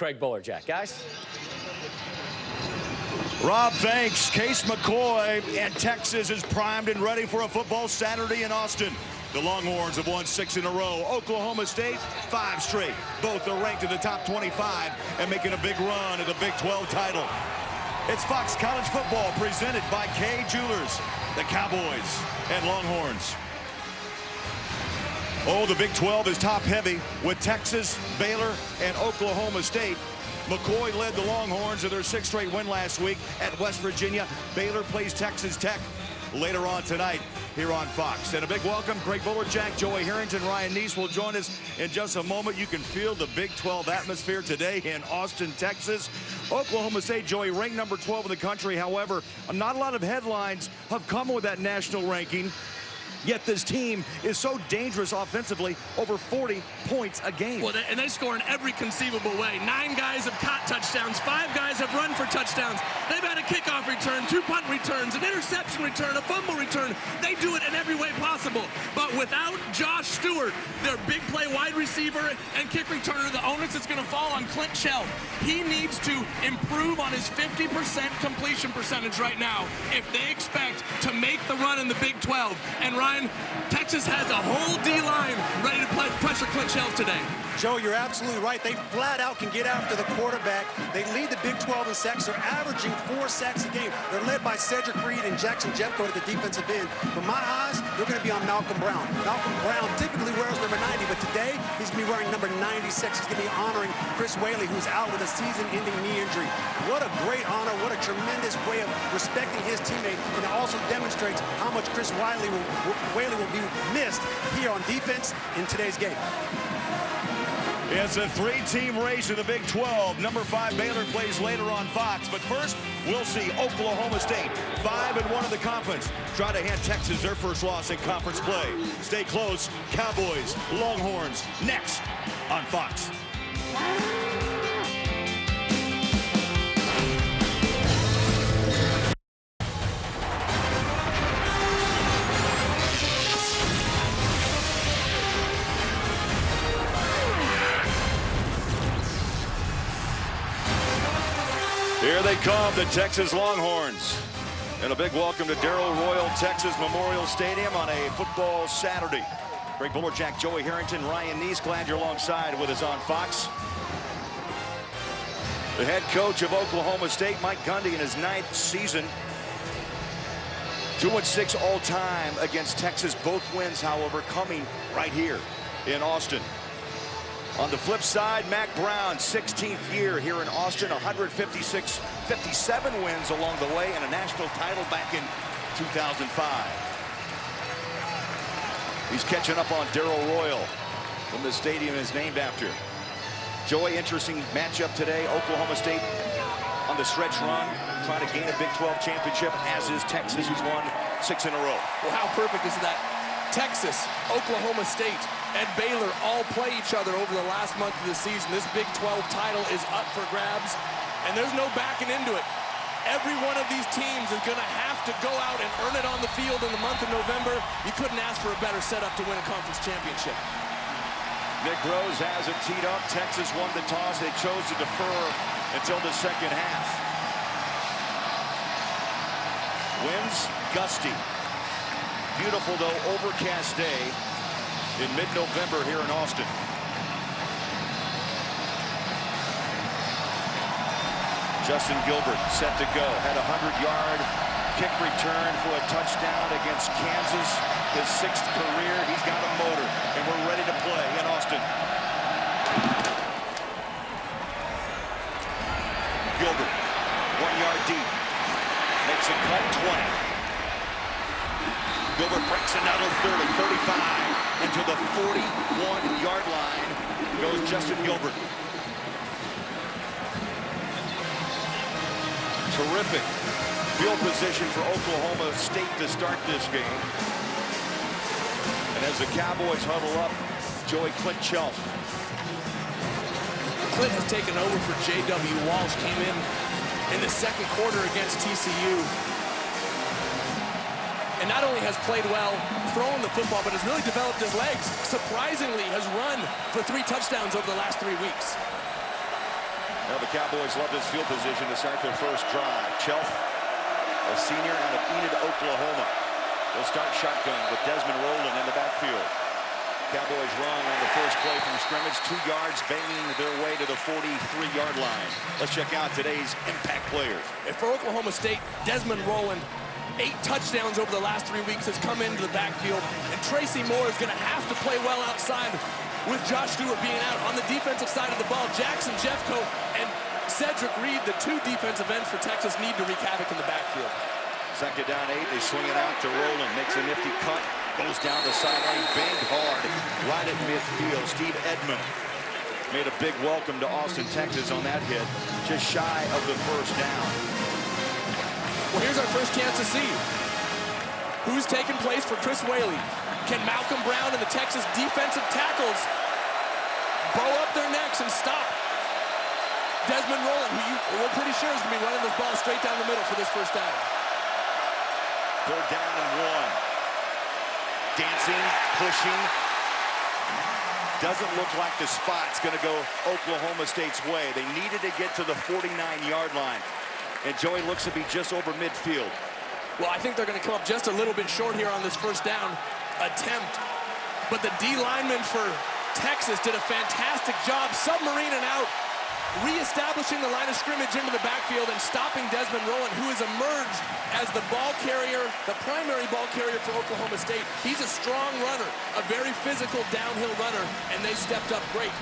Craig Bolerjack. Guys? Rob, thanks. Case McCoy, and Texas is primed and ready for a football Saturday in Austin. The Longhorns have won 6 in a row. Oklahoma State, 5 straight. Both are ranked in the top 25 and making a big run at the Big 12 title. It's Fox College Football presented by Kay Jewelers, the Cowboys and Longhorns. Oh, the Big 12 is top heavy with Texas, Baylor, and Oklahoma State. McCoy led the Longhorns to their 6th straight win last week at West Virginia. Baylor plays Texas Tech later on tonight here on Fox. And a big welcome, Craig Bolerjack, Joey Harrington, Ryan Neese will join us in just a moment. You can feel the Big 12 atmosphere today in Austin, Texas. Oklahoma State, Joey, ranked number 12 in the country. However, not a lot of headlines have come with that national ranking. Yet this team is so dangerous offensively, over 40 points a game. Well, and they score in every conceivable way. 9 guys have caught touchdowns. 5 guys have run for touchdowns. They've had a kickoff return, 2 punt returns, an interception return, a fumble return. They do it in every way possible. But without Josh Stewart, their big play wide receiver and kick returner, the onus is going to fall on Clint Chelf. He needs to improve on his 50% completion percentage right now if they expect to make the run in the Big 12. And Ryan, Texas has a whole D-line ready to pressure Clint Chelf today. Joe, you're absolutely right. They flat out can get after the quarterback. They lead the Big 12 in sacks. They're averaging 4 sacks a game. They're led by Cedric Reed and Jackson Jeffcoat at the defensive end. From my eyes, they're going to be on Malcolm Brown. Malcolm Brown typically wears number 90, but today he's going to be wearing number 96. He's going to be honoring Chris Whaley, who's out with a season-ending knee injury. What a great honor. What a tremendous way of respecting his teammate. And it also demonstrates how much Chris Whaley will be missed here on defense in today's game. It's a 3-team race in the Big 12. Number 5 Baylor plays later on Fox. But first, we'll see Oklahoma State, 5-1 in the conference, try to hand Texas their first loss in conference play. Stay close. Cowboys, Longhorns, next on Fox. Here they come, the Texas Longhorns. And a big welcome to Darrell Royal Texas Memorial Stadium on a football Saturday. Craig Bolerjack, Joey Harrington, Ryan Neese, glad you're alongside with us on Fox. The head coach of Oklahoma State, Mike Gundy, in his 9th season. 2-6 all time against Texas. Both wins, however, coming right here in Austin. On the flip side, Mack Brown, 16th year here in Austin, 57 wins along the way, and a national title back in 2005. He's catching up on Darrell Royal, from the stadium is named after. Joey, interesting matchup today. Oklahoma State on the stretch run, trying to gain a Big 12 championship, as is Texas, who's won 6 in a row. Well, how perfect is that? Texas, Oklahoma State, and Baylor all play each other over the last month of the season. This Big 12 title is up for grabs, and there's no backing into it. Every one of these teams is going to have to go out and earn it on the field in the month of November. You couldn't ask for a better setup to win a conference championship. Nick Rose has it teed up. Texas won the toss. They chose to defer until the second half. Winds gusty. Beautiful, though, overcast day in mid-November here in Austin. Justin Gilbert set to go. Had a 100-yard kick return for a touchdown against Kansas. His 6th career. He's got a motor, and we're ready to play in Austin. Gilbert, 1 yard deep. Makes a cut, 20. Gilbert breaks another 30, 35, and to the 41-yard line goes Justin Gilbert. Terrific field position for Oklahoma State to start this game. And as the Cowboys huddle up, Joey, Clint Chelf. Clint has taken over for J.W. Walsh, came in the 2nd quarter against TCU. And not only has played well throwing the football, but has really developed his legs. Surprisingly, has run for 3 touchdowns over the last 3 weeks. Well, the Cowboys love this field position to start their first drive. Chelf, a senior out of Enid, Oklahoma. They'll start shotgun with Desmond Rowland in the backfield. Cowboys run on the first play from scrimmage, 2 yards, banging their way to the 43-yard line. Let's check out today's impact players. And for Oklahoma State, Desmond Rowland, 8 touchdowns over the last 3 weeks, has come into the backfield. And Tracy Moore is going to have to play well outside with Josh Stewart being out. On the defensive side of the ball, Jackson Jeffco and Cedric Reed, the 2 defensive ends for Texas, need to wreak havoc in the backfield. Second down 8, they swing it out to Rowland, makes a nifty cut, goes down the sideline, banged hard, right at midfield. Steve Edmond made a big welcome to Austin, Texas on that hit, just shy of the first down. Well, here's our first chance to see who's taking place for Chris Whaley. Can Malcolm Brown and the Texas defensive tackles bow up their necks and stop Desmond Rowland, who we're pretty sure is going to be running this ball straight down the middle for this first down? 3rd down and 1. Dancing, pushing. Doesn't look like the spot's going to go Oklahoma State's way. They needed to get to the 49-yard line. And Joey looks to be just over midfield. Well, I think they're going to come up just a little bit short here on this first down attempt. But the D lineman for Texas did a fantastic job submarining out, reestablishing the line of scrimmage into the backfield and stopping Desmond Rowland, who has emerged as the ball carrier, the primary ball carrier for Oklahoma State. He's a strong runner, a very physical downhill runner, and they stepped up great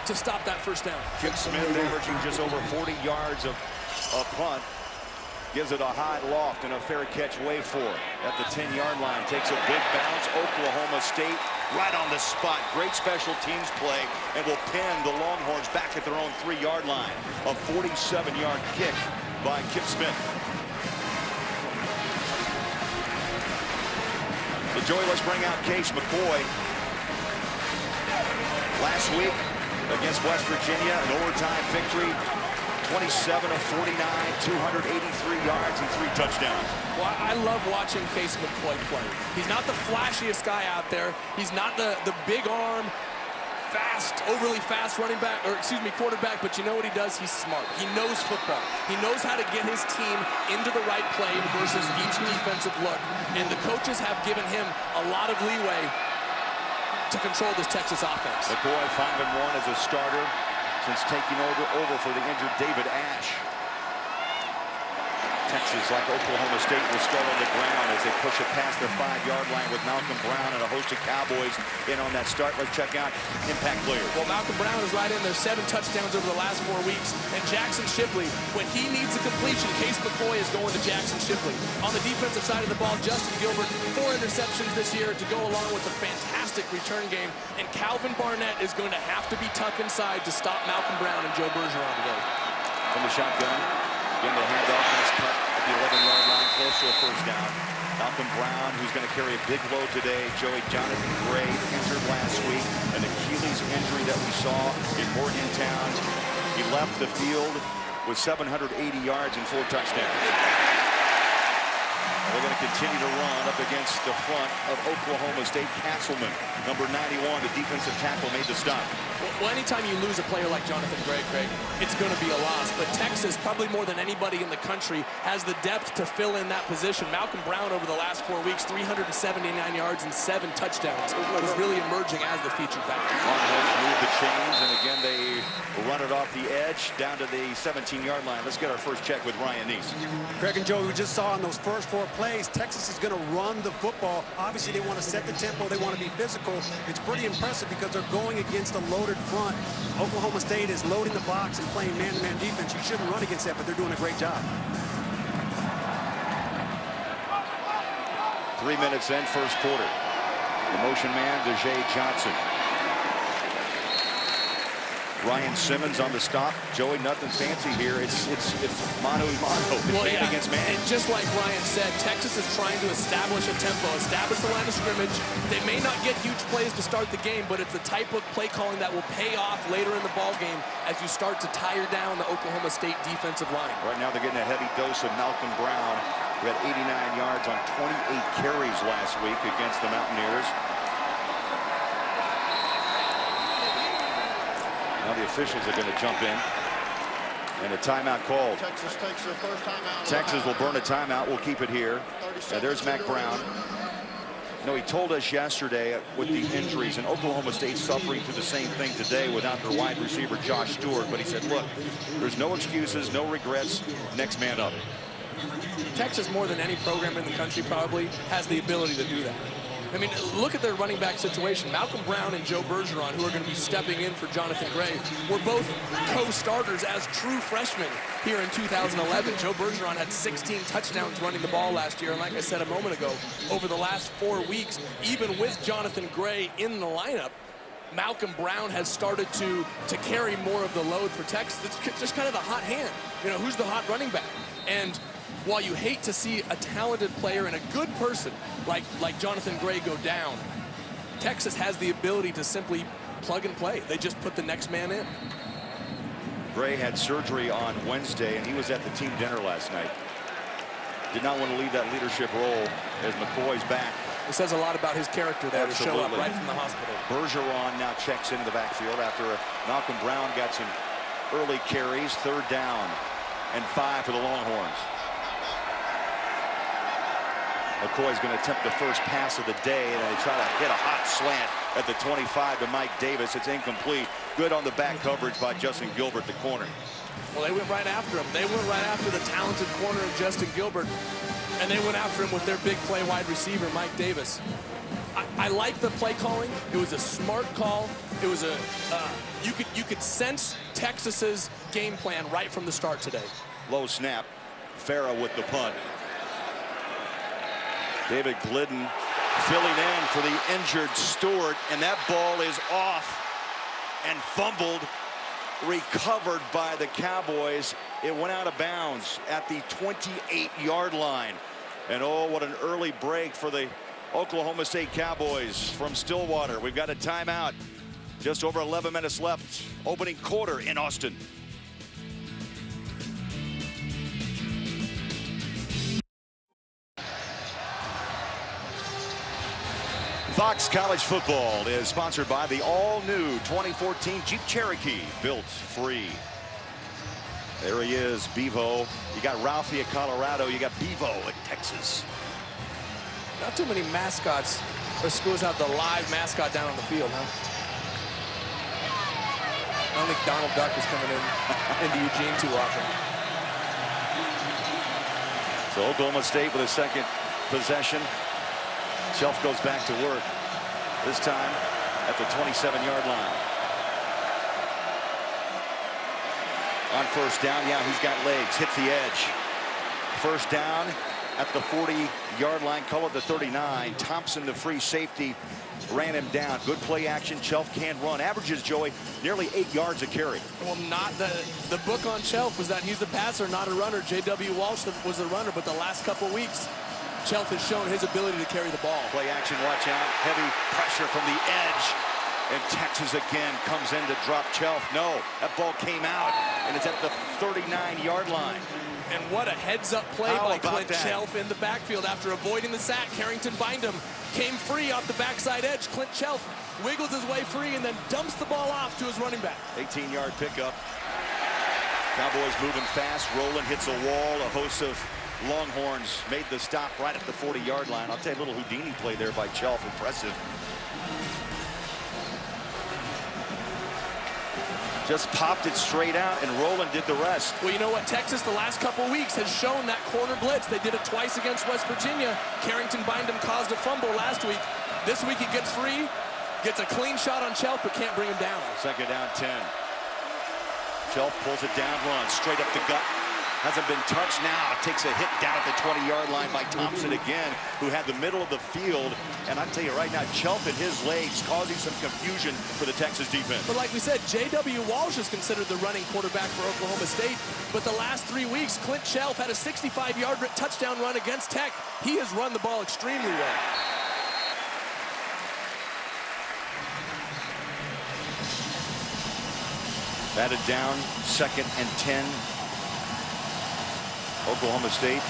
to stop that first down. Kip Smith averaging just over 40 yards of a punt. Gives it a high loft and a fair catch way for it. At the 10-yard line, takes a big bounce. Oklahoma State right on the spot. Great special teams play and will pin the Longhorns back at their own 3-yard line. A 47-yard kick by Kip Smith. So Joey, let's bring out Case McCoy. Last week against West Virginia, an overtime victory. 27 of 49, 283 yards and 3 touchdowns. Well, I love watching Case McCoy play. He's not the flashiest guy out there. He's not the big arm, overly fast quarterback, but you know what he does? He's smart. He knows football. He knows how to get his team into the right play versus each defensive look. And the coaches have given him a lot of leeway to control this Texas offense. McCoy 5-1 as a starter since taking over for the injured David Ash. Texas, like Oklahoma State, will start on the ground as they push it past their 5-yard line with Malcolm Brown and a host of Cowboys in on that start. Let's check out impact players. Well, Malcolm Brown is right in there, 7 touchdowns over the last 4 weeks. And Jackson Shipley, when he needs a completion, Case McCoy is going to Jackson Shipley. On the defensive side of the ball, Justin Gilbert, 4 interceptions this year to go along with a fantastic return game. And Calvin Barnett is going to have to be tough inside to stop Malcolm Brown and Joe Bergeron today. From the shotgun, again the handoff and his cut at the 11-yard line, close to a first down. Malcolm Brown, who's going to carry a big load today. Joey, Jonathan Gray injured last week, an Achilles injury that we saw in Morgantown. He left the field with 780 yards and 4 touchdowns. They're going to continue to run up against the front of Oklahoma State. Castleman, number 91, the defensive tackle, made the stop. Well, anytime you lose a player like Jonathan Gray, Craig, it's going to be a loss. But Texas, probably more than anybody in the country, has the depth to fill in that position. Malcolm Brown, over the last 4 weeks, 379 yards and 7 touchdowns. Was really emerging as the featured back. Longhorns move the chains, and again, they run it off the edge down to the 17-yard line. Let's get our first check with Ryan Neese. Craig and Joe, we just saw in those first 4 plays, Texas is going to run the football. Obviously, they want to set the tempo. They want to be physical. It's pretty impressive because they're going against a loaded front. Oklahoma State is loading the box and playing man-to-man defense. You shouldn't run against that, but they're doing a great job. 3 minutes in, first quarter. The motion man, Deshae Johnson. Ryan Simmons on the stop. Joey, nothing fancy here. It's mano a mano, man against man. And just like Ryan said, Texas is trying to establish a tempo, establish the line of scrimmage. They may not get huge plays to start the game, but it's the type of play calling that will pay off later in the ball game as you start to tire down the Oklahoma State defensive line. Right now they're getting a heavy dose of Malcolm Brown, who had 89 yards on 28 carries last week against the Mountaineers. Now the officials are going to jump in. And a timeout called. Texas takes their first timeout. Texas will burn a timeout. We'll keep it here. There's Mack Brown. You know, he told us yesterday with the injuries, and Oklahoma State suffering through the same thing today without their wide receiver Josh Stewart. But he said, look, there's no excuses, no regrets. Next man up. Texas, more than any program in the country, probably has the ability to do that. I mean, look at their running back situation. Malcolm Brown and Joe Bergeron, who are going to be stepping in for Jonathan Gray, were both co-starters as true freshmen here in 2011. Joe Bergeron had 16 touchdowns running the ball last year. And like I said a moment ago, over the last 4 weeks, even with Jonathan Gray in the lineup, Malcolm Brown has started to carry more of the load for Texas. It's just kind of the hot hand. You know, who's the hot running back? And while you hate to see a talented player and a good person like Jonathan Gray go down, Texas has the ability to simply plug and play. They just put the next man in. Gray had surgery on Wednesday, and he was at the team dinner last night. Did not want to leave that leadership role as McCoy's back. It says a lot about his character there. Absolutely. To show up right from the hospital. Bergeron now checks into the backfield after Malcolm Brown got some early carries. 3rd down and 5 for the Longhorns. McCoy's going to attempt the first pass of the day, and they try to hit a hot slant at the 25 to Mike Davis. It's incomplete. Good on the back coverage by Justin Gilbert, the corner. Well, they went right after him. They went right after the talented corner of Justin Gilbert, and they went after him with their big play wide receiver, Mike Davis. I like the play calling. It was a smart call. It was a you could sense Texas's game plan right from the start today. Low snap. Farah with the punt. David Glidden filling in for the injured Stewart, and that ball is off and fumbled, recovered by the Cowboys. It went out of bounds at the 28-yard line. And oh, what an early break for the Oklahoma State Cowboys from Stillwater. We've got a timeout. Just over 11 minutes left. Opening quarter in Austin. Fox College Football is sponsored by the all-new 2014 Jeep Cherokee, built free. There he is, Bevo. You got Ralphie at Colorado. You got Bevo at Texas. Not too many mascots or schools have the live mascot down on the field, huh? I don't think Donald Duck is coming into Eugene too often. So Oklahoma State with a second possession. Chelf goes back to work, this time at the 27-yard line. On 1st down, yeah, he's got legs, hits the edge. 1st down at the 40-yard line, call it the 39. Thompson, the free safety, ran him down. Good play action. Chelf can't run. Averages, Joey, nearly 8 yards a carry. Well, not the book on Chelf was that he's the passer, not a runner. J.W. Walsh was the runner, but the last couple weeks, Chelf has shown his ability to carry the ball. Play action, watch out. Heavy pressure from the edge. And Texas again comes in to drop Chelf. No, that ball came out, and it's at the 39-yard line. And what a heads-up play by Clint Chelf in the backfield after avoiding the sack. Carrington Bindum came free off the backside edge. Clint Chelf wiggles his way free and then dumps the ball off to his running back. 18-yard pickup. Cowboys moving fast. Rowland hits a wall. A host of Longhorns made the stop right at the 40-yard line. I'll tell you, a little Houdini play there by Chelf. Impressive. Just popped it straight out, and Rowland did the rest. Well, you know what? Texas, the last couple weeks, has shown that corner blitz. They did it twice against West Virginia. Carrington Bindum caused a fumble last week. This week he gets free, gets a clean shot on Chelf, but can't bring him down. 2nd down, 10. Chelf pulls it down, runs straight up the gut. Hasn't been touched now. Takes a hit down at the 20-yard line by Thompson again, who had the middle of the field. And I tell you right now, Chelf and his legs causing some confusion for the Texas defense. But like we said, J.W. Walsh is considered the running quarterback for Oklahoma State. But the last 3 weeks, Clint Chelf had a 65-yard touchdown run against Tech. He has run the ball extremely well. Batted down, 2nd and 10. Oklahoma State.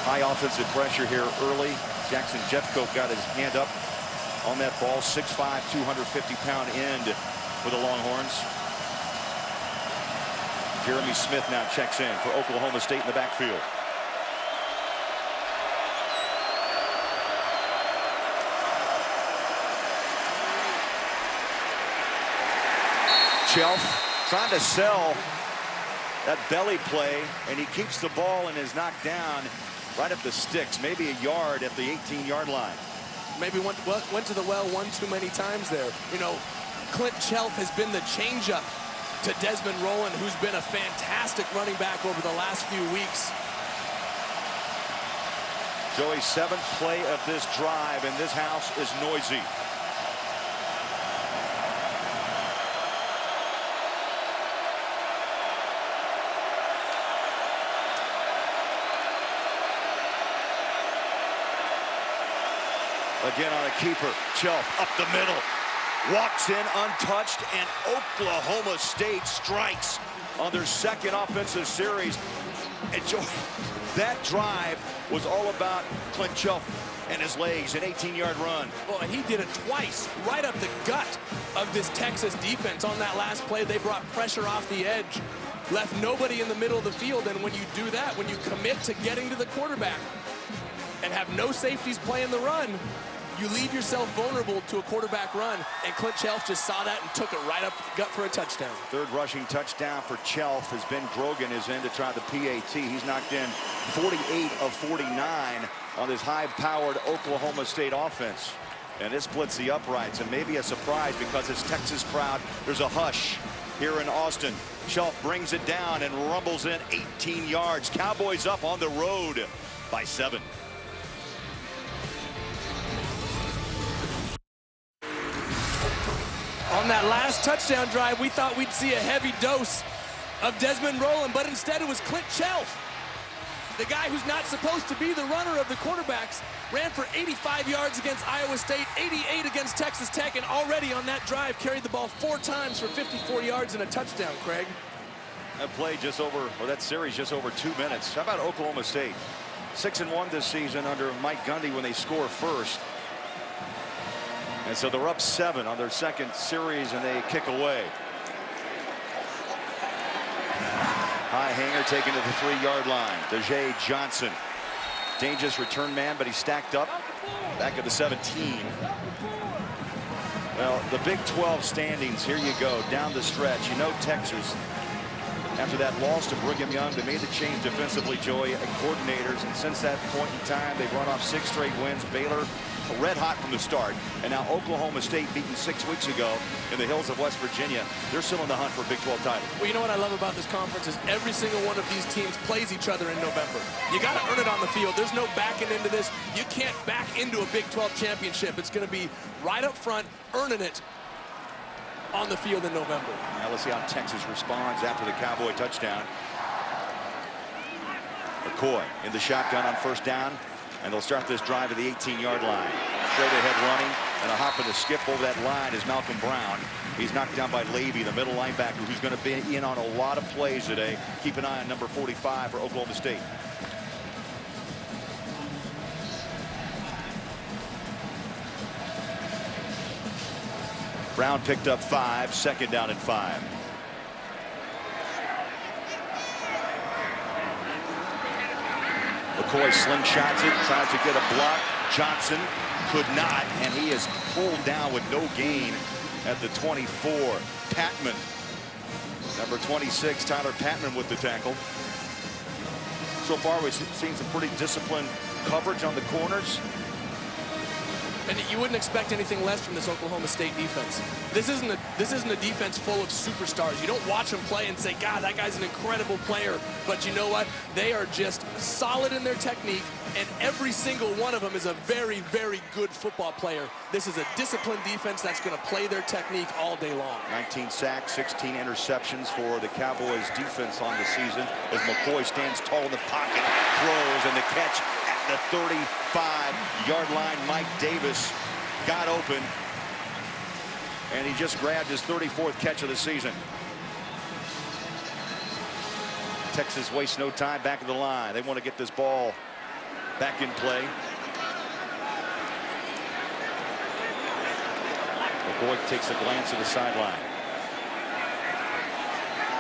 High offensive pressure here early. Jackson Jeffcoat got his hand up on that ball. 6'5", 250-pound end for the Longhorns. Jeremy Smith now checks in for Oklahoma State in the backfield. Chelf trying to sell that belly play, and he keeps the ball and is knocked down right at the sticks, maybe a yard at the 18-yard line. Maybe went to the well one too many times there. You know, Clint Chelf has been the changeup to Desmond Rowland, who's been a fantastic running back over the last few weeks. Joey's 7th play of this drive, and this house is noisy. Again on a keeper, Chelf up the middle, walks in untouched, and Oklahoma State strikes on their 2nd offensive series. And Joey, that drive was all about Clint Chelf and his legs, an 18-yard run. Oh, and he did it twice, right up the gut of this Texas defense. On that last play, they brought pressure off the edge, left nobody in the middle of the field. And when you do that, when you commit to getting to the quarterback and have no safeties playing the run, you leave yourself vulnerable to a quarterback run, and Clint Chelf just saw that and took it right up the gut for a touchdown. 3rd rushing touchdown for Chelf has been Grogan is in to try the PAT. He's knocked in 48 of 49 on this high-powered Oklahoma State offense. And this splits the uprights, and maybe a surprise because it's Texas crowd. There's a hush here in Austin. Chelf brings it down and rumbles in 18 yards. Cowboys up on the road by 7. On that last touchdown drive, we thought we'd see a heavy dose of Desmond Rowland, but instead it was Clint Chelf. The guy who's not supposed to be the runner of the quarterbacks ran for 85 yards against Iowa State, 88 against Texas Tech, and already on that drive carried the ball 4 times for 54 yards and a touchdown, Craig. That play just over, or that series just over 2 minutes. How about Oklahoma State? 6-1 this season under Mike Gundy when they score first. And so they're up 7 on their 2nd series, and they kick away. High hanger taken to the 3-yard line. Dejae Johnson. Dangerous return man, but he's stacked up back at the 17. Well, the Big 12 standings, here you go, down the stretch. You know Texas, after that loss to Brigham Young, they made the change defensively, Joey, and coordinators. And since that point in time, they've run off 6 straight wins. Baylor red hot from the start, and now Oklahoma State beaten 6 weeks ago in the hills of West Virginia. They're still in the hunt for a Big 12 title. Well, you know what I love about this conference is every single one of these teams plays each other in November. You got to earn it on the field. There's no backing into this. You can't back into a Big 12 championship. It's going to be right up front, earning it on the field in November. Now let's see how Texas responds after the Cowboy touchdown. McCoy in the shotgun on 1st down, and they'll start this drive at the 18-yard line. Straight ahead running, and a hop and a skip over that line is Malcolm Brown. He's knocked down by Levy, the middle linebacker, who's going to be in on a lot of plays today. Keep an eye on number 45 for Oklahoma State. Brown picked up 5, 2nd down and 5. McCoy slingshots it, tries to get a block. Johnson could not, and he is pulled down with no gain at the 24. Patman, number 26, Tyler Patman with the tackle. So far, we've seen some pretty disciplined coverage on the corners. And you wouldn't expect anything less from this Oklahoma State defense. This isn't a defense full of superstars. You don't watch them play and say, God, that guy's an incredible player. But you know what? They are just solid in their technique, and every single one of them is a very, very good football player. This is a disciplined defense that's going to play their technique all day long. 19 sacks, 16 interceptions for the Cowboys defense on the season as McCoy stands tall in the pocket, throws, and the catch the 35-yard line. Mike Davis got open, and he just grabbed his 34th catch of the season. Texas wastes no time back of the line. They want to get this ball back in play. McCoy takes a glance at the sideline.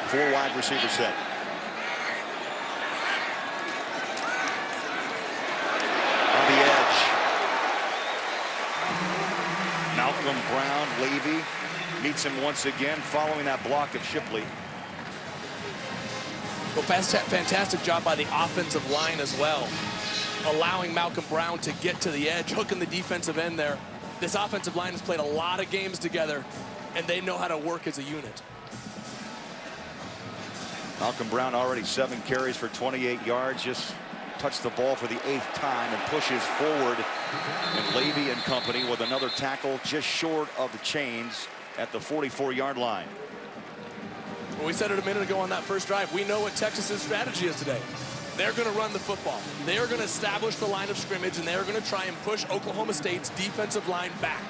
Four wide receiver set. On the edge. Malcolm Brown, Levy meets him once again following that block of Shipley. Well, fantastic job by the offensive line as well, allowing Malcolm Brown to get to the edge, hooking the defensive end there. This offensive line has played a lot of games together, and they know how to work as a unit. Malcolm Brown already 7 carries for 28 yards, just touched the ball for the 8th time and pushes forward. And Levy and company with another tackle just short of the chains at the 44-yard line. Well, we said it a minute ago on that first drive. We know what Texas's strategy is today. They're going to run the football. They are going to establish the line of scrimmage, and they are going to try and push Oklahoma State's defensive line back.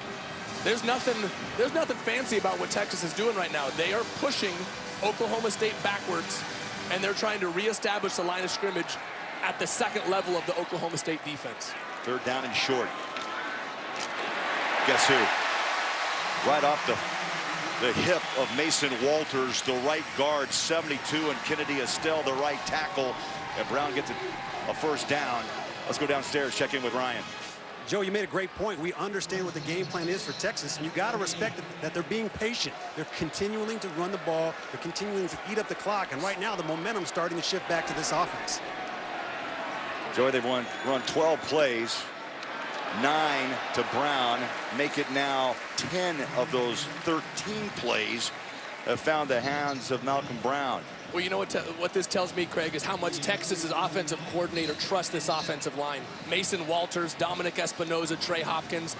There's nothing fancy about what Texas is doing right now. They are pushing Oklahoma State backwards, and they're trying to reestablish the line of scrimmage at the second level of the Oklahoma State defense. 3rd down and short. Guess who? Right off the hip of Mason Walters, the right guard, 72, and Kennedy Estelle, the right tackle. And Brown gets a first down. Let's go downstairs, check in with Ryan. Joe, you made a great point. We understand what the game plan is for Texas, and you got to respect that they're being patient. They're continuing to run the ball. They're continuing to eat up the clock, and right now the momentum's starting to shift back to this offense. Joey, they've run 12 plays, 9 to Brown, make it now 10 of those 13 plays have found the hands of Malcolm Brown. Well, you know what this tells me, Craig, is how much Texas's offensive coordinator trusts this offensive line. Mason Walters, Dominic Espinoza, Trey Hopkins,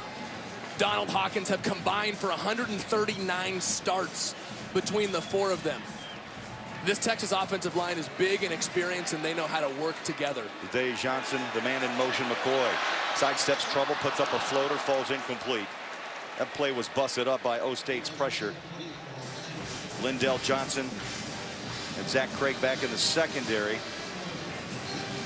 Donald Hawkins have combined for 139 starts between the 4 of them. This Texas offensive line is big and experienced, and they know how to work together. Dave Johnson, the man in motion, McCoy. Sidesteps trouble, puts up a floater, falls incomplete. That play was busted up by O-State's pressure. Lindell Johnson and Zach Craig back in the secondary.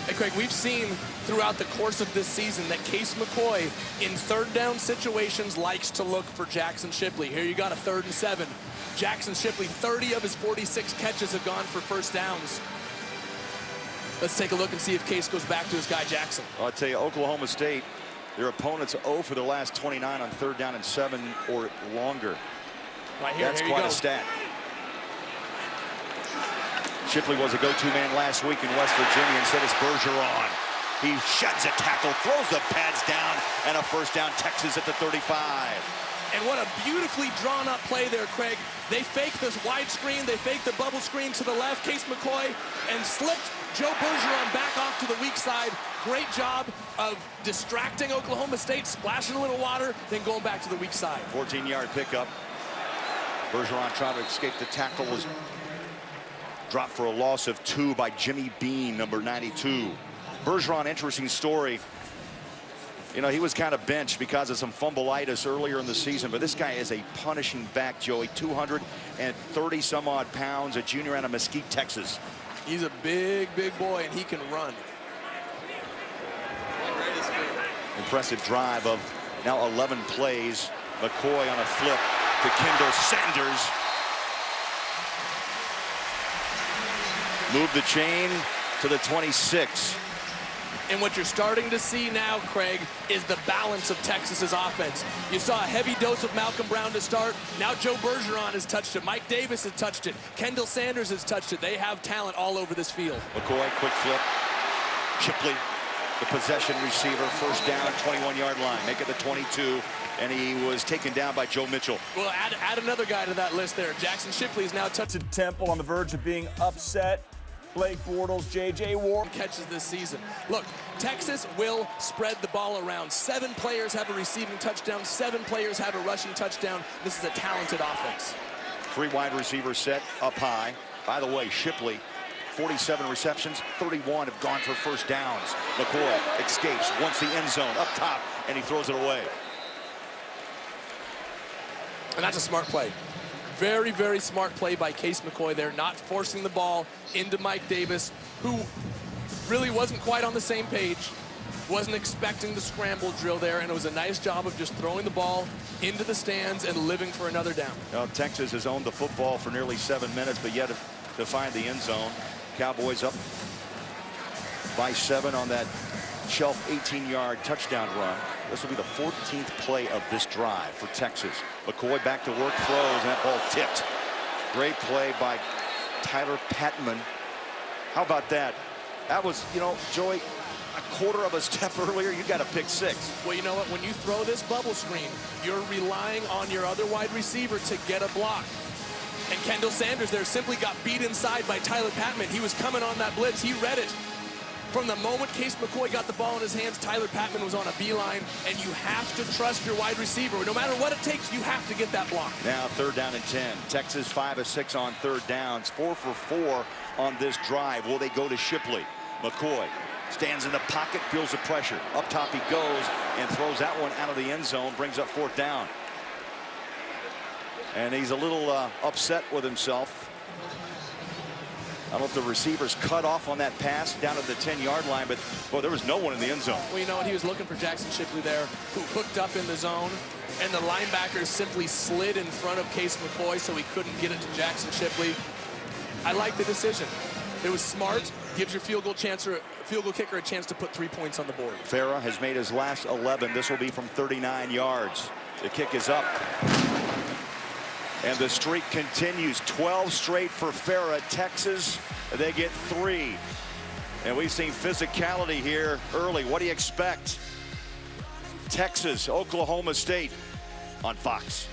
Hey, Craig, we've seen throughout the course of this season that Case McCoy, in 3rd down situations, likes to look for Jackson Shipley. Here you got a 3rd and 7. Jackson Shipley, 30 of his 46 catches have gone for first downs. Let's take a look and see if Case goes back to his guy Jackson. I'll tell you, Oklahoma State, their opponents 0 for the last 29 on 3rd down and 7 or longer. Right here, that's here quite a stat. Shipley was a go-to man last week in West Virginia, and so is Bergeron. He sheds a tackle, throws the pads down, and a first down. Texas at the 35. And what a beautifully drawn up play there, Craig. They fake this wide screen, they fake the bubble screen to the left, Case McCoy, and slipped Joe Bergeron back off to the weak side. Great job of distracting Oklahoma State, splashing a little water, then going back to the weak side. 14-yard pickup. Bergeron trying to escape the tackle, was dropped for a loss of 2 by Jimmy Bean, number 92. Bergeron, interesting story. You know, he was kind of benched because of some fumbleitis earlier in the season, but this guy is a punishing back, Joey. 230-some-odd pounds, a junior out of Mesquite, Texas. He's a big, big boy, and he can run. Impressive drive of now 11 plays. McCoy on a flip to Kendall Sanders. Move the chain to the 26. And what you're starting to see now, Craig, is the balance of Texas's offense. You saw a heavy dose of Malcolm Brown to start. Now Joe Bergeron has touched it. Mike Davis has touched it. Kendall Sanders has touched it. They have talent all over this field. McCoy, quick flip. Shipley, the possession receiver, first down, 21-yard line. Make it the 22, and he was taken down by Joe Mitchell. Well, add another guy to that list there. Jackson Shipley is now touched. Temple on the verge of being upset. Blake Bortles, J.J. Ward Catches this season. Look, Texas will spread the ball around. 7 players have a receiving touchdown. 7 players have a rushing touchdown. This is a talented offense. 3 wide receivers set up high. By the way, Shipley, 47 receptions, 31 have gone for first downs. McCoy escapes, wants the end zone up top, and he throws it away. And that's a smart play. Very, very smart play by Case McCoy there, not forcing the ball into Mike Davis, who really wasn't quite on the same page, wasn't expecting the scramble drill there, and it was a nice job of just throwing the ball into the stands and living for another down. Well, Texas has owned the football for nearly 7 minutes, but yet to find the end zone. Cowboys up by 7 on that Chelf 18-yard touchdown run. This will be the 14th play of this drive for Texas. McCoy back to work, throws, and that ball tipped. Great play by Tyler Patman. How about that? That was, you know, Joey, a quarter of a step earlier, you got a pick 6. Well, you know what? When you throw this bubble screen, you're relying on your other wide receiver to get a block. And Kendall Sanders there simply got beat inside by Tyler Patman. He was coming on that blitz. He read it. From the moment Case McCoy got the ball in his hands, Tyler Patman was on a beeline, and you have to trust your wide receiver. No matter what it takes, you have to get that block. Now 3rd down and 10. Texas 5 of 6 on 3rd downs, 4 for 4 on this drive. Will they go to Shipley? McCoy stands in the pocket, feels the pressure. Up top he goes and throws that one out of the end zone, brings up 4th down. And he's a little upset with himself. I don't know if the receivers cut off on that pass down to the 10-yard line, but boy, there was no one in the end zone. Well, you know what? He was looking for Jackson Shipley there, who hooked up in the zone, and the linebackers simply slid in front of Case McCoy so he couldn't get it to Jackson Shipley. I like the decision. It was smart, gives your field goal kicker a chance to put 3 points on the board. Farah has made his last 11. This will be from 39 yards. The kick is up. And the streak continues. 12 straight for Farah. Texas, they get 3. And we've seen physicality here early. What do you expect? Texas, Oklahoma State on Fox.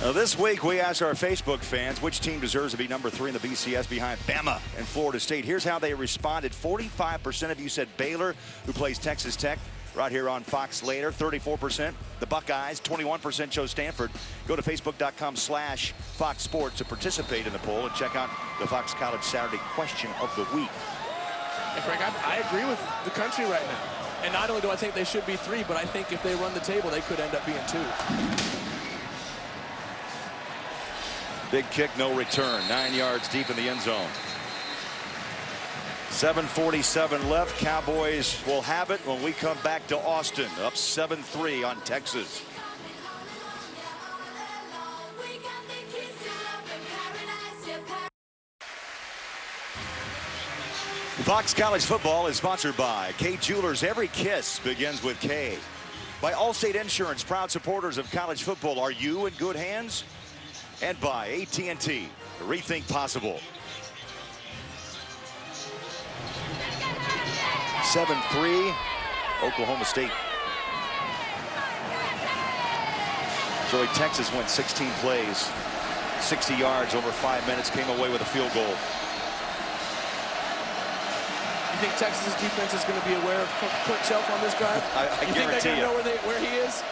Now this week we asked our Facebook fans which team deserves to be number 3 in the BCS behind Bama and Florida State. Here's how they responded. 45% of you said Baylor, who plays Texas Tech. Right here on Fox later. 34% the Buckeyes, 21% chose Stanford. Go to facebook.com/Fox Sports to participate in the poll and check out the Fox College Saturday question of the week. And Craig, I agree with the country right now. And not only do I think they should be 3, but I think if they run the table, they could end up being 2. Big kick, no return. 9 yards deep in the end zone. 7:47 left. Cowboys will have it when we come back to Austin. Up 7-3 on Texas. Fox College Football is sponsored by K Jewelers. Every kiss begins with K. By Allstate Insurance, proud supporters of college football. Are you in good hands? And by AT&T, rethink possible. 7-3, Oklahoma State. Joey, Texas went 16 plays, 60 yards over 5 minutes, came away with a field goal. You think Texas's defense is going to be aware of Clint Chelf on this drive? I you guarantee think they're going to know where he is?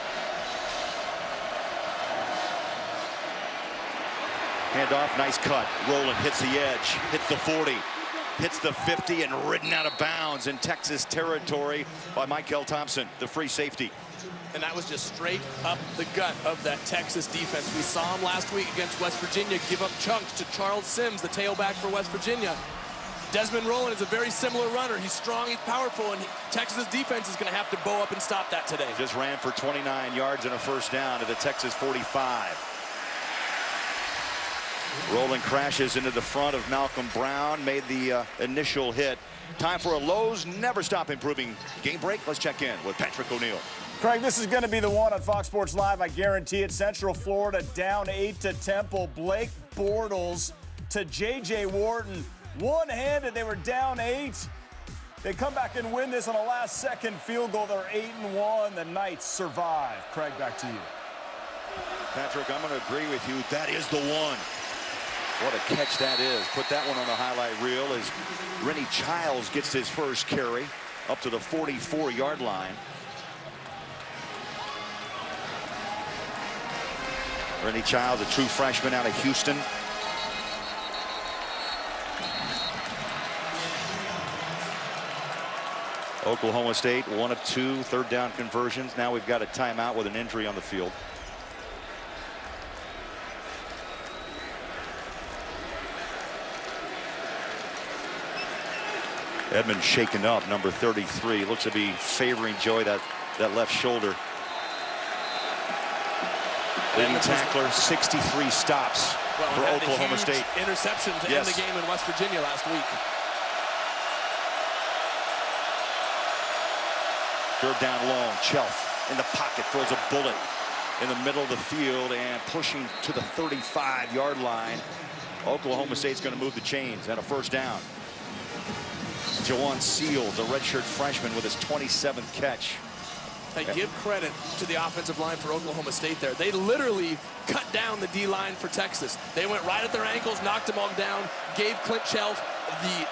Handoff, nice cut. Rolling, hits the edge, hits the 40. Hits the 50 and ridden out of bounds in Texas territory by Michael Thompson, the free safety. And that was just straight up the gut of that Texas defense. We saw him last week against West Virginia give up chunks to Charles Sims, the tailback for West Virginia. Desmond Rowland is a very similar runner. He's strong, he's powerful, and Texas defense is going to have to bow up and stop that today. Just ran for 29 yards and a first down at the Texas 45. Rowland crashes into the front of Malcolm Brown, made the initial hit. Time for a Lowe's Never Stop Improving game break. Let's check in with Patrick O'Neill. Craig, this is going to be the one on Fox Sports Live. I guarantee it. Central Florida down 8 to Temple. Blake Bortles to J.J. Wharton. One-handed, they were down 8. They come back and win this on a last-second field goal. They're 8-1. The Knights survive. Craig, back to you. Patrick, I'm going to agree with you. That is the one. What a catch that is. Put that one on the highlight reel as Rennie Childs gets his first carry up to the 44-yard line. Rennie Childs, a true freshman out of Houston. Oklahoma State, 1 of 2 third down conversions. Now we've got a timeout with an injury on the field. Edmund shaken up, number 33. Looks to be favoring Joey that left shoulder. Leading tackler, 63 stops for Oklahoma State. Interception to end the game in West Virginia last week. Third down long, Chelf in the pocket, throws a bullet in the middle of the field and pushing to the 35-yard line. Oklahoma State's going to move the chains and a first down. Jawan Seals, a redshirt freshman, with his 27th catch. Hey, give credit to the offensive line for Oklahoma State there. They literally cut down the D-line for Texas. They went right at their ankles, knocked them all down, gave Clint Chelf the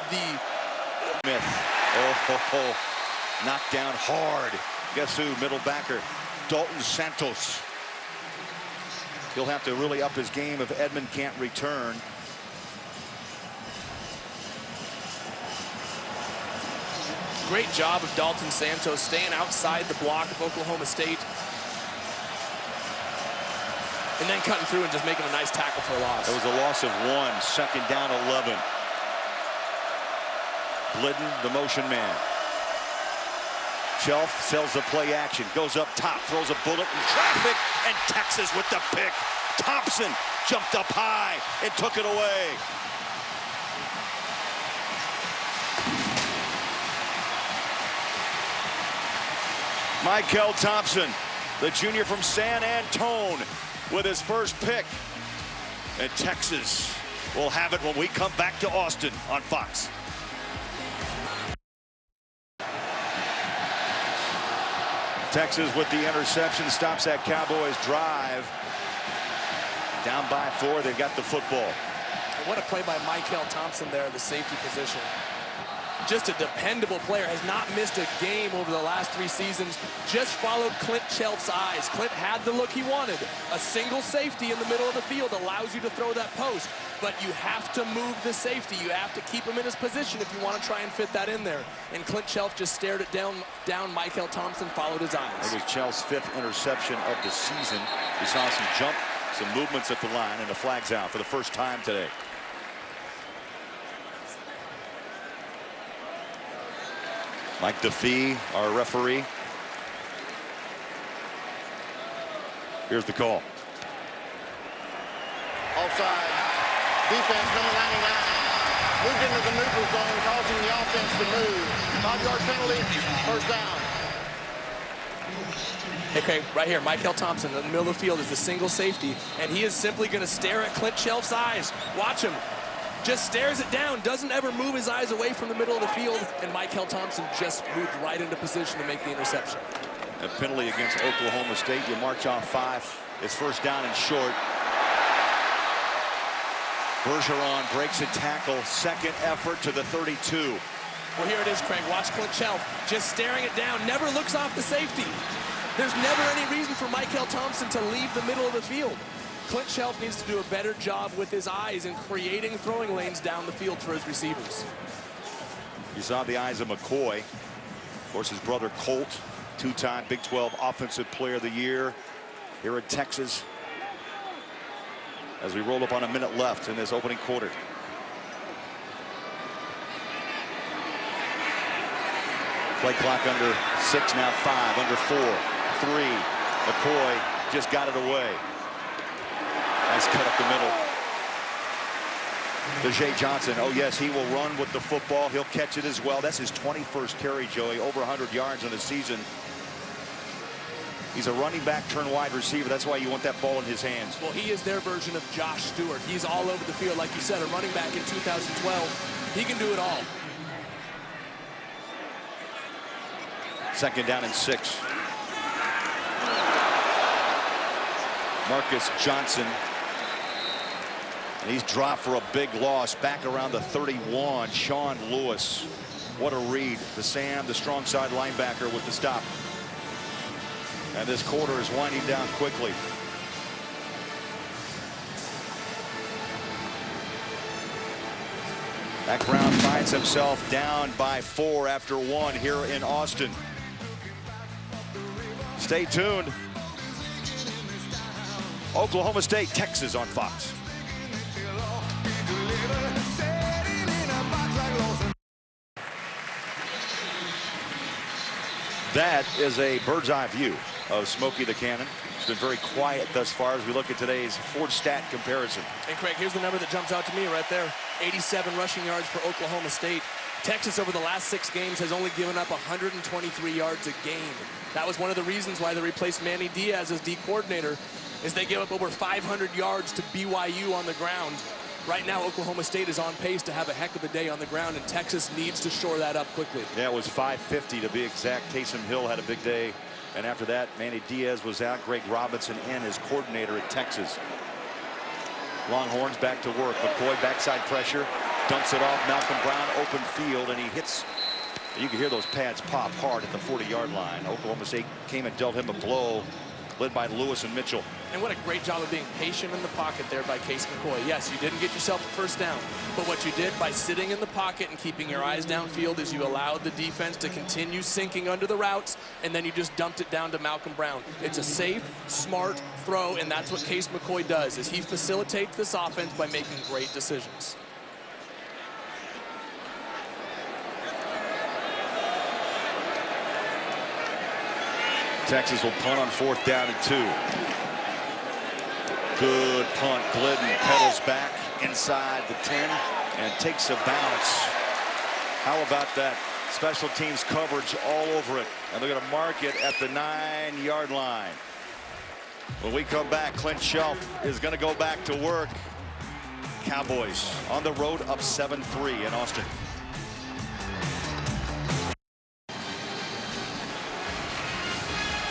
Smith. Knocked down hard. Guess who? Middle backer, Dalton Santos. He'll have to really up his game if Edmond can't return. Great job of Dalton Santos staying outside the block of Oklahoma State. And then cutting through and just making a nice tackle for a loss. It was a loss of 1, second down 11. Glidden, the motion man. Chelf sells the play action, goes up top, throws a bullet in traffic, and Texas with the pick. Thompson jumped up high and took it away. Michael Thompson, the junior from San Antone, with his first pick. And Texas will have it when we come back to Austin on Fox. Texas with the interception stops that Cowboys drive. Down by 4, they've got the football. And what a play by Michael Thompson there at the safety position. Just a dependable player, has not missed a game over the last 3 seasons. Just followed Clint Chelf's eyes. Clint had the look he wanted. A single safety in the middle of the field allows you to throw that post, but you have to move the safety. You have to keep him in his position if you want to try and fit that in there. And Clint Chelf just stared it down. Michael Thompson followed his eyes. It was Chelf's 5th interception of the season. We saw some movements at the line, and the flag's out for the first time today. Mike DeFee, our referee. Here's the call. Offside. Defense number 99 moved into the neutral zone, causing the offense to move. 5-yard penalty, first down. Okay, right here, Michael Thompson in the middle of the field is the single safety, and he is simply going to stare at Clint Chelf's eyes. Watch him. Just stares it down, doesn't ever move his eyes away from the middle of the field, and Michael Thompson just moved right into position to make the interception. A penalty against Oklahoma State. You march off 5. It's first down and short. Bergeron breaks a tackle. Second effort to the 32. Well, here it is, Craig. Watch Clint Chelf just staring it down. Never looks off the safety. There's never any reason for Michael Thompson to leave the middle of the field. Clint Chelf needs to do a better job with his eyes in creating throwing lanes down the field for his receivers. You saw the eyes of McCoy. Of course, his brother Colt, 2-time Big 12 Offensive Player of the Year here at Texas. As we roll up on a minute left in this opening quarter. Play clock under 6, now 5, under 4, 3. McCoy just got it away. Nice cut up the middle. Jay Johnson, oh yes, he will run with the football. He'll catch it as well. That's his 21st carry, Joey, over 100 yards in the season. He's a running back turned wide receiver. That's why you want that ball in his hands. Well, he is their version of Josh Stewart. He's all over the field, like you said, a running back in 2012. He can do it all. Second down and 6. Marcus Johnson. And he's dropped for a big loss back around the 31. Sean Lewis. What a read. The strong side linebacker with the stop. And this quarter is winding down quickly. Mack Brown finds himself down by 4 after 1 here in Austin. Stay tuned. Oklahoma State, Texas on Fox. That is a bird's eye view of Smokey the Cannon. It's been very quiet thus far as we look at today's Ford stat comparison. And Craig, here's the number that jumps out to me right there. 87 rushing yards for Oklahoma State. Texas over the last 6 games has only given up 123 yards a game. That was one of the reasons why they replaced Manny Diaz as D coordinator, is they gave up over 500 yards to BYU on the ground. Right now, Oklahoma State is on pace to have a heck of a day on the ground, and Texas needs to shore that up quickly. Yeah, it was 550 to be exact. Taysom Hill had a big day. And after that, Manny Diaz was out. Greg Robinson in as coordinator at Texas. Longhorns back to work. McCoy backside pressure. Dumps it off. Malcolm Brown open field, and he hits. You can hear those pads pop hard at the 40-yard line. Oklahoma State came and dealt him a blow, led by Lewis and Mitchell. And what a great job of being patient in the pocket there by Case McCoy. Yes, you didn't get yourself a first down, but what you did by sitting in the pocket and keeping your eyes downfield is you allowed the defense to continue sinking under the routes, and then you just dumped it down to Malcolm Brown. It's a safe, smart throw, and that's what Case McCoy does, is he facilitates this offense by making great decisions. Texas will punt on 4th down and 2. Good punt. Glidden pedals back inside the 10 and takes a bounce. How about that? Special teams coverage all over it. And they're going to mark it at the 9-yard line. When we come back, Clint Chelf is going to go back to work. Cowboys on the road up 7-3 in Austin.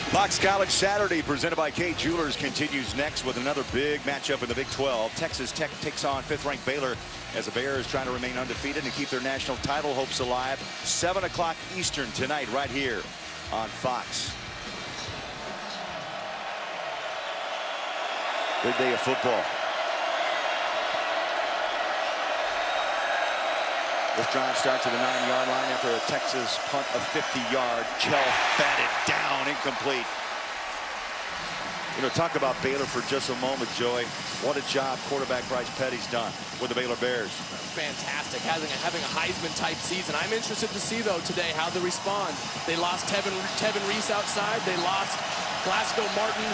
Fox College Saturday, presented by Kay Jewelers, continues next with another big matchup in the Big 12. Texas Tech takes on 5th-ranked Baylor as the Bears trying to remain undefeated and keep their national title hopes alive. 7 o'clock Eastern tonight right here on Fox. Big day of football. This drive starts at the 9-yard line after a Texas punt of 50-yard. Chelf batted down, incomplete. You know, talk about Baylor for just a moment, Joey. What a job quarterback Bryce Petty's done with the Baylor Bears. Fantastic, having a Heisman-type season. I'm interested to see, though, today how they respond. They lost Tevin Reese outside. They lost Glasgow Martin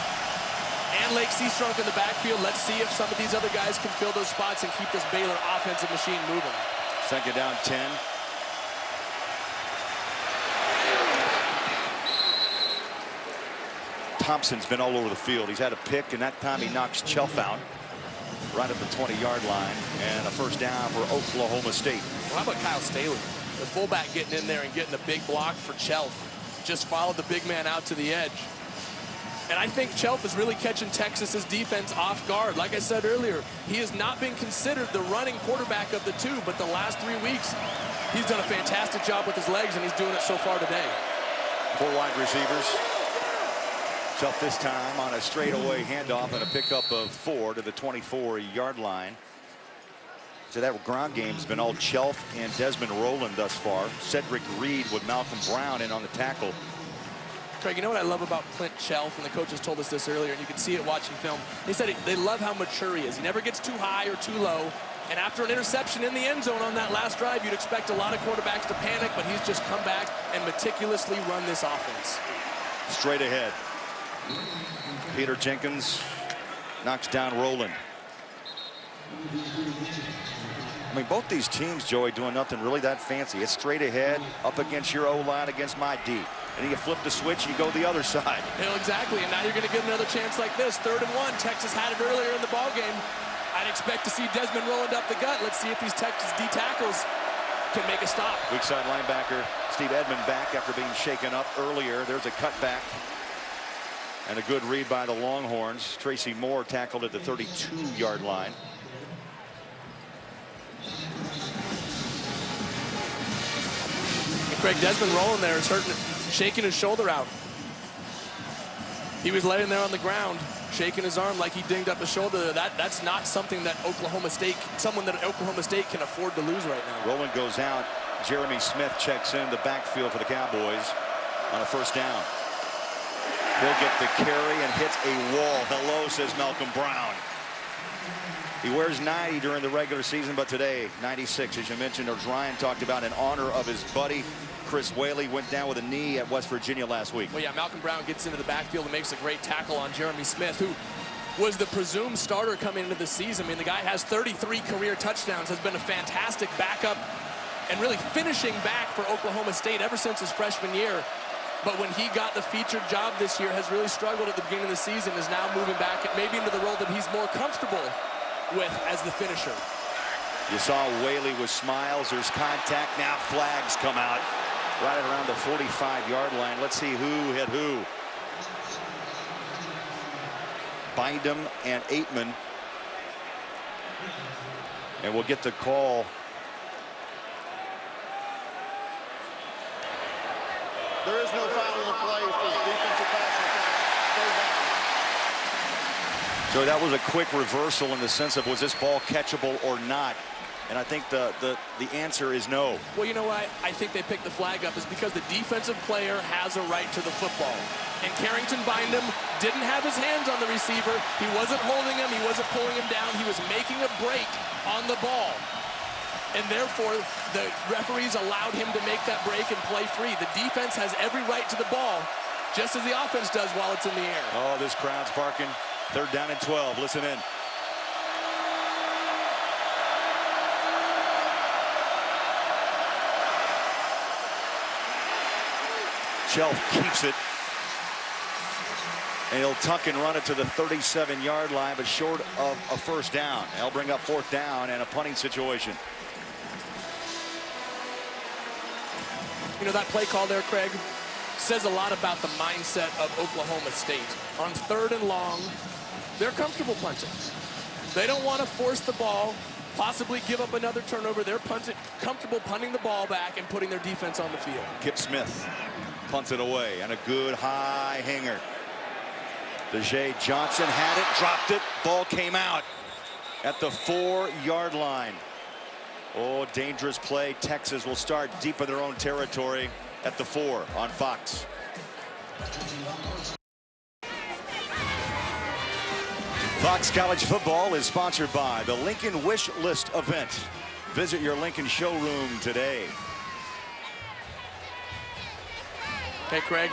and Lake Seastrunk in the backfield. Let's see if some of these other guys can fill those spots and keep this Baylor offensive machine moving. 2nd down 10. Thompson's been all over the field. He's had a pick, and that time he knocks Chelf out right at the 20-yard line, and a first down for Oklahoma State. Well, how about Kyle Staley, the fullback, getting in there and getting a big block for Chelf? Just followed the big man out to the edge. And I think Chelf is really catching Texas's defense off guard. Like I said earlier, he has not been considered the running quarterback of the 2, but the last 3 weeks, he's done a fantastic job with his legs, and he's doing it so far today. 4 wide receivers. Chelf this time on a straightaway handoff and a pickup of 4 to the 24-yard line. So that ground game's been all Chelf and Desmond Rowland thus far. Cedric Reed with Malcolm Brown in on the tackle. Craig, you know what I love about Clint Chelf, and the coaches told us this earlier, and you can see it watching film. They said they love how mature he is. He never gets too high or too low. And after an interception in the end zone on that last drive, you'd expect a lot of quarterbacks to panic, but he's just come back and meticulously run this offense. Straight ahead. Peter Jenkins knocks down Rowland. I mean, both these teams, Joey, doing nothing really that fancy. It's straight ahead, up against your O-line, against my D. And then you flip the switch, you go the other side. You know, exactly, and now you're going to get another chance like this. 3rd and 1. Texas had it earlier in the ballgame. I'd expect to see Desmond Rowland up the gut. Let's see if these Texas D tackles can make a stop. Weak side linebacker Steve Edmond back after being shaken up earlier. There's a cutback. And a good read by the Longhorns. Tracy Moore tackled at the 32-yard line. And Craig, Desmond Rowland there is hurting, shaking his shoulder out. He was laying there on the ground, shaking his arm like he dinged up his shoulder. That's not something that Oklahoma State can afford to lose right now. Rowland goes out. Jeremy Smith checks in the backfield for the Cowboys on a first down. He'll get the carry and hits a wall. Hello, says Malcolm Brown. He wears 90 during the regular season, but today, 96, as you mentioned, as Ryan talked about, in honor of his buddy Chris Whaley went down with a knee at West Virginia last week. Well, yeah, Malcolm Brown gets into the backfield and makes a great tackle on Jeremy Smith, who was the presumed starter coming into the season. I mean, the guy has 33 career touchdowns, has been a fantastic backup and really finishing back for Oklahoma State ever since his freshman year. But when he got the featured job this year, has really struggled at the beginning of the season, is now moving back and maybe into the role that he's more comfortable with as the finisher. You saw Whaley with smiles. There's contact. Now flags come out right around the 45-yard line. Let's see who hit who. Bindum and Aitman. And we'll get the call. There is no foul in the play for the defensive pass interference. So that was a quick reversal in the sense of, was this ball catchable or not? And I think the answer is no. Well, you know why I think they picked the flag up is because the defensive player has a right to the football. And Carrington Bindum didn't have his hands on the receiver. He wasn't holding him. He wasn't pulling him down. He was making a break on the ball. And therefore, the referees allowed him to make that break and play free. The defense has every right to the ball, just as the offense does while it's in the air. Oh, this crowd's barking. 3rd down and 12. Listen in. Chelf keeps it. And he'll tuck and run it to the 37-yard line, but short of a first down. They'll bring up 4th down and a punting situation. You know, that play call there, Craig, says a lot about the mindset of Oklahoma State. On 3rd and long, they're comfortable punting. They don't want to force the ball, possibly give up another turnover. They're comfortable punting the ball back and putting their defense on the field. Kip Smith punts it away, and a good high hanger. DeJay Johnson had it, dropped it, ball came out at the 4-yard line. Oh, dangerous play. Texas will start deep in their own territory at the 4 on Fox. Fox College Football is sponsored by the Lincoln Wish List event. Visit your Lincoln showroom today. Hey, Craig,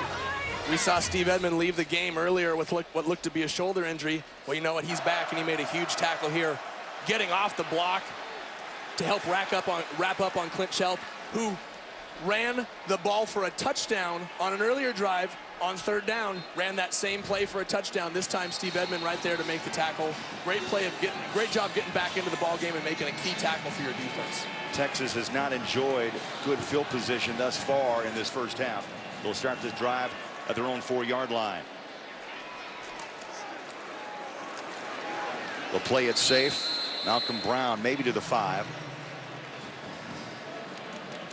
we saw Steve Edmond leave the game earlier with what looked to be a shoulder injury. Well, you know what? He's back, and he made a huge tackle here, getting off the block to help wrap up on Clint Chelf, who ran the ball for a touchdown on an earlier drive on 3rd down, ran that same play for a touchdown. This time, Steve Edmond right there to make the tackle. Great job getting back into the ball game and making a key tackle for your defense. Texas has not enjoyed good field position thus far in this first half. They'll start this drive at their own 4-yard line. They'll play it safe. Malcolm Brown maybe to the 5.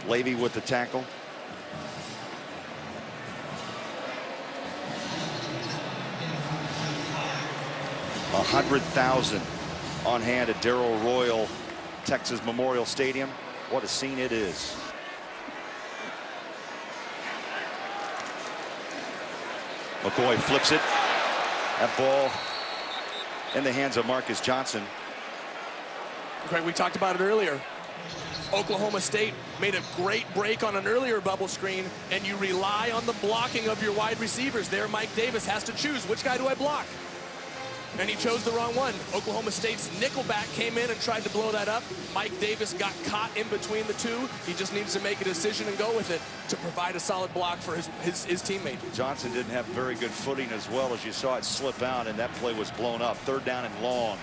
Levy with the tackle. $100,000 on hand at Darrell Royal Texas Memorial Stadium. What a scene it is. McCoy flips it. That ball in the hands of Marcus Johnson. Craig, we talked about it earlier. Oklahoma State made a great break on an earlier bubble screen, and you rely on the blocking of your wide receivers. There, Mike Davis has to choose, which guy do I block? And he chose the wrong one. Oklahoma State's nickelback came in and tried to blow that up. Mike Davis got caught in between the two. He just needs to make a decision and go with it to provide a solid block for his teammate. Johnson didn't have very good footing as well, as you saw it slip out, and that play was blown up. 3rd down and long.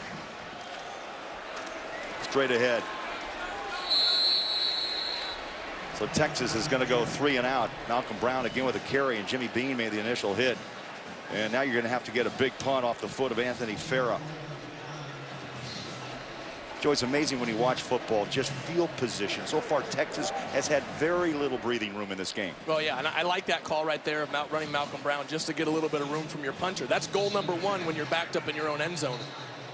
Straight ahead. So Texas is going to go 3 and out. Malcolm Brown again with a carry, and Jimmy Bean made the initial hit. And now you're going to have to get a big punt off the foot of Anthony Farah. Joe, it's amazing when you watch football, just field position. So far, Texas has had very little breathing room in this game. Well, yeah, and I like that call right there of running Malcolm Brown just to get a little bit of room from your punter. That's goal number 1 when you're backed up in your own end zone.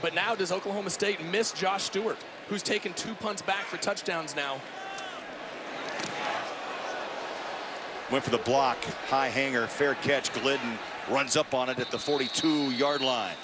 But now does Oklahoma State miss Josh Stewart, who's taken 2 punts back for touchdowns now? Went for the block, high hanger, fair catch. Glidden runs up on it at the 42-yard line.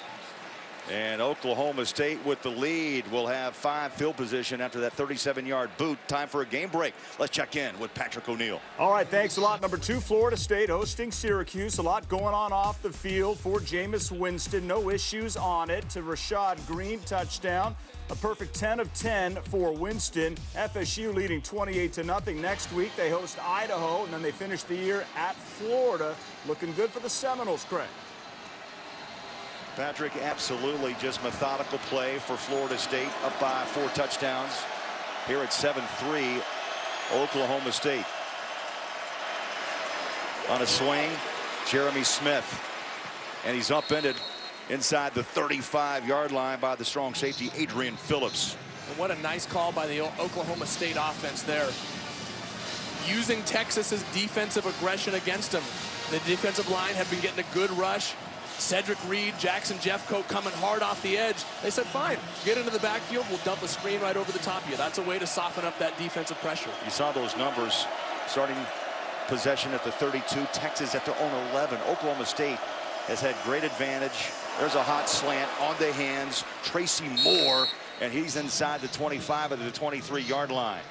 And Oklahoma State with the lead will have 5 field position after that 37-yard boot. Time for a game break. Let's check in with Patrick O'Neill. All right, thanks a lot. Number 2, Florida State hosting Syracuse. A lot going on off the field for Jameis Winston. No issues on it. To Rashad Green, touchdown. A perfect 10 of 10 for Winston. FSU leading 28-0 next week. They host Idaho, and then they finish the year at Florida. Looking good for the Seminoles, Craig. Patrick, absolutely just methodical play for Florida State, up by 4 touchdowns. Here at 7-3, Oklahoma State. On a swing, Jeremy Smith. And he's upended inside the 35-yard line by the strong safety, Adrian Phillips. And what a nice call by the Oklahoma State offense there. Using Texas's defensive aggression against them. The defensive line had been getting a good rush. Cedric Reed, Jackson Jeffcoat coming hard off the edge. They said, fine, get into the backfield. We'll dump a screen right over the top of you. That's a way to soften up that defensive pressure. You saw those numbers. Starting possession at the 32, Texas at their own 11. Oklahoma State has had great advantage. There's a hot slant on the hands. Tracy Moore, and he's inside the 25 of the 23-yard line.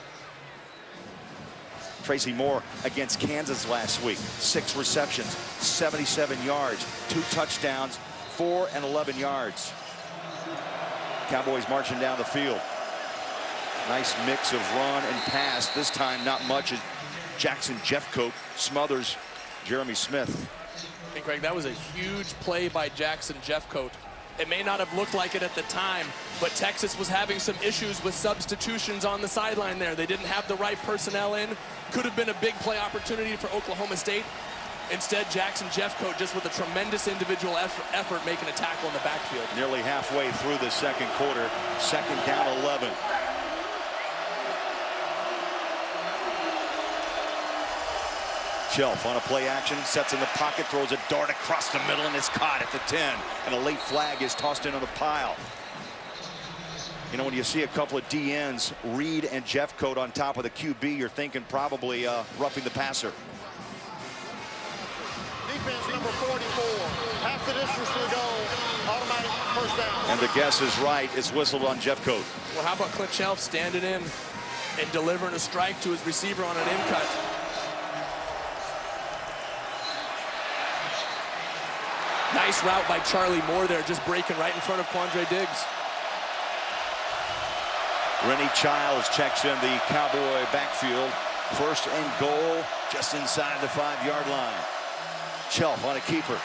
Tracy Moore against Kansas last week. 6 receptions, 77 yards, 2 touchdowns, 4 and 11 yards. Cowboys marching down the field. Nice mix of run and pass. This time not much as Jackson Jeffcoat smothers Jeremy Smith. Hey, Craig, that was a huge play by Jackson Jeffcoat. It may not have looked like it at the time, but Texas was having some issues with substitutions on the sideline there. They didn't have the right personnel in. Could have been a big play opportunity for Oklahoma State. Instead, Jackson Jeffcoat just with a tremendous individual effort making a tackle in the backfield. Nearly halfway through the second quarter, 2nd down 11. Chelf on a play action, sets in the pocket, throws a dart across the middle, and it's caught at the 10. And a late flag is tossed into the pile. You know, when you see a couple of DNs, Reed and Jeffcoat on top of the QB, you're thinking probably roughing the passer. Defense number 44, half the distance to the goal, automatic first down. And the guess is right. It's whistled on Jeffcoat. Well, how about Clint Chelf standing in and delivering a strike to his receiver on an in-cut? Nice route by Charlie Moore there, just breaking right in front of Quandre Diggs. Rennie Childs checks in the Cowboy backfield. 1st and goal, just inside the 5-yard line. Chelf on a keeper.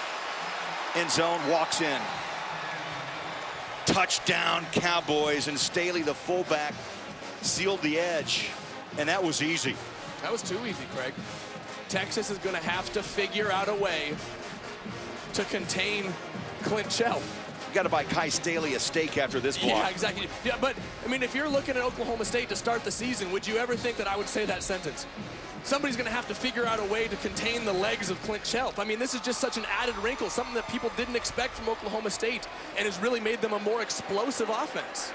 End zone, walks in. Touchdown, Cowboys, and Staley, the fullback, sealed the edge. And that was easy. That was too easy, Craig. Texas is going to have to figure out a way to contain Clint Chelf. You got to buy Kai Staley a steak after this block. Yeah, exactly. Yeah, but, I mean, if you're looking at Oklahoma State to start the season, would you ever think that I would say that sentence? Somebody's going to have to figure out a way to contain the legs of Clint Chelf. I mean, this is just such an added wrinkle, something that people didn't expect from Oklahoma State, and has really made them a more explosive offense.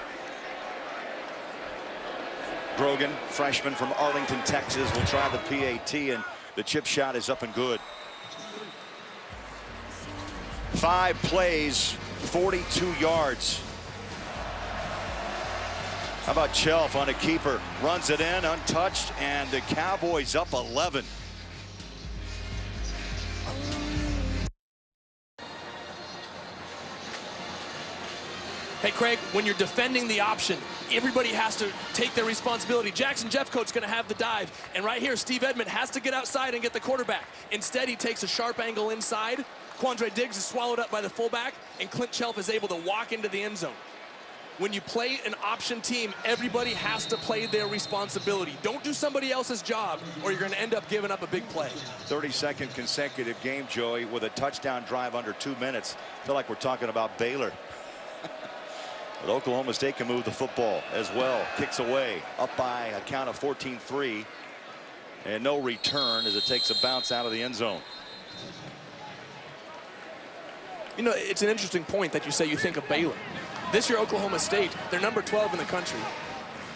Grogan, freshman from Arlington, Texas, will try the PAT, and the chip shot is up and good. 5 plays, 42 yards. How about Chelf on a keeper? Runs it in, untouched, and the Cowboys up 11. Hey, Craig, when you're defending the option, everybody has to take their responsibility. Jackson Jeffcoat's going to have the dive. And right here, Steve Edmond has to get outside and get the quarterback. Instead, he takes a sharp angle inside. Quandre Diggs is swallowed up by the fullback, and Clint Chelf is able to walk into the end zone. When you play an option team, everybody has to play their responsibility. Don't do somebody else's job, or you're going to end up giving up a big play. 32nd consecutive game, Joey, with a touchdown drive under 2 minutes. I feel like we're talking about Baylor. But Oklahoma State can move the football as well. Kicks away, up by a count of 14-3. And no return as it takes a bounce out of the end zone. You know, it's an interesting point that you say you think of Baylor. This year, Oklahoma State, they're number 12 in the country.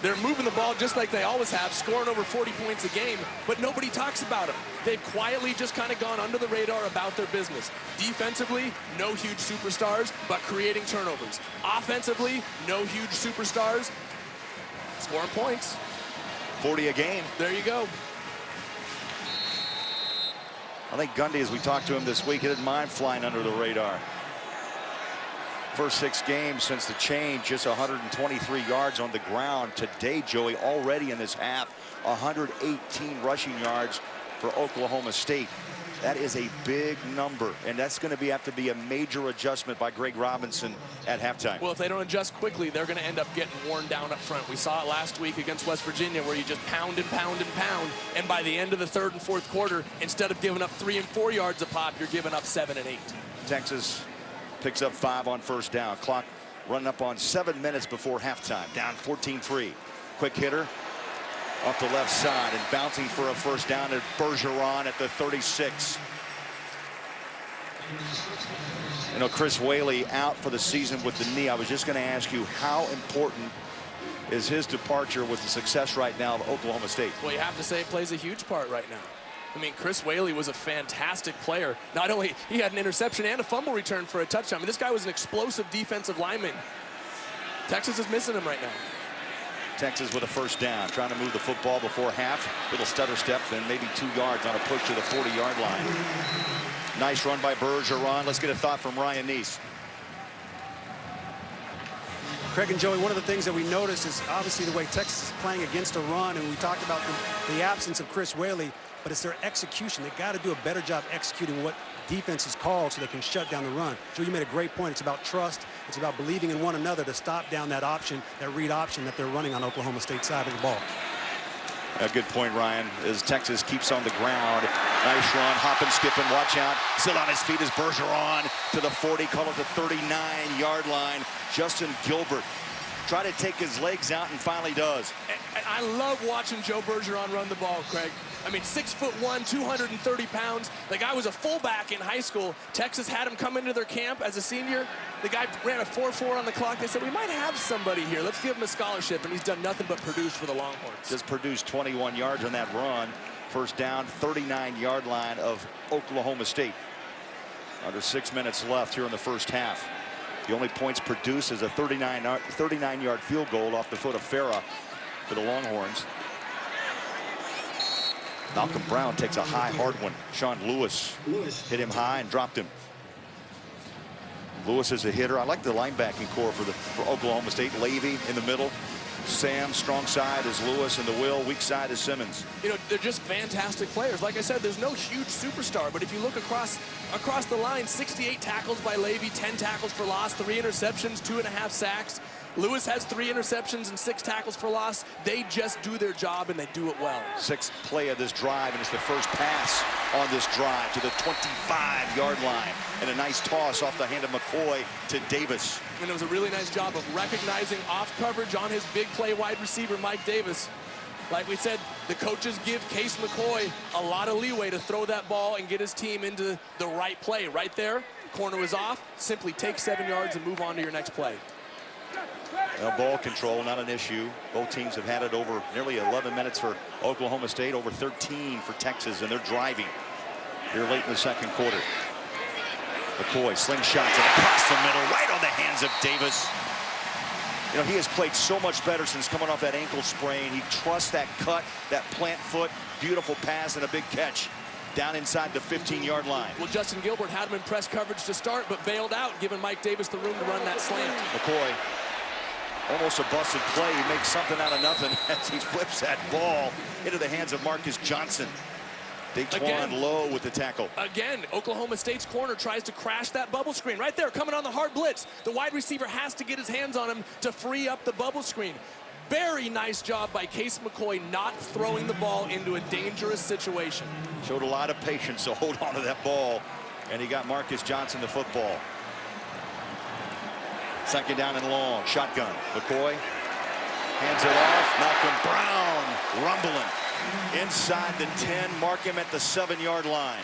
They're moving the ball just like they always have, scoring over 40 points a game, but nobody talks about them. They've quietly just kind of gone under the radar about their business. Defensively, no huge superstars, but creating turnovers. Offensively, no huge superstars, scoring points. 40 a game. There you go. I think Gundy, as we talked to him this week, he didn't mind flying under the radar. First 6 games since the change, just 123 yards on the ground. Today, Joey, already in this half, 118 rushing yards for Oklahoma State. That is a big number, and that's going to have to be a major adjustment by Greg Robinson at halftime. Well, if they don't adjust quickly, they're going to end up getting worn down up front. We saw it last week against West Virginia, where you just pound and pound and pound, and by the end of the 3rd and 4th quarter, instead of giving up 3 and 4 yards a pop, you're giving up 7 and 8. Texas picks up 5 on first down. Clock running up on 7 minutes before halftime. Down 14-3. Quick hitter off the left side and bouncing for a first down at Bergeron at the 36. You know, Chris Whaley out for the season with the knee. I was just going to ask you, how important is his departure with the success right now of Oklahoma State? Well, you have to say it plays a huge part right now. I mean, Chris Whaley was a fantastic player. Not only he had an interception and a fumble return for a touchdown. I mean, this guy was an explosive defensive lineman. Texas is missing him right now. Texas with a first down, trying to move the football before half. Little stutter step, then maybe 2 yards on a push to the 40-yard line. Nice run by Bergeron. Let's get a thought from Ryan Neese. Craig and Joey, one of the things that we noticed is obviously the way Texas is playing against a run, and we talked about the absence of Chris Whaley, but it's their execution. They've got to do a better job executing what defense is called so they can shut down the run. Joe, you made a great point. It's about trust. It's about believing in one another to stop down that option, that read option that they're running on Oklahoma State side of the ball. A good point, Ryan, as Texas keeps on the ground. Nice run, hopping, skipping, watch out. Still on his feet is Bergeron to the 40, call it the 39-yard line. Justin Gilbert try to take his legs out and finally does. And I love watching Joe Bergeron run the ball, Craig. I mean, 6'1", 230 pounds. The guy was a fullback in high school. Texas had him come into their camp as a senior. The guy ran a 4.4 on the clock. They said, we might have somebody here. Let's give him a scholarship. And he's done nothing but produce for the Longhorns. Just produced 21 yards on that run. First down, 39-yard line of Oklahoma State. Under 6 minutes left here in the first half. The only points produced is a 39-yard field goal off the foot of Farah for the Longhorns. Malcolm Brown takes a high, hard one. Sean Lewis hit him high and dropped him. Lewis is a hitter. I like the linebacking core for Oklahoma State. Levy in the middle. Sam, strong side is Lewis, and the Will, weak side is Simmons. You know, they're just fantastic players. Like I said, there's no huge superstar, but if you look across the line, 68 tackles by Levy, 10 tackles for loss, 3 interceptions, 2.5 sacks. Lewis has 3 interceptions and 6 tackles for loss. They just do their job, and they do it well. 6th play of this drive, and it's the first pass on this drive to the 25-yard line. And a nice toss off the hand of McCoy to Davis. And it was a really nice job of recognizing off coverage on his big play wide receiver, Mike Davis. Like we said, the coaches give Case McCoy a lot of leeway to throw that ball and get his team into the right play. Right there, corner was off. Simply take 7 yards and move on to your next play. Ball control, not an issue. Both teams have had it over nearly 11 minutes for Oklahoma State, over 13 for Texas, and they're driving here late in the second quarter. McCoy slingshots it across the middle, right on the hands of Davis. You know, he has played so much better since coming off that ankle sprain. He trusts that cut, that plant foot, beautiful pass and a big catch down inside the 15-yard line. Well, Justin Gilbert had him in press coverage to start, but bailed out, giving Mike Davis the room to run that slant. McCoy, almost a busted play. He makes something out of nothing as he flips that ball into the hands of Marcus Johnson. Daquan Lowe with the tackle. Again, Oklahoma State's corner tries to crash that bubble screen. Right there, coming on the hard blitz. The wide receiver has to get his hands on him to free up the bubble screen. Very nice job by Case McCoy not throwing the ball into a dangerous situation. Showed a lot of patience to hold on to that ball, and he got Marcus Johnson the football. Second down and long, shotgun. McCoy hands it off. Malcolm Brown rumbling inside the 10, mark him at the 7-yard line.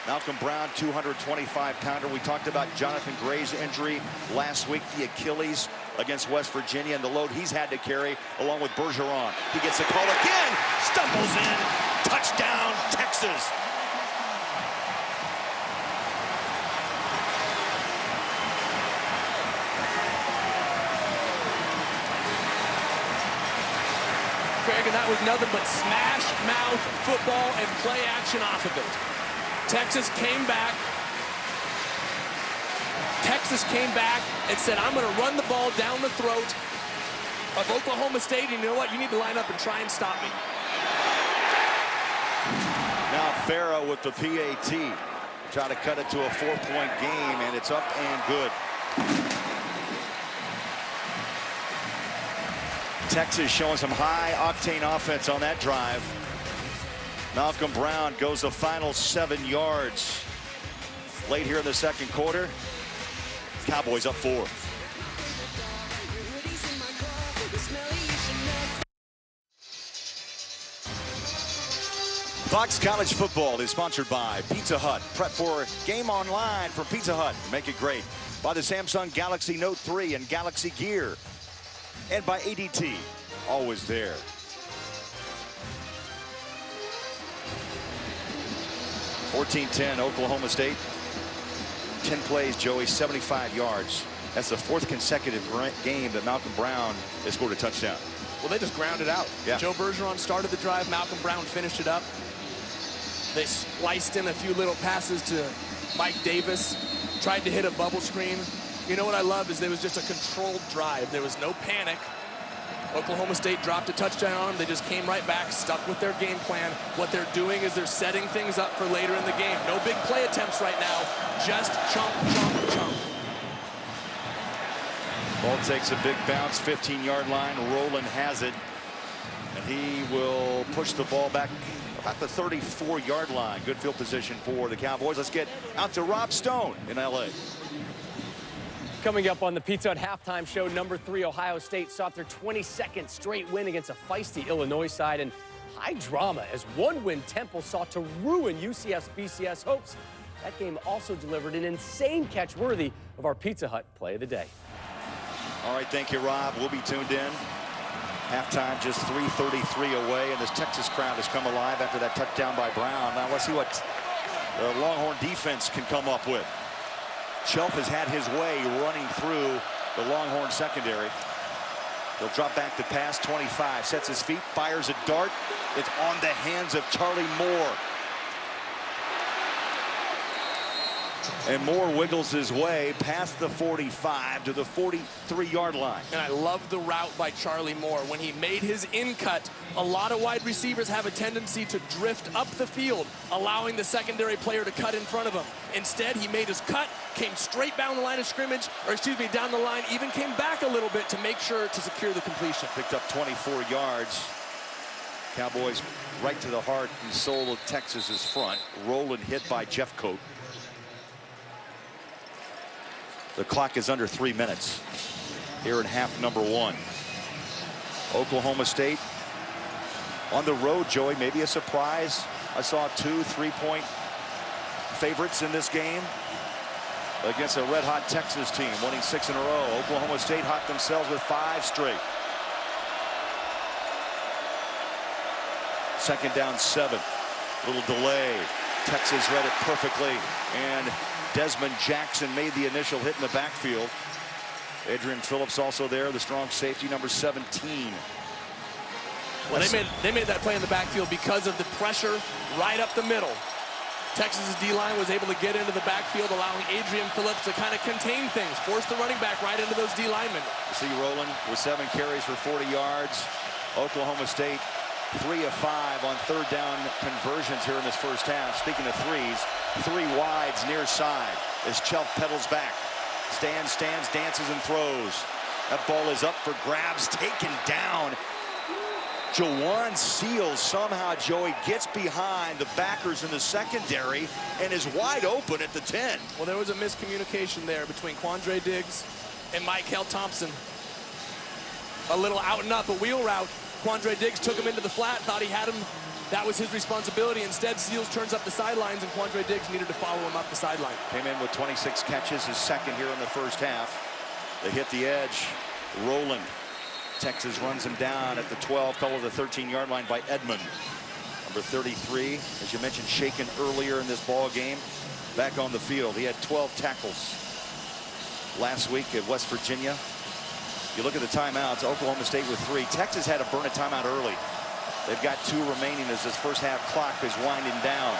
Malcolm Brown, 225-pounder. We talked about Jonathan Gray's injury last week, the Achilles. against West Virginia and the load he's had to carry along with Bergeron. He gets a call again, stumbles in, touchdown, Texas. Craig, and that was nothing but smash mouth football and play action off of it. Texas came back and said, I'm going to run the ball down the throat of Oklahoma State, and you know what? You need to line up and try and stop me. Now Farah with the PAT. Try to cut it to a 4-point game, and it's up and good. Texas showing some high-octane offense on that drive. Malcolm Brown goes the final 7 yards. Late here in the second quarter. Cowboys up 4. Fox College Football is sponsored by Pizza Hut. Prep for game online from Pizza Hut. Make it great. By the Samsung Galaxy Note 3 and Galaxy Gear. And by ADT, always there. (14-10) Oklahoma State. 10 plays, Joey, 75 yards. That's the 4th consecutive game that Malcolm Brown has scored a touchdown. Well, they just grounded out. Yeah. Joe Bergeron started the drive. Malcolm Brown finished it up. They spliced in a few little passes to Mike Davis. Tried to hit a bubble screen. You know what I love is there was just a controlled drive. There was no panic. Oklahoma State dropped a touchdown on them. They just came right back, stuck with their game plan. What they're doing is they're setting things up for later in the game. No big play attempts right now. Just chunk, chunk, chunk. Ball takes a big bounce, 15-yard line. Roland has it. And he will push the ball back about the 34-yard line. Good field position for the Cowboys. Let's get out to Rob Stone in L.A. Coming up on the Pizza Hut halftime show, number 3 Ohio State sought their 22nd straight win against a feisty Illinois side, and high drama as one-win Temple sought to ruin UCF's BCS hopes. That game also delivered an insane catch worthy of our Pizza Hut play of the day. All right, thank you, Rob. We'll be tuned in. Halftime just 3:33 away, and this Texas crowd has come alive after that touchdown by Brown. Now let's see what the Longhorn defense can come up with. Chelf has had his way running through the Longhorn secondary. He'll drop back to pass, 25, sets his feet, fires a dart. It's on the hands of Charlie Moore. And Moore wiggles his way past the 45 to the 43-yard line. And I love the route by Charlie Moore. When he made his in-cut, a lot of wide receivers have a tendency to drift up the field, allowing the secondary player to cut in front of him. Instead, he made his cut, came straight down the line of scrimmage, or excuse me, down the line, even came back a little bit to make sure to secure the completion. Picked up 24 yards. Cowboys right to the heart and soul of Texas's front. Roland hit by Jeffcoat. The clock is under 3 minutes here in half number 1. Oklahoma State on the road, Joey, maybe a surprise. I saw 2 3-point favorites in this game against a red-hot Texas team, winning 6 in a row. Oklahoma State hot themselves with 5 straight. 2nd down 7. Little delay. Texas read it perfectly, and Desmond Jackson made the initial hit in the backfield. Adrian Phillips also there, the strong safety, number 17. Well, they made that play in the backfield because of the pressure right up the middle. Texas's D-line was able to get into the backfield, allowing Adrian Phillips to kind of contain things, force the running back right into those D linemen. You see Roland with 7 carries for 40 yards. Oklahoma State 3 of 5 on 3rd down conversions here in this first half. Speaking of threes, 3 wides near side as Chelf pedals back. Stands, dances, and throws. That ball is up for grabs, taken down. Jawan Seals somehow, Joey, gets behind the backers in the secondary and is wide open at the 10. Well, there was a miscommunication there between Quandre Diggs and Michael Thompson. A little out and up, a wheel route. Quandre Diggs took him into the flat, thought he had him. That was his responsibility. Instead, Seals turns up the sidelines, and Quandre Diggs needed to follow him up the sideline. Came in with 26 catches, his 2nd here in the first half. They hit the edge. Rowland. Texas runs him down at the 12, below the 13-yard line by Edmond. Number 33, as you mentioned, shaken earlier in this ball game, back on the field. He had 12 tackles last week at West Virginia. You look at the timeouts, Oklahoma State with 3. Texas had to burn a timeout early. They've got 2 remaining as this first half clock is winding down.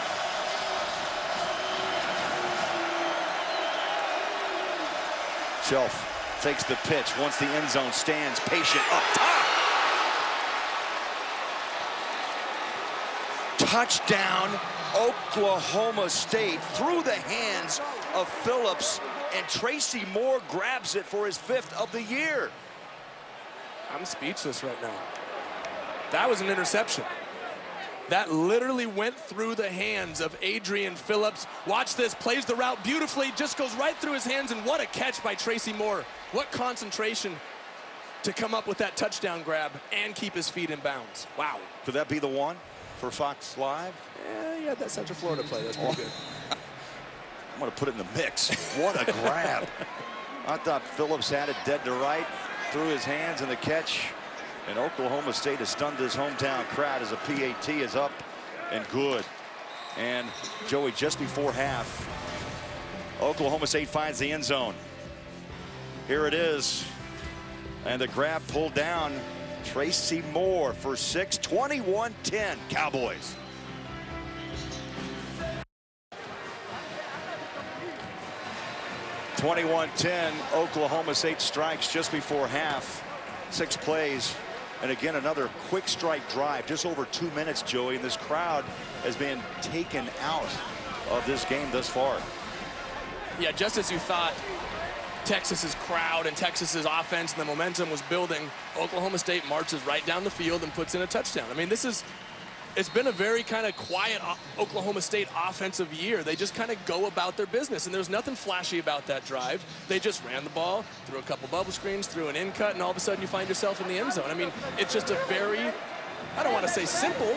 Chelf takes the pitch, once the end zone, stands patient up top. Touchdown, Oklahoma State, through the hands of Phillips, and Tracy Moore grabs it for his 5th of the year. I'm speechless right now. That was an interception. That literally went through the hands of Adrian Phillips. Watch this, plays the route beautifully, just goes right through his hands, and what a catch by Tracy Moore. What concentration to come up with that touchdown grab and keep his feet in bounds. Wow. Could that be the one for Fox Live? Yeah, you had that Central Florida play, that's pretty good. I'm gonna put it in the mix. What a grab. I thought Phillips had it dead to right, through his hands, and the catch. And Oklahoma State has stunned his hometown crowd as a PAT is up and good. And Joey, just before half, Oklahoma State finds the end zone. Here it is. And the grab pulled down. Tracy Moore for 6, 21-10 Cowboys. (21-10) Oklahoma State strikes just before half. 6 plays. And again, another quick strike drive, just over 2 minutes, Joey, and this crowd has been taken out of this game thus far. Yeah, just as you thought Texas's crowd and Texas's offense and the momentum was building, Oklahoma State marches right down the field and puts in a touchdown. I mean, it's been a very kind of quiet Oklahoma State offensive year. They just kind of go about their business, and there's nothing flashy about that drive. They just ran the ball, threw a couple bubble screens, threw an in cut, and all of a sudden you find yourself in the end zone. I mean, it's just a very, I don't want to say simple,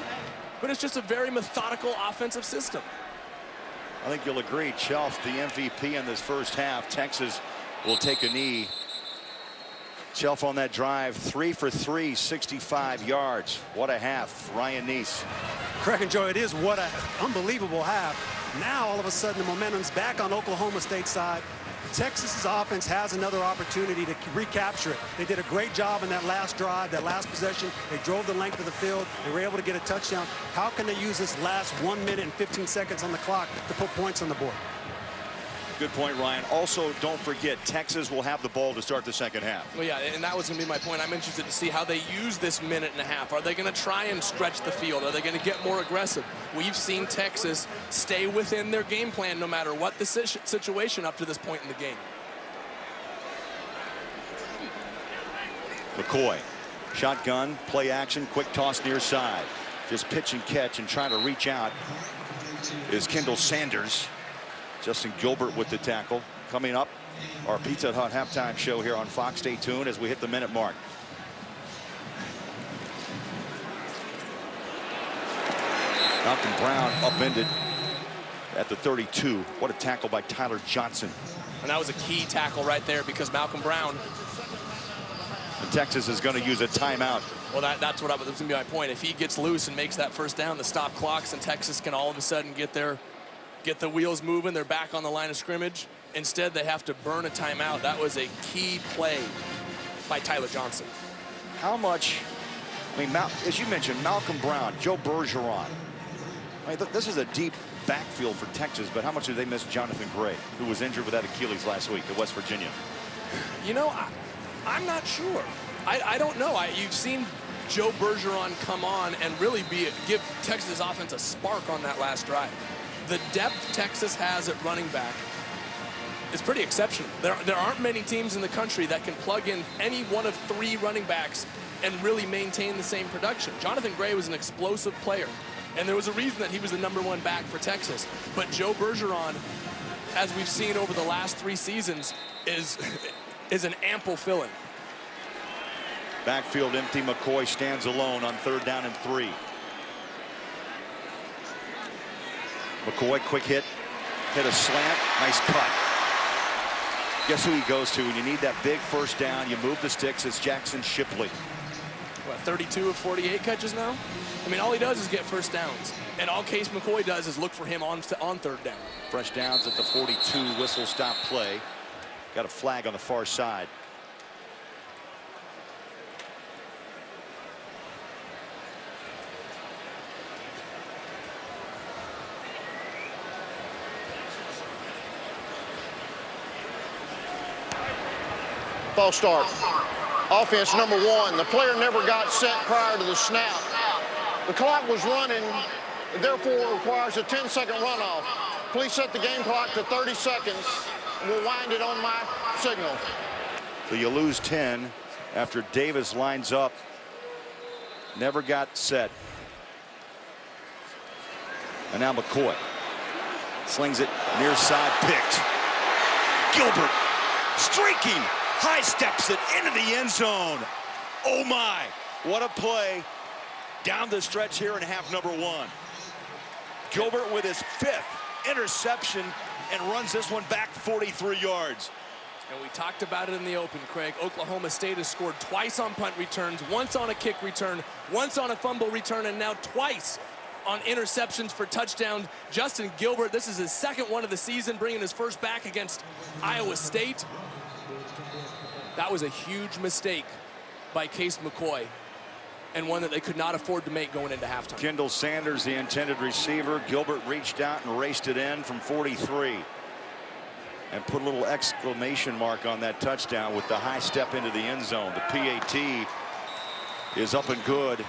but it's just a very methodical offensive system. I think you'll agree, Chelf, the MVP in this first half. Texas will take a knee. Chelf on that drive, 3 for 3, 65 yards. What a half. Ryan Neese. Craig and Joe, it is what an unbelievable half. Now, all of a sudden, the momentum's back on Oklahoma State's side. Texas's offense has another opportunity to recapture it. They did a great job in that last drive, that last possession. They drove the length of the field. They were able to get a touchdown. How can they use this last 1 minute and 15 seconds on the clock to put points on the board? Good point, Ryan. Also, don't forget, Texas will have the ball to start the second half. Well, yeah, and that was going to be my point. I'm interested to see how they use this minute and a half. Are they going to try and stretch the field? Are they going to get more aggressive? We've seen Texas stay within their game plan no matter what the situation up to this point in the game. McCoy, shotgun, play action, quick toss near side. Just pitch and catch and trying to reach out is Kendall Sanders. Justin Gilbert with the tackle. Coming up, our Pizza Hut halftime show here on Fox. Stay tuned as we hit the minute mark. Malcolm Brown upended at the 32. What a tackle by Tyler Johnson. And that was a key tackle right there because Malcolm Brown. And Texas is going to use a timeout. Well, that's what was going to be my point. If he gets loose and makes that first down, the stop clocks, and Texas can all of a sudden get the wheels moving. They're back on the line of scrimmage. Instead, they have to burn a timeout. That was a key play by Tyler Johnson. How much, I mean, as you mentioned, Malcolm Brown, Joe Bergeron. I mean, this is a deep backfield for Texas, but how much did they miss Jonathan Gray, who was injured with that Achilles last week at West Virginia? You know, I'm not sure. I don't know. You've seen Joe Bergeron come on and really give Texas offense a spark on that last drive. The depth Texas has at running back is pretty exceptional. There aren't many teams in the country that can plug in any one of 3 running backs and really maintain the same production. Jonathan Gray was an explosive player, and there was a reason that he was the #1 back for Texas. But Joe Bergeron, as we've seen over the last 3 seasons, is an ample fill-in. Backfield empty. McCoy stands alone on 3rd down and 3. McCoy, quick hit a slant, nice cut. Guess who he goes to when you need that big first down? You move the sticks. It's Jackson Shipley. What, 32 of 48 catches now? I mean, all he does is get first downs. And all Case McCoy does is look for him on third down. Fresh downs at the 42, whistle stop play. Got a flag on the far side. False start. Offense number 1. The player never got set prior to the snap. The clock was running, therefore it requires a 10-second runoff. Please set the game clock to 30 seconds. We'll wind it on my signal. So you lose 10 after Davis lines up. Never got set. And now McCoy slings it near side, picked. Gilbert streaking, high steps it into the end zone. Oh my, what a play down the stretch here in half number 1. Gilbert with his 5th interception and runs this one back 43 yards. And we talked about it in the open, Craig. Oklahoma State has scored twice on punt returns, once on a kick return, once on a fumble return, and now twice on interceptions for touchdowns. Justin Gilbert, this is his 2nd one of the season, bringing his first back against Iowa State. That was a huge mistake by Case McCoy, and one that they could not afford to make going into halftime. Kendall Sanders, the intended receiver. Gilbert reached out and raced it in from 43. And put a little exclamation mark on that touchdown with the high step into the end zone. The PAT is up and good.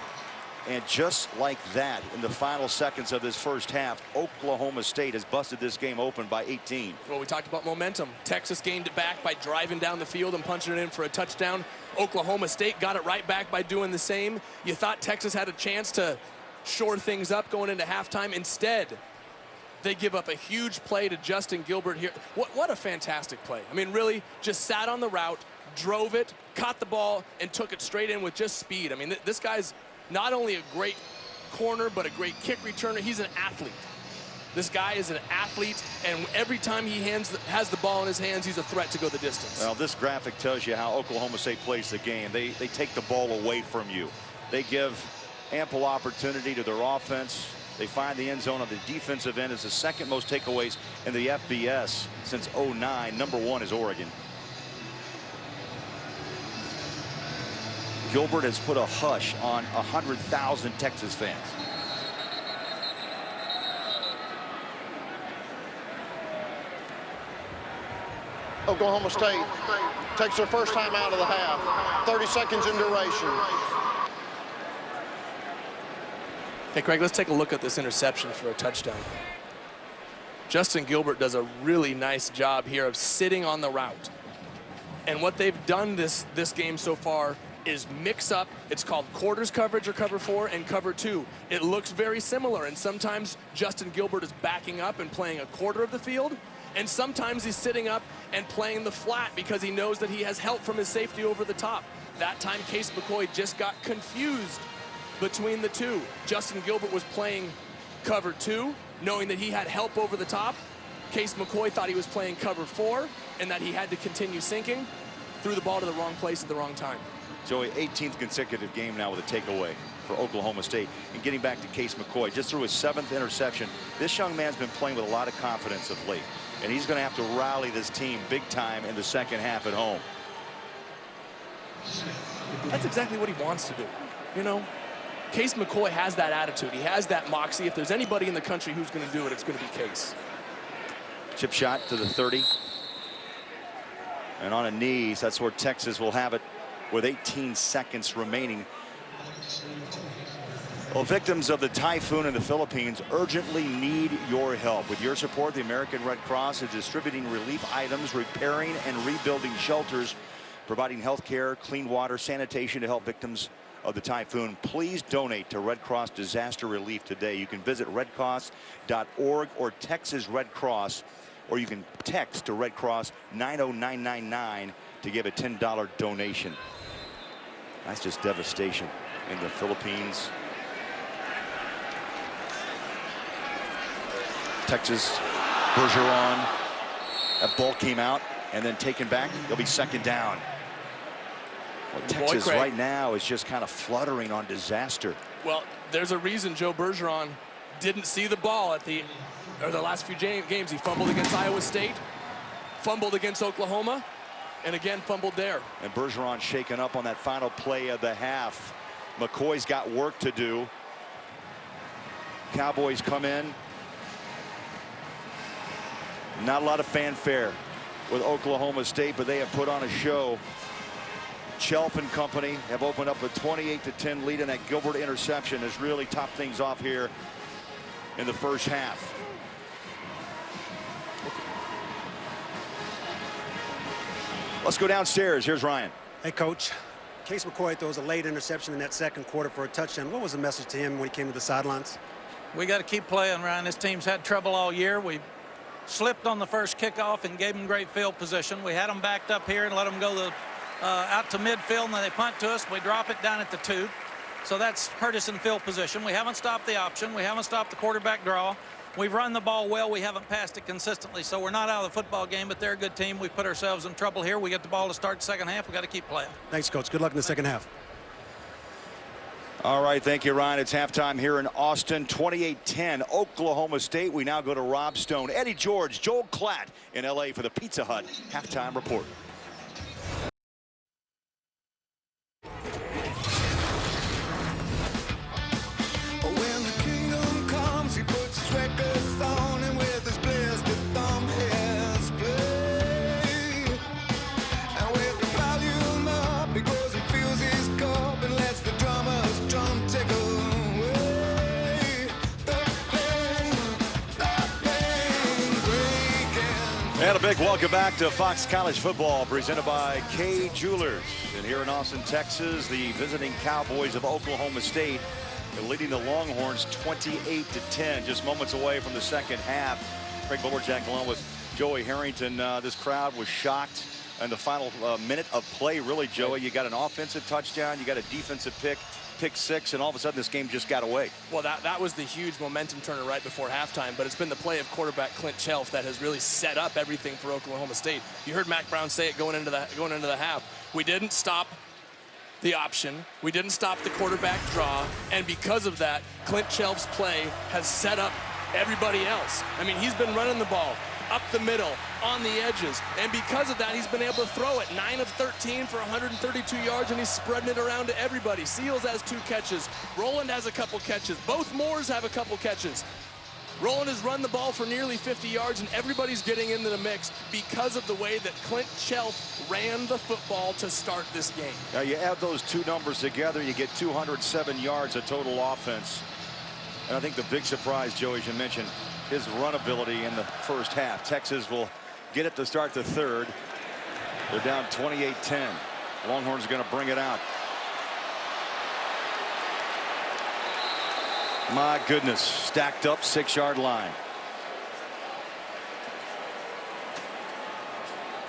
And just like that, in the final seconds of this first half, Oklahoma State has busted this game open by 18. Well, we talked about momentum. Texas gained it back by driving down the field and punching it in for a touchdown. Oklahoma State got it right back by doing the same. You thought Texas had a chance to shore things up going into halftime. Instead, they give up a huge play to Justin Gilbert here. What a fantastic play. I mean, really just sat on the route, drove it, caught the ball, and took it straight in with just speed. I mean, this guy's not only a great corner, but a great kick returner. He's an athlete. This guy is an athlete, and every time he has the ball in his hands, he's a threat to go the distance. Well, this graphic tells you how Oklahoma State plays the game. They take the ball away from you. They give ample opportunity to their offense. They find the end zone on the defensive end. It's the 2nd most takeaways in the FBS since '09. Number 1 is Oregon. Gilbert has put a hush on 100,000 Texas fans. Oklahoma State takes their first time out of the half. 30 seconds in duration. Hey, Craig, let's take a look at this interception for a touchdown. Justin Gilbert does a really nice job here of sitting on the route. And what they've done this game so far is mix up. It's called quarters coverage or cover 4 and cover 2. It looks very similar, and sometimes Justin Gilbert is backing up and playing a quarter of the field, and sometimes he's sitting up and playing the flat because he knows that he has help from his safety over the top. That time, Case McCoy just got confused between the two. Justin Gilbert was playing cover 2, knowing that he had help over the top. Case McCoy thought he was playing cover 4 and that he had to continue sinking. Threw the ball to the wrong place at the wrong time. Joey, 18th consecutive game now with a takeaway for Oklahoma State. And getting back to Case McCoy, just threw his 7th interception. This young man's been playing with a lot of confidence of late, and he's going to have to rally this team big time in the second half at home. That's exactly what he wants to do. You know, Case McCoy has that attitude. He has that moxie. If there's anybody in the country who's going to do it, it's going to be Case. Chip shot to the 30. And on a knees, that's where Texas will have it with 18 seconds remaining. Well, victims of the typhoon in the Philippines urgently need your help. With your support, the American Red Cross is distributing relief items, repairing and rebuilding shelters, providing health care, clean water, sanitation to help victims of the typhoon. Please donate to Red Cross Disaster Relief today. You can visit redcross.org or Texas Red Cross, or you can text to Red Cross 90999 to give a $10 donation. That's just devastation in the Philippines. Texas, Bergeron. That ball came out. and then taken back. They'll be second down. Well, Texas right now is just kind of fluttering on disaster. Well, there's a reason Joe Bergeron didn't see the ball at the last few games. He fumbled against Iowa State, fumbled against Oklahoma, and again fumbled there. And Bergeron shaken up on that final play of the half. McCoy's got work to do. Cowboys come in. Not a lot of fanfare with Oklahoma State, but they have put on a show. Chelf and company have opened up a 28-10 lead, and that Gilbert interception has really topped things off here in the first half. Let's go downstairs. Here's Ryan. Hey, Coach. Case McCoy throws a late interception in that second quarter for a touchdown. What was the message to him when he came to the sidelines? We got to keep playing, Ryan. This team's had trouble all year. We slipped on the first kickoff and gave them great field position. We had them backed up here and let them go out to midfield, and then they punt to us. We drop it down at the 2. So that's hurt us in field position. We haven't stopped the option. We haven't stopped the quarterback draw. We've run the ball well. We haven't passed it consistently. So we're not out of the football game, but they're a good team. We've put ourselves in trouble here. We get the ball to start the second half. We got to keep playing. Thanks, Coach. Good luck in the second half. All right, thank you, Ryan. It's halftime here in Austin, 28-10, Oklahoma State. We now go to Rob Stone, Eddie George, Joel Klatt in L.A. for the Pizza Hut halftime report. When the kingdom comes, he puts his records on, and with his blistered thumb his play. And with the volume up, he goes and fills his cup and lets the drummer's drum take away the pain breaking. And a big welcome back to Fox College Football, presented by Kay Jewelers. And here in Austin, Texas, the visiting Cowboys of Oklahoma State are leading the Longhorns 28-10, just moments away from the second half. Craig Bowerjack along with Joey Harrington. This crowd was shocked in the final minute of play. Really, Joey, you got an offensive touchdown, you got a defensive pick six, and all of a sudden this game just got away. Well, that was the huge momentum turner right before halftime, but it's been the play of quarterback Clint Chelf that has really set up everything for Oklahoma State. You heard Mack Brown say it going into the half. We didn't stop the option. We didn't stop the quarterback draw, and because of that, Clint Chelf's play has set up everybody else. I mean, he's been running the ball up the middle, on the edges, and because of that, he's been able to throw it 9 of 13 for 132 yards, and he's spreading it around to everybody. Seals has 2 catches. Roland has a couple catches. Both Moores have a couple catches. Roland has run the ball for nearly 50 yards, and everybody's getting into the mix because of the way that Clint Chelf ran the football to start this game. Now you add those 2 numbers together, you get 207 yards of total offense. And I think the big surprise, Joey, as you mentioned, his run ability in the first half. Texas will get it to start the third. They're down 28-10. Longhorns are going to bring it out. My goodness, stacked up 6-yard line.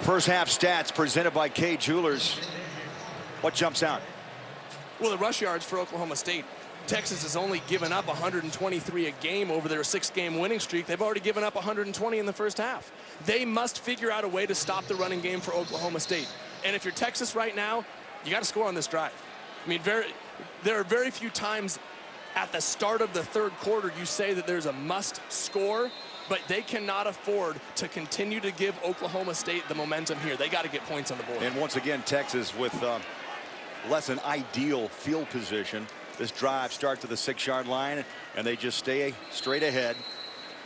First half stats presented by Kay Jewelers. What jumps out? Well, the rush yards for Oklahoma State. Texas has only given up 123 a game over their 6-game winning streak. They've already given up 120 in the first half. They must figure out a way to stop the running game for Oklahoma State. And if you're Texas right now, you got to score on this drive. I mean, there are very few times at the start of the third quarter you say that there's a must score, but they cannot afford to continue to give Oklahoma State the momentum here. They got to get points on the board. And once again, Texas with less than ideal field position. This drive starts at the 6-yard line, and they just stay straight ahead.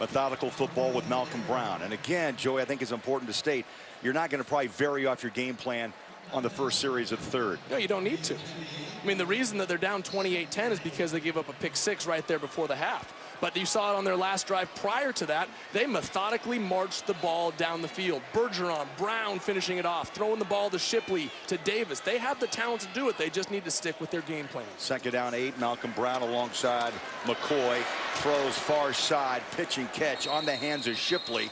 Methodical football with Malcolm Brown. And again, Joey, I think it's important to state, you're not going to probably vary off your game plan on the first series of third. No, you don't need to. I mean, the reason that they're down 28-10 is because they gave up a pick-6 right there before the half. But you saw it on their last drive. Prior to that, they methodically marched the ball down the field. Bergeron, Brown finishing it off, throwing the ball to Shipley, to Davis. They have the talent to do it. They just need to stick with their game plan. Second down 8, Malcolm Brown alongside McCoy. Throws far side, pitch and catch on the hands of Shipley.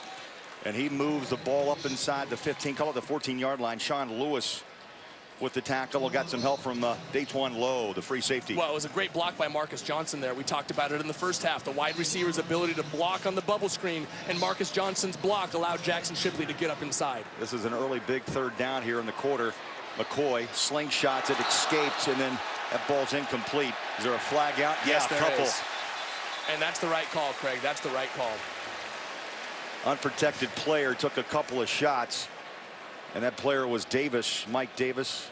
And he moves the ball up inside the 15, call it the 14-yard line. Sean Lewis with the tackle. Got some help from Datejuan Lowe, the free safety. Well, it was a great block by Marcus Johnson there. We talked about it in the first half. The wide receiver's ability to block on the bubble screen, and Marcus Johnson's block allowed Jackson Shipley to get up inside. This is an early big third down here in the quarter. McCoy slingshots it, escapes, and then that ball's incomplete. Is there a flag out? Yes, yeah, there couple. is. And that's the right call, Craig. That's the right call. Unprotected player took a couple of shots, and that player was Davis, Mike Davis.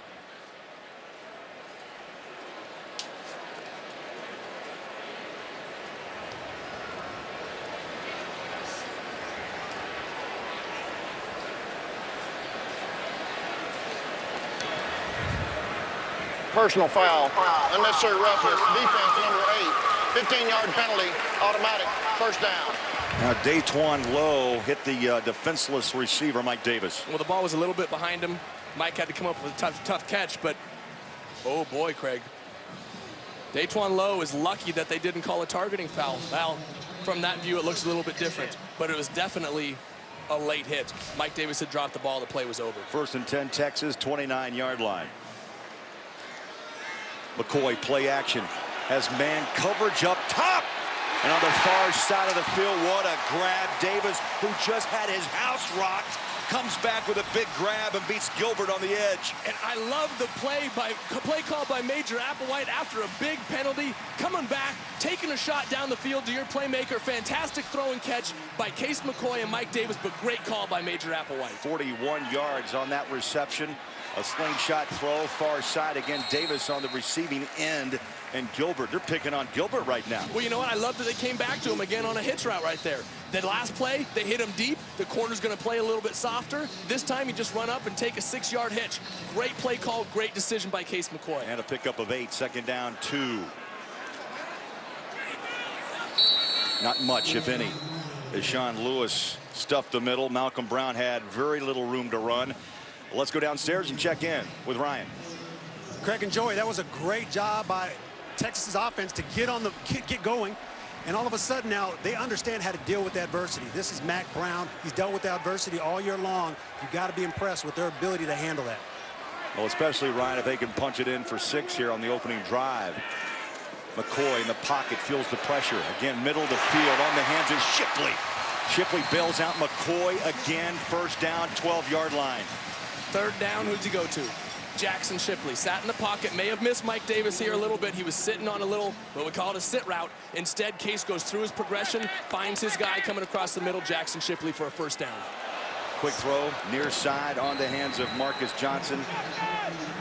Personal foul, unnecessary roughness, defense number 8, 15-yard penalty, automatic, first down. Now Datejuan Lowe hit the defenseless receiver, Mike Davis. Well, the ball was a little bit behind him. Mike had to come up with a tough catch, but oh boy, Craig. Datejuan Lowe is lucky that they didn't call a targeting foul. Well, from that view, it looks a little bit different, but it was definitely a late hit. Mike Davis had dropped the ball. The play was over. 1st and 10, Texas, 29-yard line. McCoy play action, has man coverage up top. And on the far side of the field, what a grab. Davis, who just had his house rocked, comes back with a big grab and beats Gilbert on the edge. And I love the play call by Major Applewhite after a big penalty, coming back, taking a shot down the field to your playmaker. Fantastic throw and catch by Case McCoy and Mike Davis, but great call by Major Applewhite. 41 yards on that reception. A slingshot throw, far side. Again, Davis on the receiving end. And Gilbert, they're picking on Gilbert right now. Well, you know what? I love that they came back to him again on a hitch route right there. That last play, they hit him deep. The corner's going to play a little bit softer. This time, you just run up and take a 6-yard hitch. Great play call, great decision by Case McCoy. And a pickup of 8, 2nd down, 2. Not much, if any. As Sean Lewis stuffed the middle, Malcolm Brown had very little room to run. Let's go downstairs and check in with Ryan. Craig and Joey, that was a great job by Texas's offense to get going, and all of a sudden now they understand how to deal with adversity. This is Mack Brown. He's dealt with adversity all year long. You've got to be impressed with their ability to handle that. Well, especially, Ryan, if they can punch it in for 6 here on the opening drive. McCoy in the pocket feels the pressure. Again, middle of the field on the hands of Shipley. Shipley bails out McCoy again. 1st down, 12-yard line. 3rd down, who'd you go to? Jackson Shipley sat in the pocket, may have missed Mike Davis here a little bit. He was sitting on a little, what we call it a sit route. Instead, Case goes through his progression, finds his guy coming across the middle, Jackson Shipley, for a 1st down. Quick throw, near side on the hands of Marcus Johnson.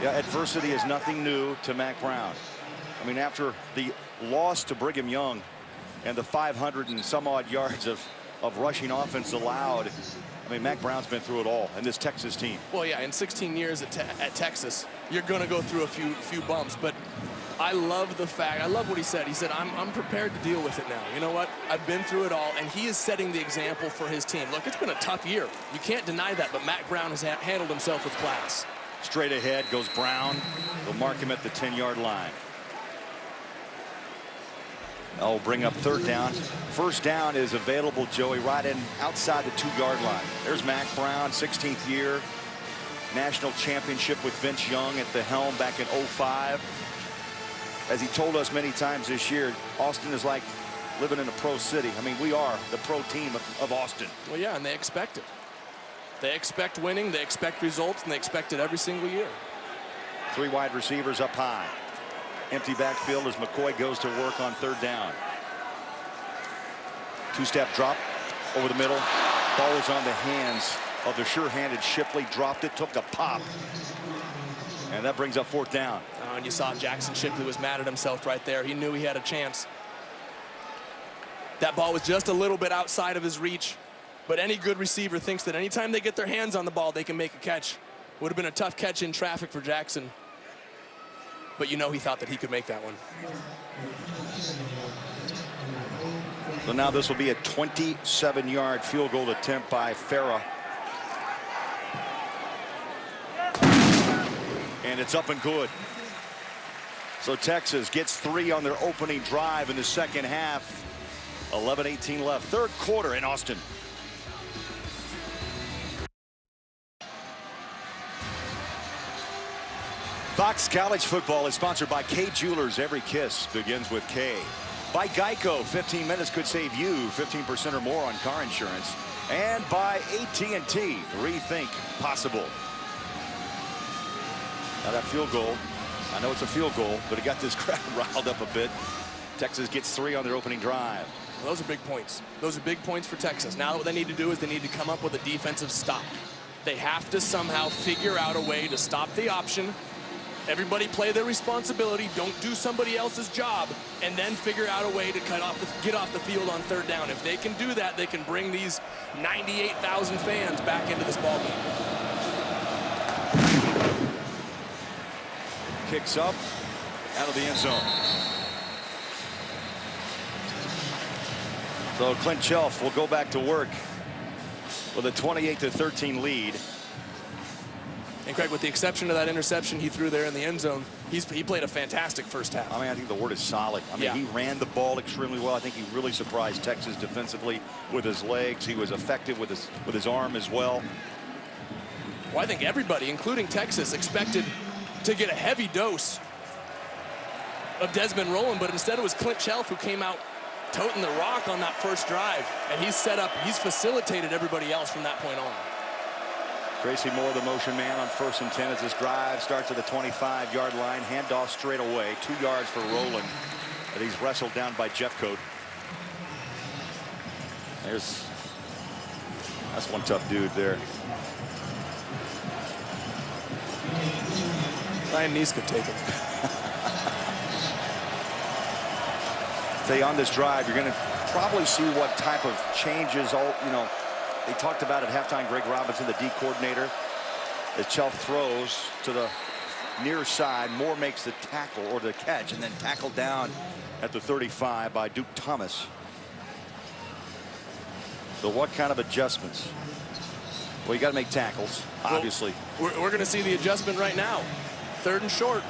Yeah, adversity is nothing new to Mack Brown. I mean, after the loss to Brigham Young and the 500 and some odd yards of rushing offense allowed, I mean, Mack Brown's been through it all, and this Texas team. Well, yeah, in 16 years at Texas, you're going to go through a few bumps, but I love the fact, I love what he said. He said, I'm prepared to deal with it now. You know what? I've been through it all, and he is setting the example for his team. Look, it's been a tough year. You can't deny that, but Mack Brown has handled himself with class. Straight ahead goes Brown. They'll mark him at the 10-yard line. I'll bring up 3rd down. 1st down is available, Joey, right in outside the 2-yard line. There's Mack Brown, 16th year. National championship with Vince Young at the helm back in '05. As he told us many times this year, Austin is like living in a pro city. I mean, we are the pro team of Austin. Well, yeah, and they expect it. They expect winning, they expect results, and they expect it every single year. 3 wide receivers up high. Empty backfield as McCoy goes to work on 3rd down. 2-step drop over the middle. Ball was on the hands of the sure-handed Shipley. Dropped it, took a pop. And that brings up 4th down. And you saw Jackson Shipley was mad at himself right there. He knew he had a chance. That ball was just a little bit outside of his reach. But any good receiver thinks that anytime they get their hands on the ball, they can make a catch. Would have been a tough catch in traffic for Jackson. But you know he thought that he could make that one. So now this will be a 27-yard field goal attempt by Farah. And it's up and good. So Texas gets 3 on their opening drive in the 2nd half. 11:18 left. 3rd quarter in Austin. Fox College Football is sponsored by K Jewelers. Every kiss begins with K. By Geico, 15 minutes could save you 15% or more on car insurance. And by AT&T, rethink possible. Now that field goal, I know it's a field goal, but it got this crowd riled up a bit. Texas gets 3 on their opening drive. Well, those are big points. Those are big points for Texas. Now what they need to do is they need to come up with a defensive stop. They have to somehow figure out a way to stop the option. Everybody play their responsibility. Don't do somebody else's job, and then figure out a way to get off the field on 3rd down. If they can do that, they can bring these 98,000 fans back into this ballgame. Kicks up out of the end zone. So Clint Chelf will go back to work with a 28-13 lead. And Craig, with the exception of that interception he threw there in the end zone, he played a fantastic first half. I mean, I think the word is solid. I mean, He ran the ball extremely well. I think he really surprised Texas defensively with his legs. He was effective with his arm as well. Well, I think everybody, including Texas, expected to get a heavy dose of Desmond Rowland, but instead it was Clint Chelf who came out toting the rock on that first drive, and he's facilitated everybody else from that point on. Tracy Moore, the motion man, on 1st and 10 as this drive starts at the 25-yard line. Handoff straight away. 2 yards for Rowland. And he's wrestled down by Jeffcoat. That's one tough dude there. Ryan Neese could take it. Say on this drive, you're going to probably see what type of changes. They talked about at halftime, Greg Robinson, the D coordinator, as Chelf throws to the near side. Moore makes the tackle or the catch and then tackled down at the 35 by Duke Thomas. So what kind of adjustments? Well, you got to make tackles, obviously. Well, we're going to see the adjustment right now. 3rd and short.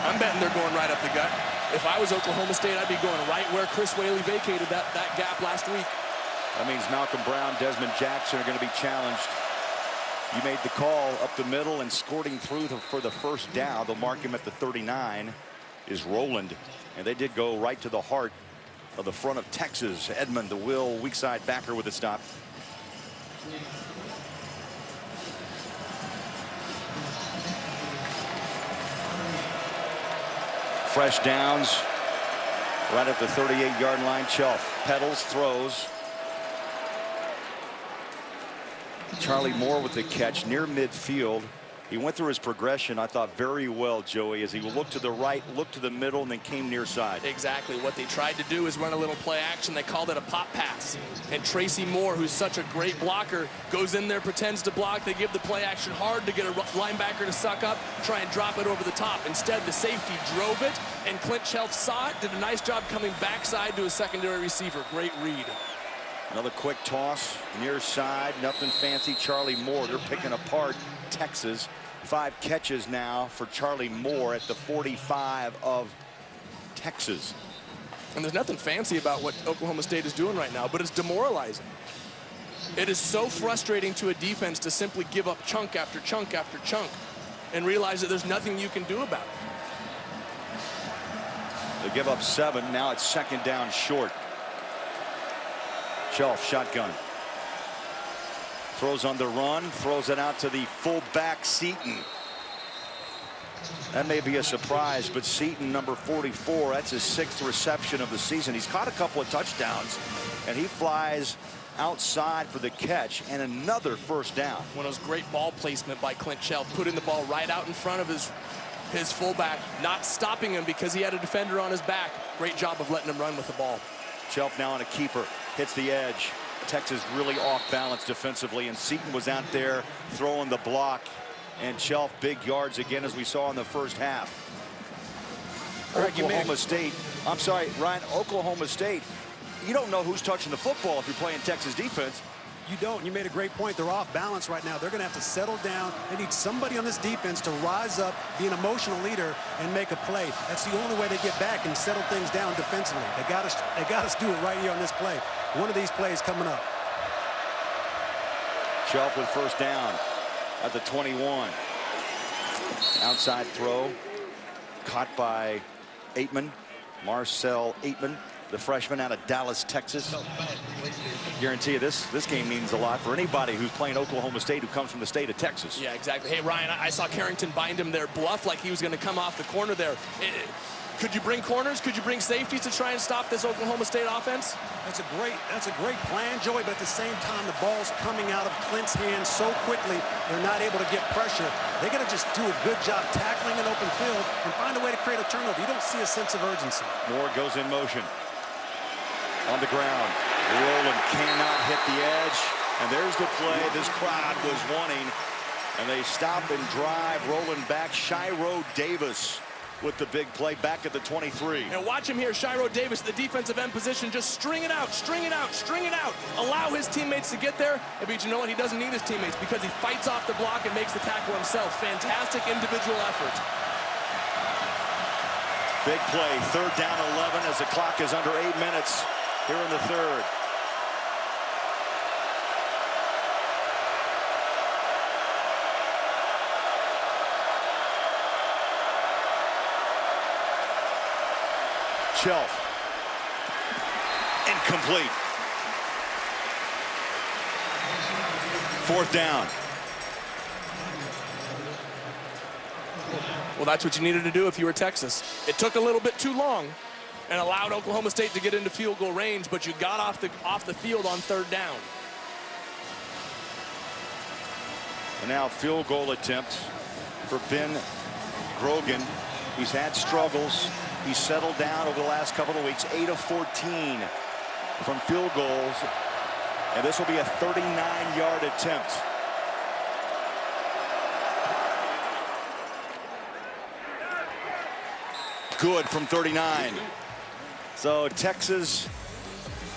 I'm betting they're going right up the gut. If I was Oklahoma State, I'd be going right where Chris Whaley vacated that gap last week. That means Malcolm Brown, Desmond Jackson are going to be challenged. You made the call up the middle and squirting through for the 1st down. They'll mark him at the 39 is Rowland. And they did go right to the heart of the front of Texas. Edmond, the weak side backer with a stop. Fresh downs right at the 38-yard line. Chelf pedals, throws. Charlie Moore with the catch near midfield. He went through his progression, I thought, very well, Joey, as he looked to the right, looked to the middle, and then came near side. Exactly. What they tried to do is run a little play action. They called it a pop pass. And Tracy Moore, who's such a great blocker, goes in there, pretends to block. They give the play action hard to get a linebacker to suck up, try and drop it over the top. Instead, the safety drove it, and Clint Chelf saw it, did a nice job coming backside to a secondary receiver. Great read. Another quick toss, near side, nothing fancy. Charlie Moore, they're picking apart Texas. 5 catches now for Charlie Moore at the 45 of Texas. And there's nothing fancy about what Oklahoma State is doing right now, but it's demoralizing. It is so frustrating to a defense to simply give up chunk after chunk after chunk and realize that there's nothing you can do about it. They give up 7. Now it's 2nd down short. Chelf shotgun. Throws on the run, throws it out to the fullback Seaton. That may be a surprise, but Seaton, number 44, that's his 6th reception of the season. He's caught a couple of touchdowns, and he flies outside for the catch and another 1st down. One of those great ball placement by Clint Chelf, putting the ball right out in front of his fullback, not stopping him because he had a defender on his back. Great job of letting him run with the ball. Chelf now on a keeper, hits the edge. Texas really off balance defensively, and Seaton was out there throwing the block, and Chelf big yards again as we saw in the 1st half. Oklahoma State, I'm sorry, Ryan, Oklahoma State, you don't know who's touching the football if you're playing Texas defense. You don't. You made a great point. They're off balance right now. They're going to have to settle down. They need somebody on this defense to rise up, be an emotional leader, and make a play. That's the only way they get back and settle things down defensively. They got us do it right here on this play. One of these plays coming up. Chelf with 1st down. at the 21. Outside throw caught by Marcel Aitman, the freshman out of Dallas, Texas. Guarantee you this game means a lot for anybody who's playing Oklahoma State who comes from the state of Texas. Yeah, exactly. Hey, Ryan, I saw Carrington bind him there, bluff like he was going to come off the corner there. Could you bring corners? Could you bring safeties to try and stop this Oklahoma State offense? That's a great plan, Joey, but at the same time, the ball's coming out of Clint's hands so quickly, they're not able to get pressure. They got to just do a good job tackling an open field and find a way to create a turnover. You don't see a sense of urgency. Moore goes in motion. On the ground. Rowland cannot hit the edge. And there's the play this crowd was wanting. And they stop and drive. Rowland back. Shiro Davis with the big play back at the 23. And watch him here, Shiro Davis, the defensive end position, just string it out, string it out, string it out. Allow his teammates to get there. But you know what? He doesn't need his teammates because he fights off the block and makes the tackle himself. Fantastic individual effort. Big play, 3rd down 11 as the clock is under 8 minutes here in the 3rd. Chelf. Incomplete. 4th down. Well, that's what you needed to do if you were Texas. It took a little bit too long and allowed Oklahoma State to get into field goal range, but you got off the field on 3rd down. And now field goal attempt for Ben Grogan. He's had struggles. He's settled down over the last couple of weeks. 8 of 14 from field goals. And this will be a 39-yard attempt. Good from 39. So Texas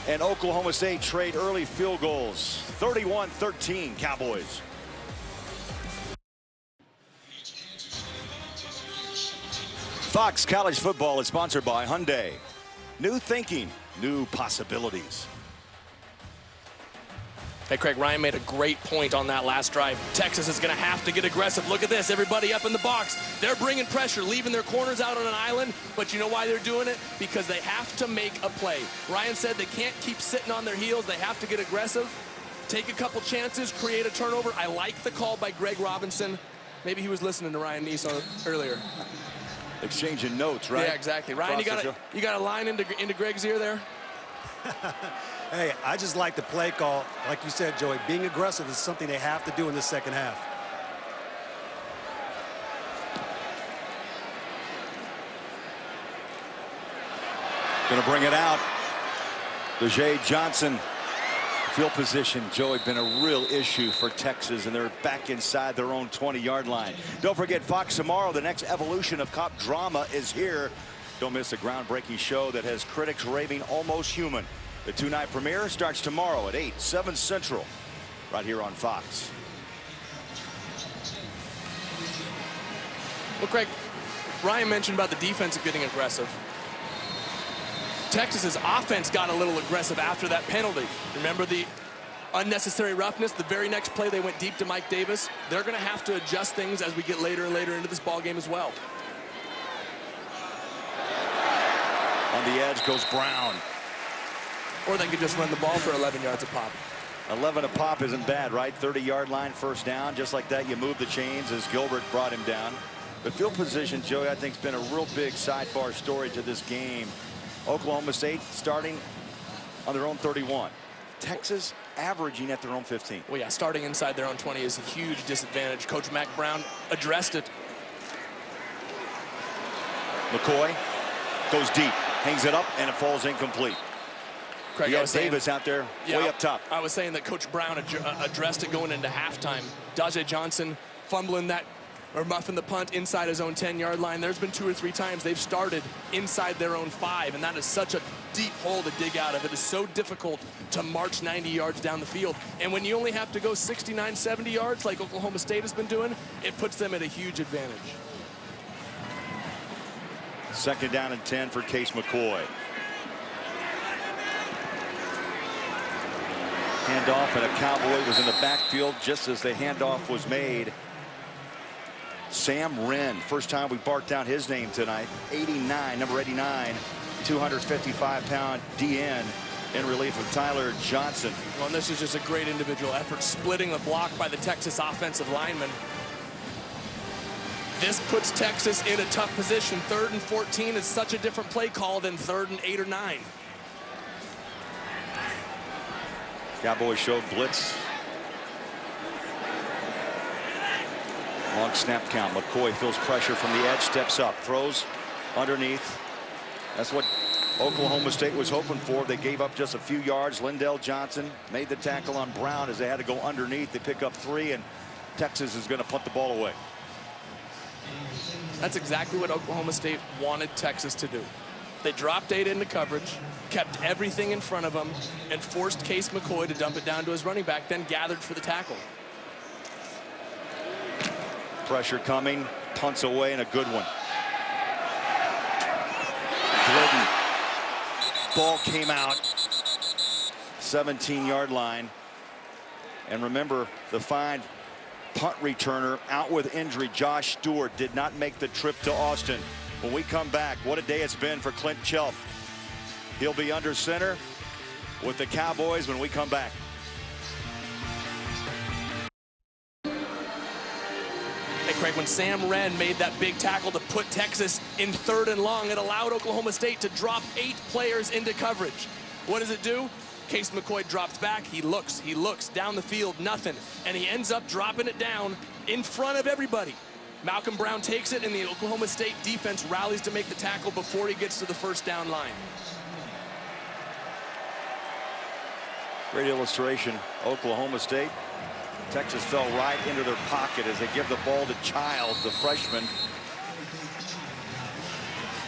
and Oklahoma State trade early field goals. 31-13 Cowboys. Fox College Football is sponsored by Hyundai. New thinking, new possibilities. Hey, Craig, Ryan made a great point on that last drive. Texas is going to have to get aggressive. Look at this. Everybody up in the box. They're bringing pressure, leaving their corners out on an island. But you know why they're doing it? Because they have to make a play. Ryan said they can't keep sitting on their heels. They have to get aggressive, take a couple chances, create a turnover. I like the call by Greg Robinson. Maybe he was listening to Ryan Neese earlier. Exchanging notes, right? Yeah, exactly. Ryan, you got a line into Greg's ear there? Hey, I just like the play call. Like you said, Joey, being aggressive is something they have to do in the second half. Going to bring it out. Lejay Johnson. Field position, Joey, been a real issue for Texas, and they're back inside their own 20-yard line. Don't forget, Fox tomorrow, the next evolution of cop drama is here. Don't miss a groundbreaking show that has critics raving almost human. The 2-night premiere starts tomorrow at 8, 7 Central, right here on Fox. Well, Craig, Ryan mentioned about the defense getting aggressive. Texas's offense got a little aggressive after that penalty. Remember the unnecessary roughness? The very next play, they went deep to Mike Davis. They're going to have to adjust things as we get later and later into this ball game as well. On the edge goes Brown. Or they could just run the ball for 11 yards a pop. 11 a pop isn't bad, right? 30-yard line, 1st down. Just like that, you move the chains as Gilbert brought him down. But field position, Joey, I think has been a real big sidebar story to this game. Oklahoma State starting on their own 31. Texas averaging at their own 15. Well, yeah, starting inside their own 20 is a huge disadvantage. Coach Mack Brown addressed it. McCoy goes deep, hangs it up, and it falls incomplete. Craig, you got Davis out there way up top. I was saying that Coach Brown addressed it going into halftime. Dajae Johnson fumbling that or muffing the punt inside his own 10-yard line. There's been 2 or 3 times they've started inside their own 5, and that is such a deep hole to dig out of. It is so difficult to march 90 yards down the field. And when you only have to go 69, 70 yards like Oklahoma State has been doing, it puts them at a huge advantage. 2nd down and 10 for Case McCoy. handoff, and a Cowboy was in the backfield just as the handoff was made. Sam Wren, first time we barked down his name tonight. 89, number 89, 255-pound DN in relief of Tyler Johnson. Well, this is just a great individual effort, splitting the block by the Texas offensive lineman. This puts Texas in a tough position. 3rd and 14 is such a different play call than 3rd and 8 or 9. Cowboys showed blitz. Long snap count. McCoy feels pressure from the edge, steps up, throws underneath. That's what Oklahoma State was hoping for. They gave up just a few yards. Lindell Johnson made the tackle on Brown as they had to go underneath. They pick up 3, and Texas is going to punt the ball away. That's exactly what Oklahoma State wanted Texas to do. They dropped 8 into coverage, kept everything in front of them, and forced Case McCoy to dump it down to his running back, then gathered for the tackle. Pressure coming, punts away, and a good one. Glidden. Ball came out, 17-yard line. And remember, the fine punt returner out with injury, Josh Stewart, did not make the trip to Austin. When we come back, what a day it's been for Clint Chelf. He'll be under center with the Cowboys when we come back. Hey, Craig, when Sam Wren made that big tackle to put Texas in 3rd and long, it allowed Oklahoma State to drop 8 players into coverage. What does it do? Case McCoy drops back. He looks down the field, nothing. And he ends up dropping it down in front of everybody. Malcolm Brown takes it, and the Oklahoma State defense rallies to make the tackle before he gets to the 1st down line. Great illustration. Oklahoma State. Texas fell right into their pocket as they give the ball to Childs, the freshman.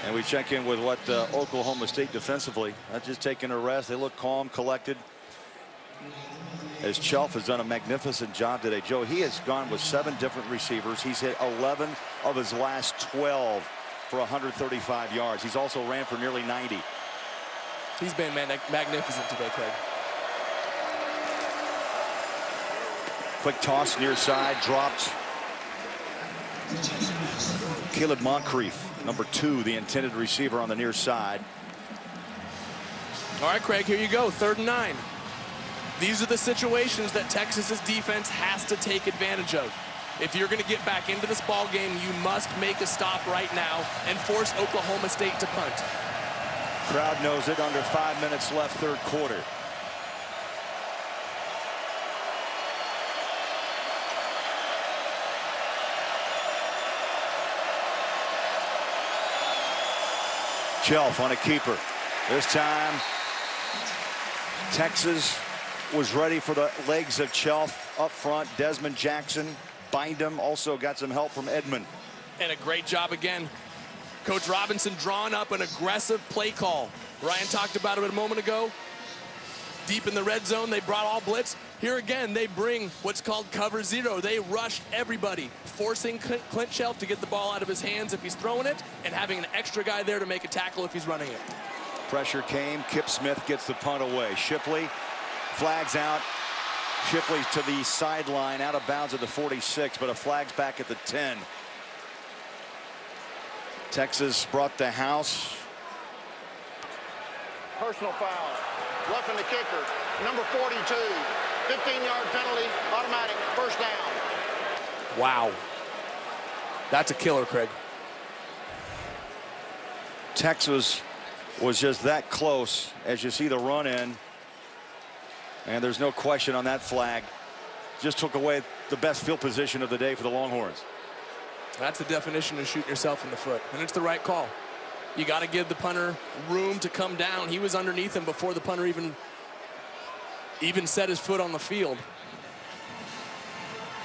And we check in with what Oklahoma State defensively. Not just taking a rest. They look calm, collected. As Chelf has done a magnificent job today. Joe, he has gone with 7 different receivers. He's hit 11 of his last 12 for 135 yards. He's also ran for nearly 90. He's been magnificent today, Craig. Quick toss near side, dropped. Caleb Moncrief, number 2, the intended receiver on the near side. All right, Craig, here you go, 3rd and 9. These are the situations that Texas's defense has to take advantage of. If you're going to get back into this ball game, you must make a stop right now and force Oklahoma State to punt. Crowd knows it. Under 5 minutes left, 3rd quarter. Chelf on a keeper. This time, Texas was ready for the legs of Chelf up front. Desmond Jackson, Bindum, also got some help from Edmond. And a great job again. Coach Robinson drawing up an aggressive play call. Ryan talked about it a moment ago. Deep in the red zone, they brought all blitz. Here again, they bring what's called cover 0. They rushed everybody, forcing Clint Chelf to get the ball out of his hands if he's throwing it, and having an extra guy there to make a tackle if he's running it. Pressure came. Kip Smith gets the punt away. Shipley flags out. Shipley to the sideline, out of bounds at the 46, but a flag's back at the 10. Texas brought the house. Personal foul. Roughing the kicker. Number 42. 15-yard penalty. Automatic. 1st down. Wow. That's a killer, Craig. Texas was just that close as you see the run in. And there's no question on that flag. Just took away the best field position of the day for the Longhorns. That's the definition of shooting yourself in the foot. And it's the right call. You got to give the punter room to come down. He was underneath him before the punter even set his foot on the field.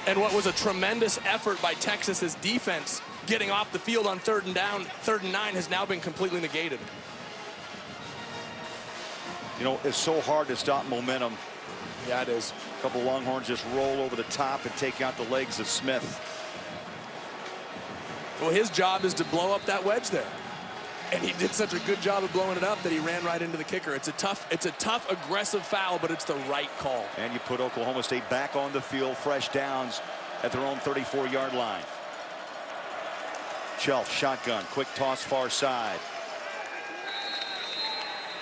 And what was a tremendous effort by Texas's defense getting off the field on 3rd and down, 3rd and 9 has now been completely negated. You know, it's so hard to stop momentum. Yeah, it is. A couple Longhorns just roll over the top and take out the legs of Smith. Well, his job is to blow up that wedge there. And he did such a good job of blowing it up that he ran right into the kicker. It's a tough, aggressive foul, but it's the right call. And you put Oklahoma State back on the field, fresh downs at their own 34-yard line. Chelf, shotgun, quick toss far side.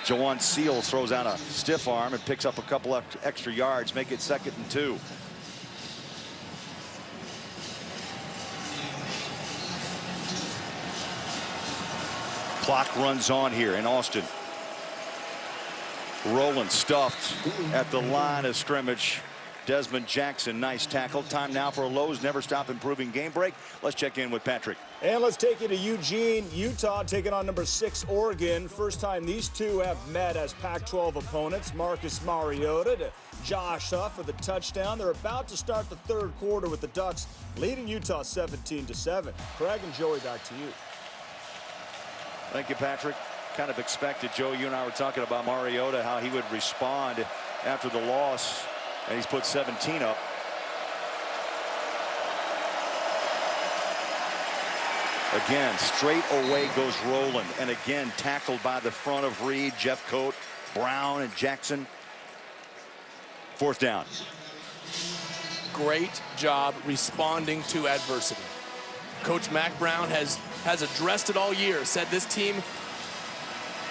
Jawan Seals throws out a stiff arm and picks up a couple of extra yards, make it 2nd and 2. Clock runs on here in Austin. Rowland stuffed at the line of scrimmage. Desmond Jackson, nice tackle. Time now for a Lowe's Never Stop Improving game break. Let's check in with Patrick. And let's take you to Eugene, Utah, taking on number 6 Oregon. First time these two have met as Pac-12 opponents. Marcus Mariota to Josh Huff for the touchdown. They're about to start the 3rd quarter with the Ducks leading Utah 17-7. Craig and Joey, back to you. Thank you, Patrick. Kind of expected, Joe, you and I were talking about Mariota, how he would respond after the loss, and he's put 17 up. Again, straight away goes Rowland, and again tackled by the front of Reed, Jeff Coat, Brown, and Jackson. 4th down. Great job responding to adversity. Coach Mack Brown has addressed it all year, said this team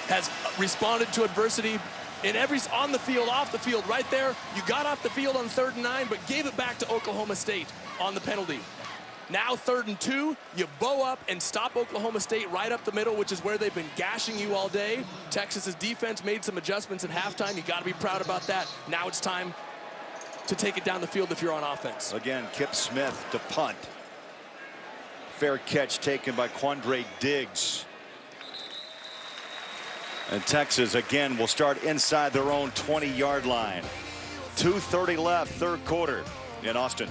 has responded to adversity in on the field, off the field, right there. You got off the field on 3rd and 9, but gave it back to Oklahoma State on the penalty. Now 3rd and 2, you bow up and stop Oklahoma State right up the middle, which is where they've been gashing you all day. Texas's defense made some adjustments at halftime. You got to be proud about that. Now it's time to take it down the field if you're on offense. Again, Kip Smith to punt. Fair catch taken by Quandre Diggs. And Texas again will start inside their own 20-yard line. 2:30 left, 3rd quarter in Austin.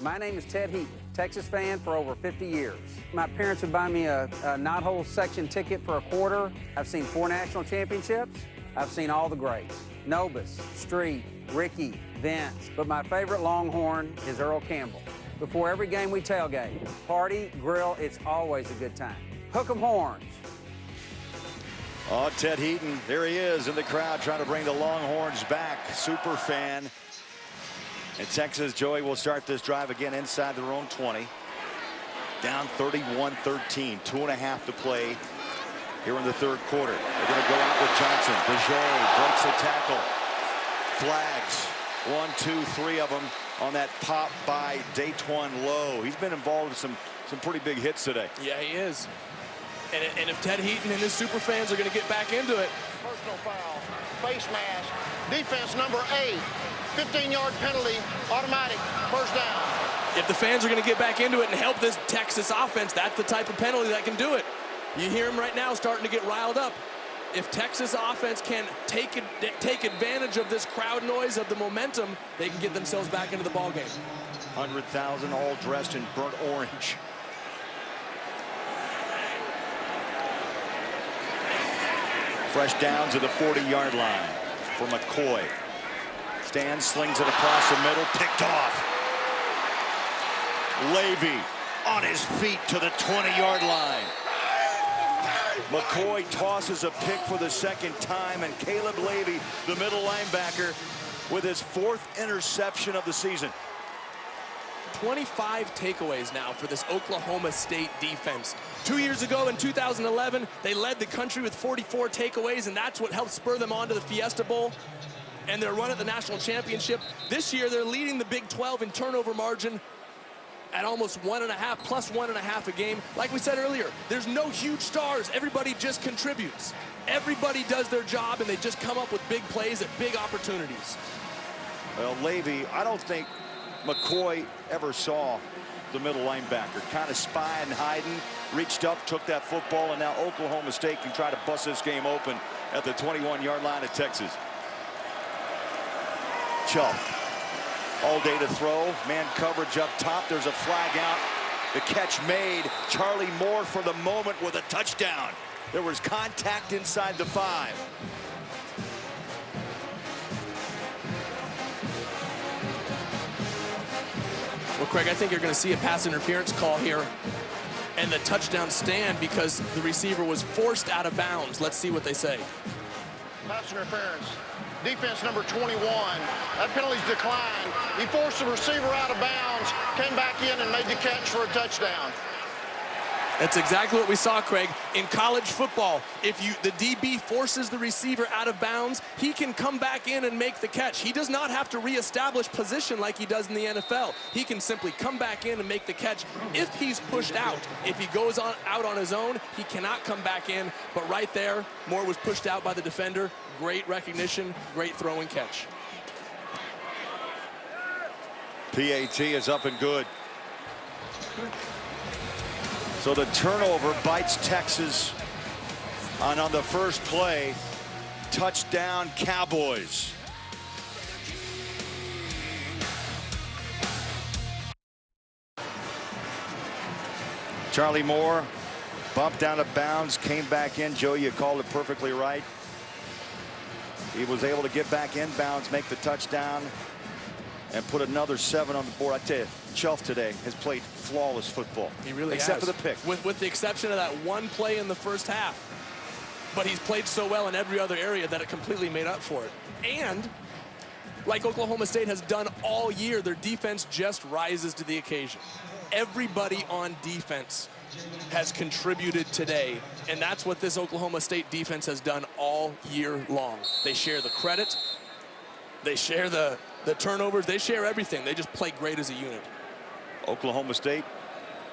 My name is Ted Heaton, Texas fan for over 50 years. My parents would buy me a knothole section ticket for a quarter. I've seen 4 national championships. I've seen all the greats. Nobis, Street, Ricky, Vince. But my favorite Longhorn is Earl Campbell. Before every game we tailgate, party, grill, it's always a good time. Hook 'em horns. Oh, Ted Heaton, there he is in the crowd trying to bring the Longhorns back. Super fan. And Texas, Joey, will start this drive again inside their own 20. Down 31-13, 2.5 to play here in the 3rd quarter. They're going to go out with Johnson. Bajay breaks a tackle. Flags. 1, 2, 3 of them on that pop by Datewan Lowe. He's been involved with some pretty big hits today. Yeah, he is. And if Ted Heaton and his super fans are going to get back into it. Personal foul, face mask, defense number 8, 15-yard penalty, automatic, 1st down. If the fans are going to get back into it and help this Texas offense, that's the type of penalty that can do it. You hear him right now starting to get riled up. If Texas offense can take advantage of this crowd noise, of the momentum, they can get themselves back into the ballgame. 100,000 all dressed in burnt orange. Fresh down to the 40-yard line for McCoy. Stands, slings it across the middle, picked off. Levy on his feet to the 20-yard line. McCoy tosses a pick for the 2nd time, and Caleb Levy, the middle linebacker, with his 4th interception of the season. 25 takeaways now for this Oklahoma State defense. 2 years ago in 2011, they led the country with 44 takeaways, and that's what helped spur them on to the Fiesta Bowl and their run at the national championship. This year, they're leading the Big 12 in turnover margin at almost 1.5, plus 1.5 a game. Like we said earlier, there's no huge stars. Everybody just contributes. Everybody does their job, and they just come up with big plays at big opportunities. Well, Levy, I don't think McCoy ever saw the middle linebacker. Kind of spying, hiding, reached up, took that football, and now Oklahoma State can try to bust this game open at the 21-yard line of Texas. Chelf. All day to throw. Man coverage up top. There's a flag out. The catch made. Charlie Moore for the moment with a touchdown. There was contact inside the 5. Well, Craig, I think you're going to see a pass interference call here and the touchdown stand because the receiver was forced out of bounds. Let's see what they say. Pass interference. Defense number 21. That penalty's declined. He forced the receiver out of bounds, came back in and made the catch for a touchdown. That's exactly what we saw, Craig. In college football, if the DB forces the receiver out of bounds, he can come back in and make the catch. He does not have to reestablish position like he does in the NFL. He can simply come back in and make the catch if he's pushed out. If he goes out on his own, he cannot come back in. But right there, Moore was pushed out by the defender. Great recognition, great throw and catch. PAT is up and good. So the turnover bites Texas on the first play. Touchdown Cowboys. Charlie Moore bumped out of bounds, came back in. Joe, you called it perfectly right. He was able to get back in bounds, make the touchdown, and put another 7 on the board. I tell you, Chelf today has played flawless football. He really except has. for the pick. With the exception of that one play in the first half. But he's played so well in every other area that it completely made up for it. And like Oklahoma State has done all year, their defense just rises to the occasion. Everybody on defense has contributed today, and that's what this Oklahoma State defense has done all year long. They share the credit, they share the turnovers, they share everything. They just play great as a unit. Oklahoma State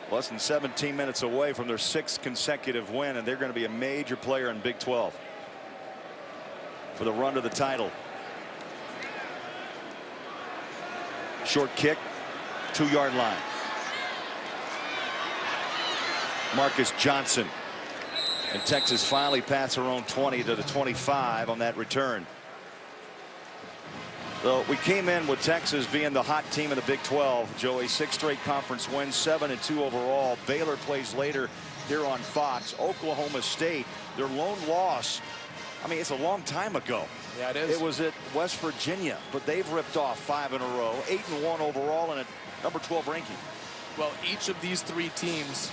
less than 17 minutes away from their 6th consecutive win, and they're going to be a major player in Big 12 for the run to the title. Short kick, 2-yard line. Marcus Johnson, and Texas finally passed their own 20 to the 25 on that return. So we came in with Texas being the hot team in the Big 12. Joey, 6 straight conference wins, 7-2 overall. Baylor plays later here on Fox. Oklahoma State, their lone loss, I mean, it's a long time ago. Yeah, it is. It was at West Virginia, but they've ripped off 5 in a row, 8-1 overall, and a number 12 ranking. Well, each of these 3 teams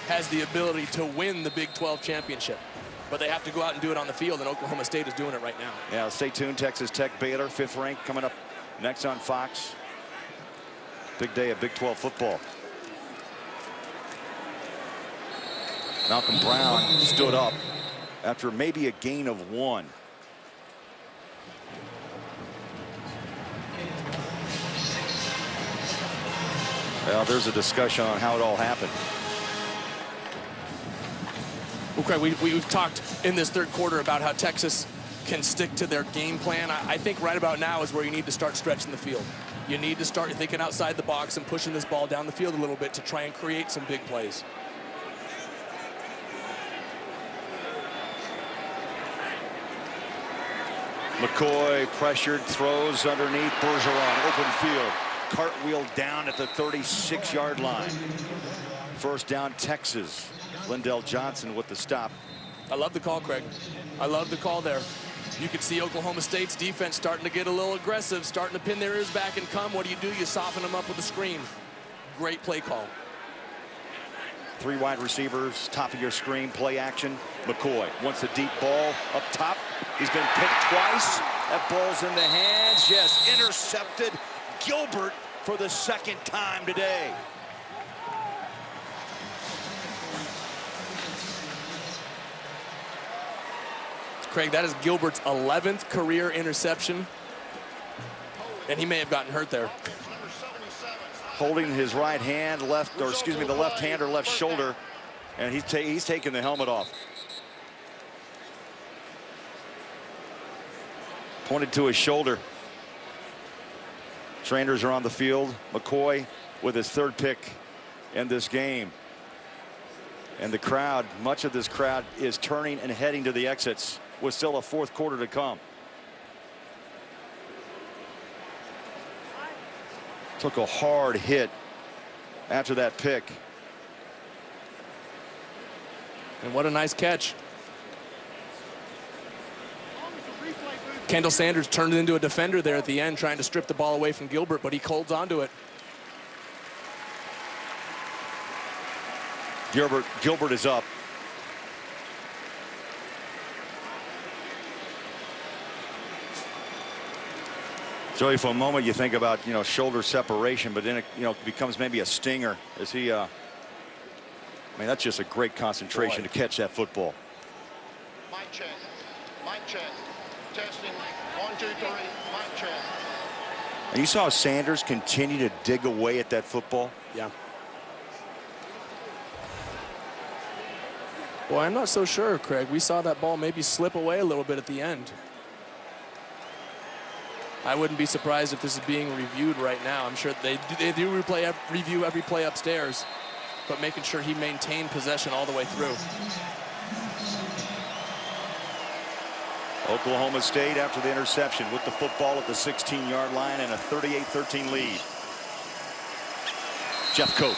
has the ability to win the Big 12 championship, but they have to go out and do it on the field, and Oklahoma State is doing it right now. Yeah, stay tuned. Texas Tech, Baylor, 5th rank coming up next on Fox. Big day of Big 12 football. Malcolm Brown stood up after maybe a gain of 1. Well, there's a discussion on how it all happened. Okay, we've talked in this third quarter about how Texas can stick to their game plan. I think right about now is where you need to start stretching the field. You need to start thinking outside the box and pushing this ball down the field a little bit to try and create some big plays. McCoy pressured, throws underneath. Bergeron, open field. Cartwheel down at the 36-yard line. First down, Texas. Lindell Johnson with the stop. I love the call, Craig. I love the call there. You can see Oklahoma State's defense starting to get a little aggressive, starting to pin their ears back and come. What do? You soften them up with a screen. Great play call. 3 wide receivers, top of your screen, play action. McCoy wants a deep ball up top. He's been picked twice. That ball's in the hands. Yes, intercepted. Gilbert for the 2nd time today. Craig, that is Gilbert's 11th career interception, and he may have gotten hurt there. Holding his right hand, the left hand or left shoulder, and he's taking the helmet off. Pointed to his shoulder. Trainers are on the field. McCoy with his 3rd pick in this game. And the crowd, much of this crowd is turning and heading to the exits with still a 4th quarter to come. Took a hard hit after that pick. And what a nice catch. Kendall Sanders turned it into a defender there at the end, trying to strip the ball away from Gilbert, but he holds onto it. Gilbert is up. Joey, for a moment you think about, shoulder separation, but then it, becomes maybe a stinger as he, I mean, that's just a great concentration to catch that football. Mic check. Mic check. Testing. 1, 2, 3. Mic check. And you saw Sanders continue to dig away at that football. Yeah. Well, I'm not so sure, Craig. We saw that ball maybe slip away a little bit at the end. I wouldn't be surprised if this is being reviewed right now. I'm sure they do review every play upstairs, but making sure he maintained possession all the way through. Oklahoma State after the interception with the football at the 16-yard line and a 38-13 lead. Jeff Coat.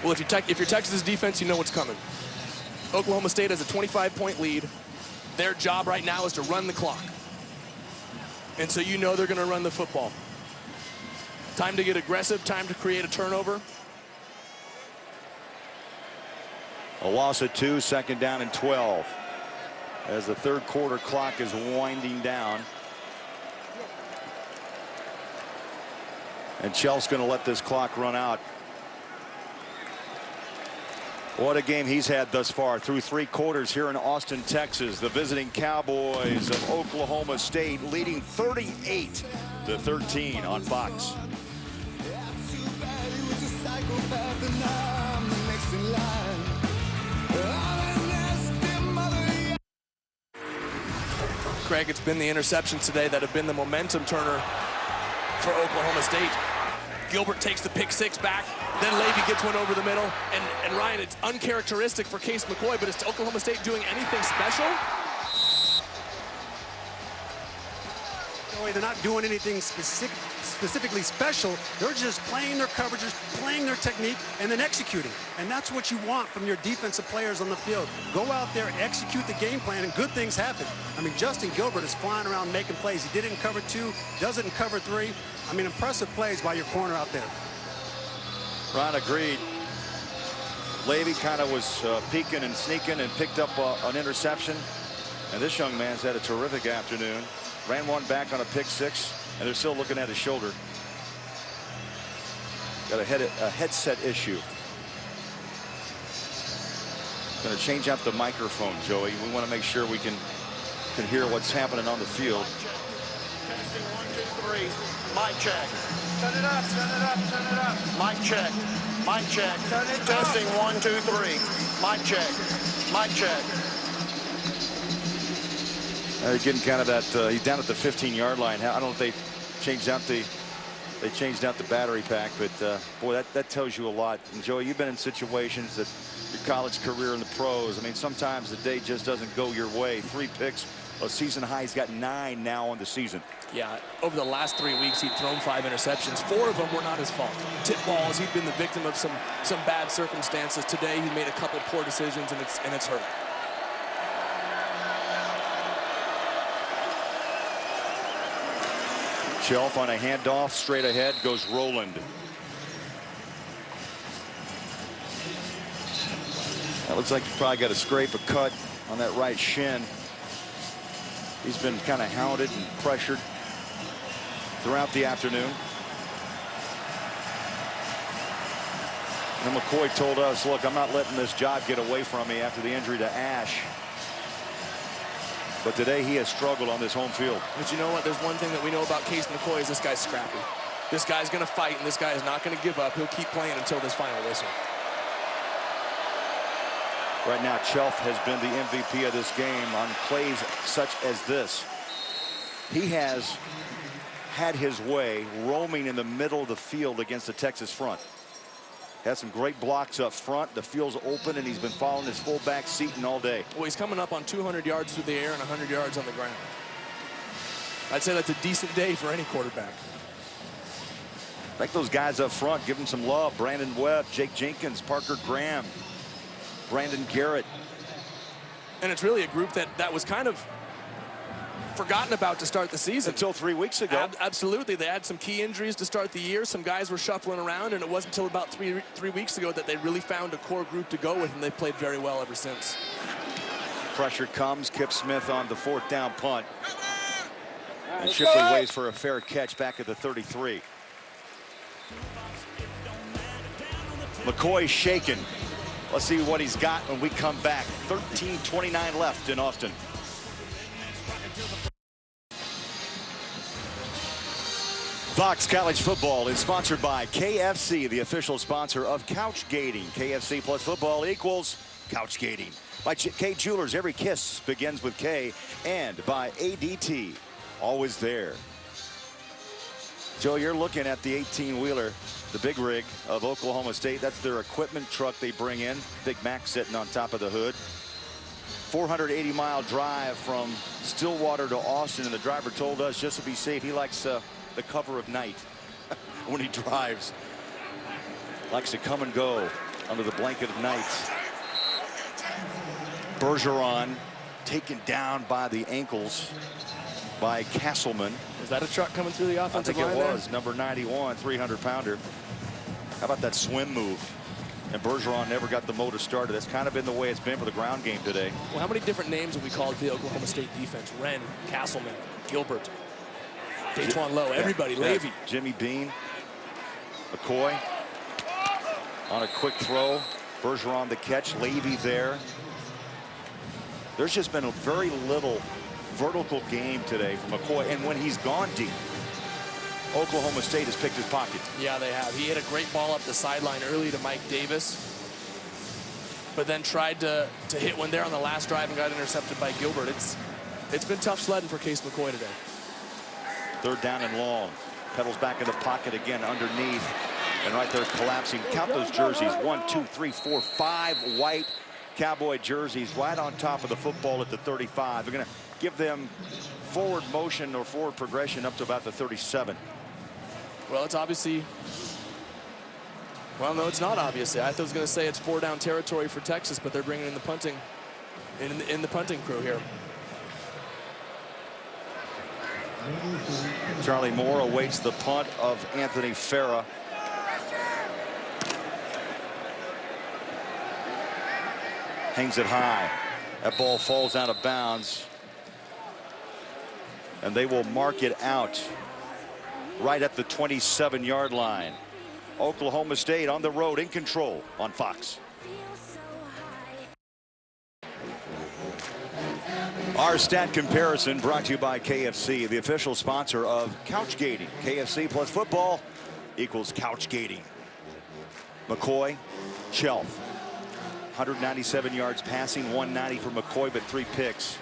Well, if you're Texas defense, you know what's coming. Oklahoma State has a 25-point lead. Their job right now is to run the clock. And so you know they're going to run the football. Time to get aggressive, time to create a turnover. A loss of 2, second down and 12. As the third quarter clock is winding down. And Chelf's going to let this clock run out. What a game he's had thus far through 3 quarters here in Austin, Texas. The visiting Cowboys of Oklahoma State leading 38-13 on Fox. Craig, it's been the interceptions today that have been the momentum turner for Oklahoma State. Gilbert takes the pick 6 back. Then Levy gets one over the middle. And Ryan, it's uncharacteristic for Case McCoy, but is Oklahoma State doing anything special? They're not doing anything specifically special. They're just playing their coverages, playing their technique, and then executing. And that's what you want from your defensive players on the field. Go out there, execute the game plan, and good things happen. I mean, Justin Gilbert is flying around making plays. He did it in cover 2, does it in cover 3. I mean, impressive plays by your corner out there. Ron agreed. Levy kind of was peeking and sneaking and picked up an interception. And this young man's had a terrific afternoon. Ran one back on a pick 6, and they're still looking at his shoulder. Got a headset issue. Going to change out the microphone, Joey. We want to make sure we can hear what's happening on the field. Testing 1, 2, 3. Mic check. Turn it up, turn it up, turn it up. Mic check. Mic check. Turn it Testing up. 1, 2, 3. Mic check. Mic check. Getting kind of that. He's down at the 15-yard line. I don't know if they changed out the battery pack, but boy, that tells you a lot. And Joey, you've been in situations that your college career in the pros. I mean, sometimes the day just doesn't go your way. 3 picks, a season high. He's got 9 now on the season. Yeah, over the last 3 weeks, he'd thrown 5 interceptions. 4 of them were not his fault. Tip balls. He'd been the victim of some bad circumstances. Today, he made a couple poor decisions, and it's hurt. Chelf on a handoff straight ahead goes Roland. That looks like he's probably got to scrape a cut on that right shin. He's been kind of hounded and pressured throughout the afternoon. And McCoy told us, look, I'm not letting this job get away from me after the injury to Ash. But today he has struggled on this home field. But you know what? There's one thing that we know about Case McCoy is this guy's scrappy. This guy's going to fight, and this guy is not going to give up. He'll keep playing until this final whistle. Right now, Chelf has been the MVP of this game on plays such as this. He has had his way roaming in the middle of the field against the Texas front. Had some great blocks up front. The field's open, and he's been following his fullback Seton all day. Well, he's coming up on 200 yards through the air and 100 yards on the ground. I'd say that's a decent day for any quarterback. Like those guys up front, give them some love. Brandon Webb, Jake Jenkins, Parker Graham, Brandon Garrett. And it's really a group that was kind of forgotten about to start the season. Until 3 weeks ago. Absolutely. They had some key injuries to start the year. Some guys were shuffling around, and it wasn't until about three weeks ago that they really found a core group to go with, and they've played very well ever since. Pressure comes. Kip Smith on the 4th down punt. And Shipley waits for a fair catch back at the 33. McCoy shaken. Let's see what he's got when we come back. 13:29 left in Austin. Fox College Football is sponsored by KFC, the official sponsor of Couch Gating. KFC plus football equals Couch Gating. By K Jewelers, every kiss begins with K. And by ADT, always there. Joe, you're looking at the 18-wheeler, the big rig of Oklahoma State. That's their equipment truck they bring in. Big Mac sitting on top of the hood. 480-mile drive from Stillwater to Austin, and the driver told us, just to be safe, he likes the cover of night when he drives. Likes to come and go under the blanket of night. Bergeron taken down by the ankles by Castleman. Is that a truck coming through the offensive line? I think it was. Number 91, 300-pounder. How about that swim move? And Bergeron never got the motor started. That's kind of been the way it's been for the ground game today. Well, how many different names have we called the Oklahoma State defense? Wren, Castleman, Gilbert, Daquan Lowe, everybody, Levy. Jimmy Bean, McCoy on a quick throw. Bergeron the catch, Levy there. There's just been a very little vertical game today from McCoy, and when he's gone deep, Oklahoma State has picked his pocket. Yeah, they have. He hit a great ball up the sideline early to Mike Davis, but then tried to hit one there on the last drive and got intercepted by Gilbert. It's been tough sledding for Case McCoy today. 3rd down and long. Pedals back in the pocket again underneath, and right there collapsing. Count those jerseys. 1, 2, 3, 4, 5 white Cowboy jerseys right on top of the football at the 35. They're going to give them forward motion or forward progression up to about the 37. Well, it's obviously, well, no, it's not obviously. I was going to say it's 4-down territory for Texas, but they're bringing in the punting, in the punting crew here. Charlie Moore awaits the punt of Anthony Farah. Hangs it high. That ball falls out of bounds. And they will mark it out right at the 27-yard line. Oklahoma State on the road in control on Fox. Our stat comparison brought to you by KFC, the official sponsor of Couch Gating. KFC plus football equals Couch Gating. McCoy, Chelf. 197 yards passing, 190 for McCoy, but 3 picks.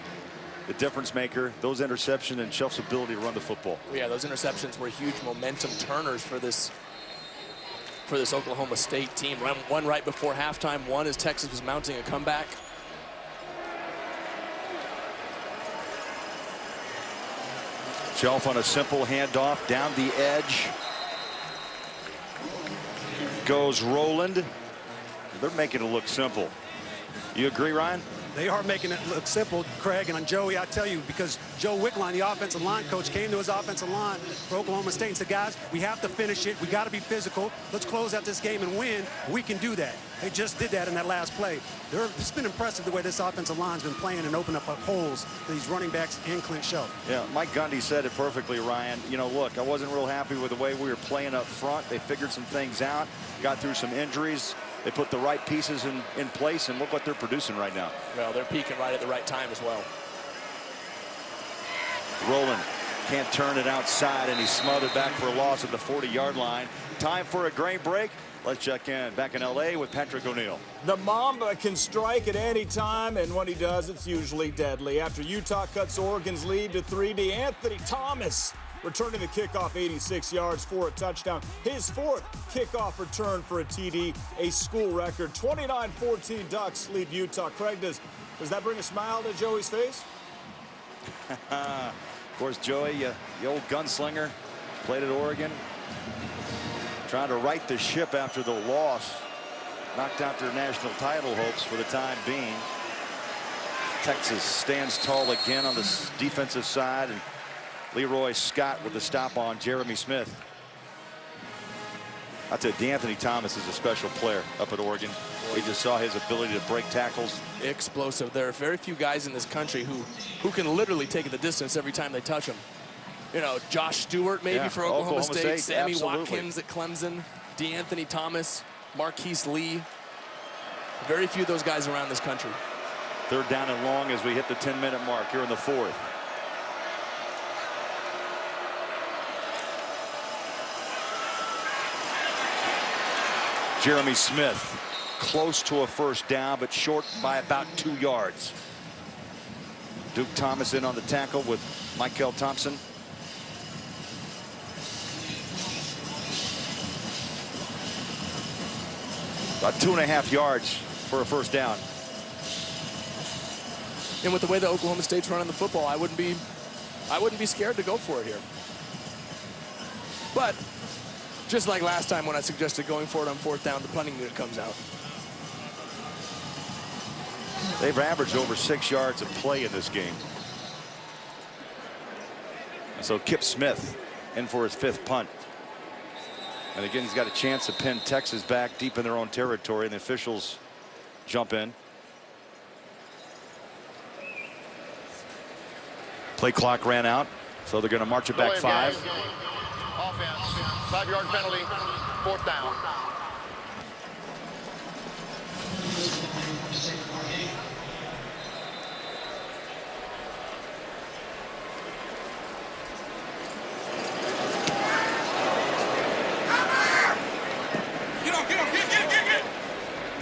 The difference maker, those interceptions and Chelf's ability to run the football. Yeah, those interceptions were huge momentum turners for this Oklahoma State team. One right before halftime, one as Texas was mounting a comeback. Chelf on a simple handoff down the edge. Goes Roland. They're making it look simple. You agree, Ryan? They are making it look simple, Craig. And on Joey, I tell you, because Joe Wickline, the offensive line coach, came to his offensive line for Oklahoma State and said, guys, we have to finish it. We got to be physical. Let's close out this game and win. We can do that. They just did that in that last play. It's been impressive the way this offensive line's been playing and opening up holes for these running backs and Clint Chelf. Yeah, Mike Gundy said it perfectly, Ryan. You know, look, I wasn't real happy with the way we were playing up front. They figured some things out, got through some injuries. They put the right pieces in place, and look what they're producing right now. Well, they're peaking right at the right time as well. Roland can't turn it outside, and he's smothered back for a loss at the 40-yard line. Time for a grain break. Let's check in back in L.A. with Patrick O'Neill. The Mamba can strike at any time, and when he does, it's usually deadly. After Utah cuts Oregon's lead to 3, Anthony Thomas returning the kickoff 86 yards for a touchdown. His 4th kickoff return for a TD, a school record. 29-14 Ducks lead Utah. Craig, does that bring a smile to Joey's face? Of course, Joey, the old gunslinger, played at Oregon. Trying to right the ship after the loss. Knocked out their national title hopes for the time being. Texas stands tall again on the defensive side, and Leroy Scott with the stop on Jeremy Smith. I tell you, D'Anthony Thomas is a special player up at Oregon. We just saw his ability to break tackles. Explosive. There are very few guys in this country who can literally take it the distance every time they touch him. You know, Josh Stewart maybe for Oklahoma State, Sammy Watkins at Clemson, D'Anthony Thomas, Marquise Lee. Very few of those guys around this country. 3rd down and long as we hit the 10-minute mark here in the 4th. Jeremy Smith close to a 1st down, but short by about 2 yards. Duke Thomas in on the tackle with Michael Thompson. About 2.5 yards for a 1st down. And with the way that Oklahoma State's running the football, I wouldn't be scared to go for it here. But just like last time when I suggested going for it on 4th down, the punting unit comes out. They've averaged over 6 yards of play in this game. So Kip Smith in for his 5th punt. And again, he's got a chance to pin Texas back deep in their own territory, and the officials jump in. Play clock ran out, so they're going to march it back 5. Offense, 5-yard penalty, 4th down.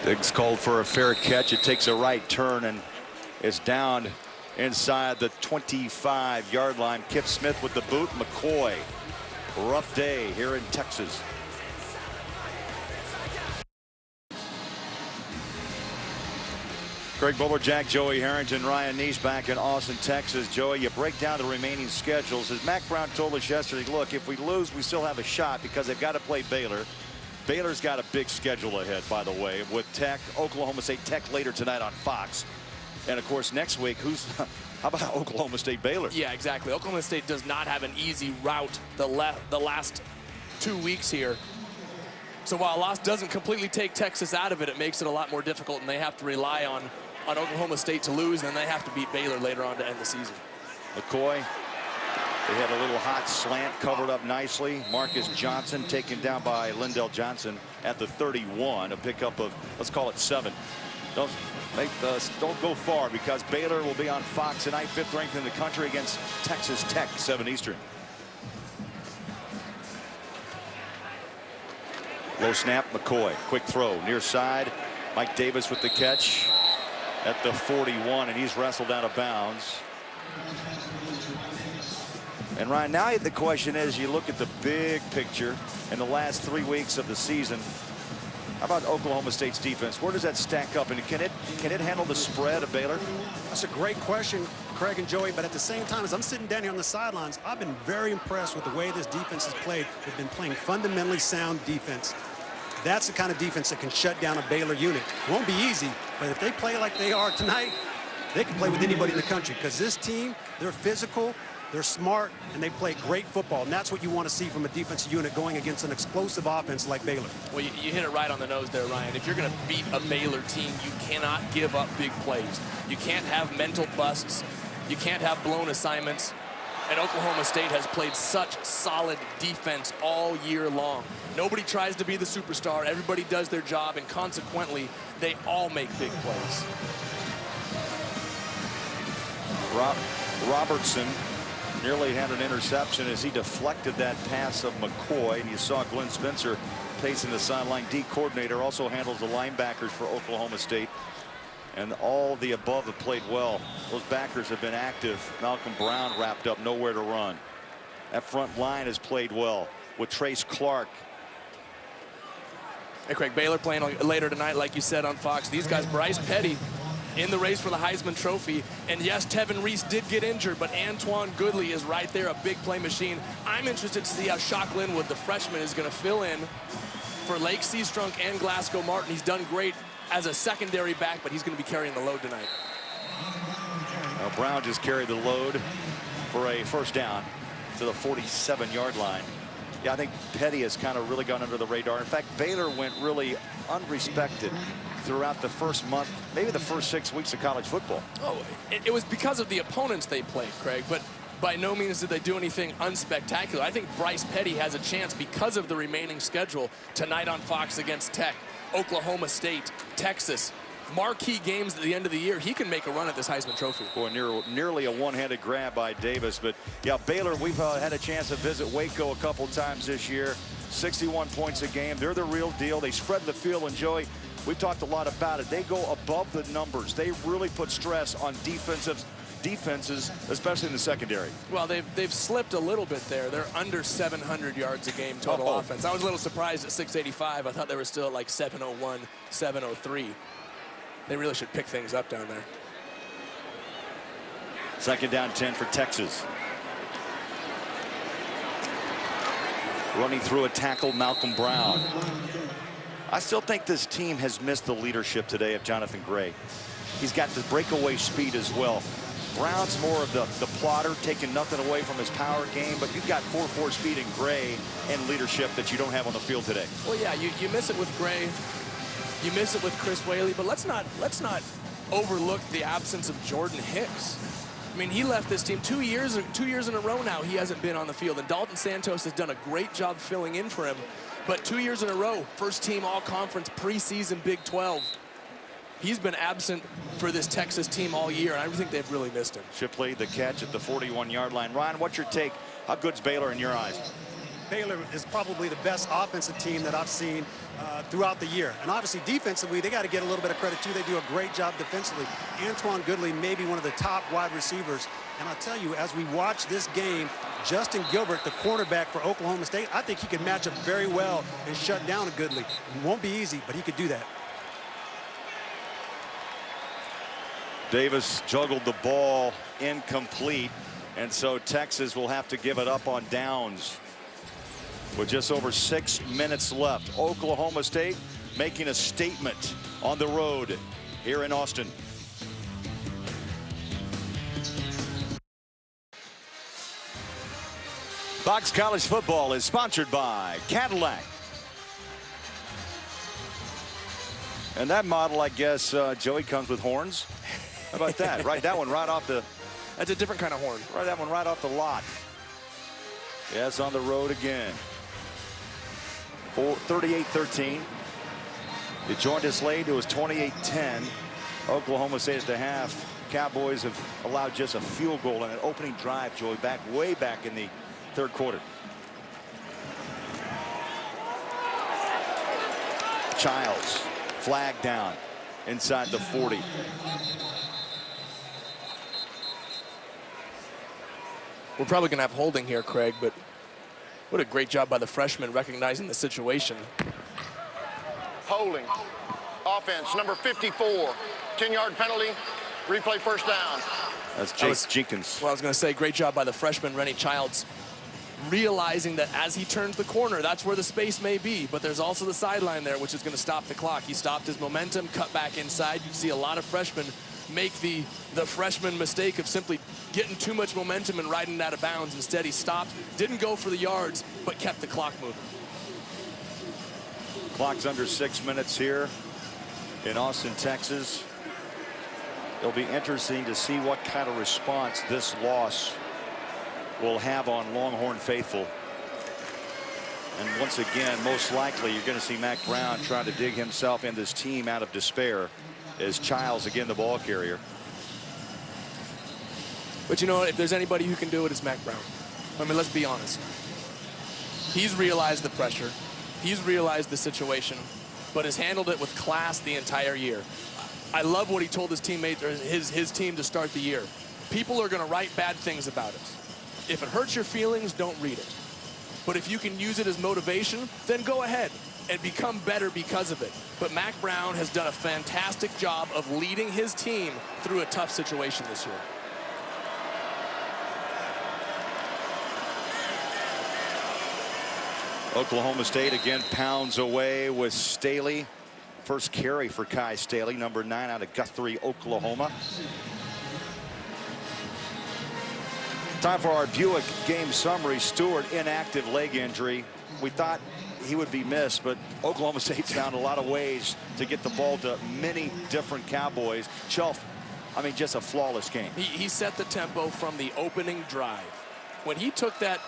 Diggs called for a fair catch. It takes a right turn and is down inside the 25-yard line. Kip Smith with the boot. McCoy. Rough day here in Texas. Craig Bolerjack, Joey Harrington, Ryan Neese back in Austin, Texas. Joey, you break down the remaining schedules. As Mack Brown told us yesterday, look, if we lose, we still have a shot because they've got to play Baylor. Baylor's got a big schedule ahead, by the way, with Tech, Oklahoma State Tech later tonight on Fox. And, of course, next week, how about Oklahoma State Baylor? Yeah, exactly. Oklahoma State does not have an easy route the last 2 weeks here. So while a loss doesn't completely take Texas out of it, it makes it a lot more difficult, and they have to rely on Oklahoma State to lose, and then they have to beat Baylor later on to end the season. McCoy, they had a little hot slant covered up nicely. Marcus Johnson taken down by Lindell Johnson at the 31, a pickup of, let's call it 7. Don't go far because Baylor will be on Fox tonight, 5th ranked in the country against Texas Tech, 7 Eastern. Low snap, McCoy, quick throw, near side. Mike Davis with the catch at the 41, and he's wrestled out of bounds. And Ryan, now the question is, you look at the big picture in the last 3 weeks of the season. How about Oklahoma State's defense? Where does that stack up? And can it handle the spread of Baylor? That's a great question, Craig and Joey. But at the same time, as I'm sitting down here on the sidelines, I've been very impressed with the way this defense has played. They've been playing fundamentally sound defense. That's the kind of defense that can shut down a Baylor unit. It won't be easy, but if they play like they are tonight, they can play with anybody in the country because this team, they're physical, they're smart, and they play great football. And that's what you want to see from a defensive unit going against an explosive offense like Baylor. Well, you hit it right on the nose there, Ryan. If you're going to beat a Baylor team, you cannot give up big plays. You can't have mental busts. You can't have blown assignments. And Oklahoma State has played such solid defense all year long. Nobody tries to be the superstar. Everybody does their job, and consequently, they all make big plays. Robertson nearly had an interception as he deflected that pass of McCoy. And you saw Glenn Spencer pacing the sideline. D coordinator also handles the linebackers for Oklahoma State. And all the above have played well. Those backers have been active. Malcolm Brown wrapped up, nowhere to run. That front line has played well with Trace Clark. Hey, Craig, Baylor playing later tonight, like you said on Fox. These guys, Bryce Petty in the race for the Heisman Trophy. And yes, Tevin Reese did get injured, but Antoine Goodley is right there, a big play machine. I'm interested to see how Shock Linwood, the freshman, is going to fill in for Lake Seastrunk and Glasgow Martin. He's done great as a secondary back, but he's going to be carrying the load tonight. Brown just carried the load for a first down to the 47-yard line. Yeah, I think Petty has kind of really gone under the radar. In fact, Baylor went really unrespected throughout the first month, maybe the first 6 weeks of college football. Oh, it was because of the opponents they played, Craig, but by no means did they do anything unspectacular. I think Bryce Petty has a chance because of the remaining schedule tonight on Fox against Tech, Oklahoma State, Texas. Marquee games at the end of the year. He can make a run at this Heisman Trophy. Boy, nearly a one-handed grab by Davis. But yeah, Baylor, we've had a chance to visit Waco a couple times this year. 61 points a game. They're the real deal. They spread the field, and Joey, we've talked a lot about it. They go above the numbers. They really put stress on defenses, especially in the secondary. Well, they've slipped a little bit there. They're under 700 yards a game total offense. I was a little surprised at 685. I thought they were still at like 701, 703. They really should pick things up down there. Second down 10 for Texas. Running through a tackle, Malcolm Brown. I still think this team has missed the leadership today of Jonathan Gray. He's got the breakaway speed as well. Brown's more of the plotter, taking nothing away from his power game, but you've got 4.4 speed in Gray and leadership that you don't have on the field today. Well, yeah, you miss it with Gray. You miss it with Chris Whaley, but let's not overlook the absence of Jordan Hicks. I mean, he left this team 2 years in a row now. He hasn't been on the field, and Dalton Santos has done a great job filling in for him. But 2 years in a row, first team all-conference preseason Big 12. He's been absent for this Texas team all year, and I think they've really missed him. Shipley, the catch at the 41-yard line. Ryan, what's your take? How good's Baylor in your eyes? Baylor is probably the best offensive team that I've seen throughout the year. And obviously defensively, they got to get a little bit of credit too. They do a great job defensively. Antoine Goodley may be one of the top wide receivers. And I'll tell you, as we watch this game, Justin Gilbert, the cornerback for Oklahoma State, I think he could match up very well and shut down a Goodley. It won't be easy, but he could do that. Davis juggled the ball incomplete, and so Texas will have to give it up on downs with just over 6 minutes left. Oklahoma State making a statement on the road here in Austin. Fox College Football is sponsored by Cadillac. And that model, I guess, Joey, comes with horns. How about that? Right, that one right off the... That's a different kind of horn. Right, that one right off the lot. Yes, on the road again. 38-13. It joined us late. It was 28-10. Oklahoma State at the half. Cowboys have allowed just a field goal in an opening drive, Joey, way back in the third quarter. Childs, flag down inside the 40. We're probably going to have holding here, Craig, but what a great job by the freshman recognizing the situation. Holding. Offense, number 54. 10-yard penalty. Replay first down. That's Jake Jenkins. Well, I was going to say, great job by the freshman, Rennie Childs, realizing that as he turns the corner, that's where the space may be, but there's also the sideline there, which is going to stop the clock. He stopped his momentum, cut back inside. You see a lot of freshmen make the freshman mistake of simply getting too much momentum and riding it out of bounds. Instead, he stopped, didn't go for the yards, but kept the clock moving. Clock's under 6 minutes here in Austin, Texas. It'll be interesting to see what kind of response this loss will have on Longhorn faithful. And once again, most likely you're going to see Mack Brown trying to dig himself and this team out of despair as Childs again the ball carrier. But you know, if there's anybody who can do it, it's Mack Brown. I mean, let's be honest. He's realized the pressure. He's realized the situation, but has handled it with class the entire year. I love what he told his teammates, or his team, to start the year. People are going to write bad things about it. If it hurts your feelings, don't read it. But if you can use it as motivation, then go ahead and become better because of it. But Mack Brown has done a fantastic job of leading his team through a tough situation this year. Oklahoma State again pounds away with Staley. First carry for Kai Staley, number 9 out of Guthrie, Oklahoma. Time for our Buick game summary. Stewart, inactive leg injury. We thought he would be missed, but Oklahoma State's found a lot of ways to get the ball to many different Cowboys. Chelf, I mean, just a flawless game. He set the tempo from the opening drive. When he took that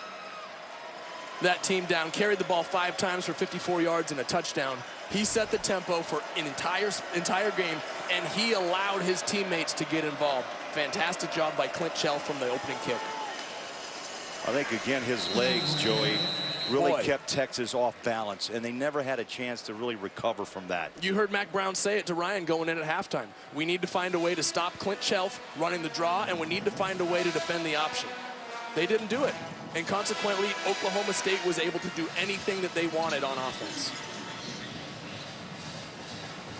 team down, carried the ball 5 times for 54 yards and a touchdown, he set the tempo for an entire game, and he allowed his teammates to get involved. Fantastic job by Clint Chelf from the opening kick. I think, again, his legs, Joey, really kept Texas off balance, and they never had a chance to really recover from that. You heard Mack Brown say it to Ryan going in at halftime. We need to find a way to stop Clint Chelf running the draw, and we need to find a way to defend the option. They didn't do it, and consequently, Oklahoma State was able to do anything that they wanted on offense.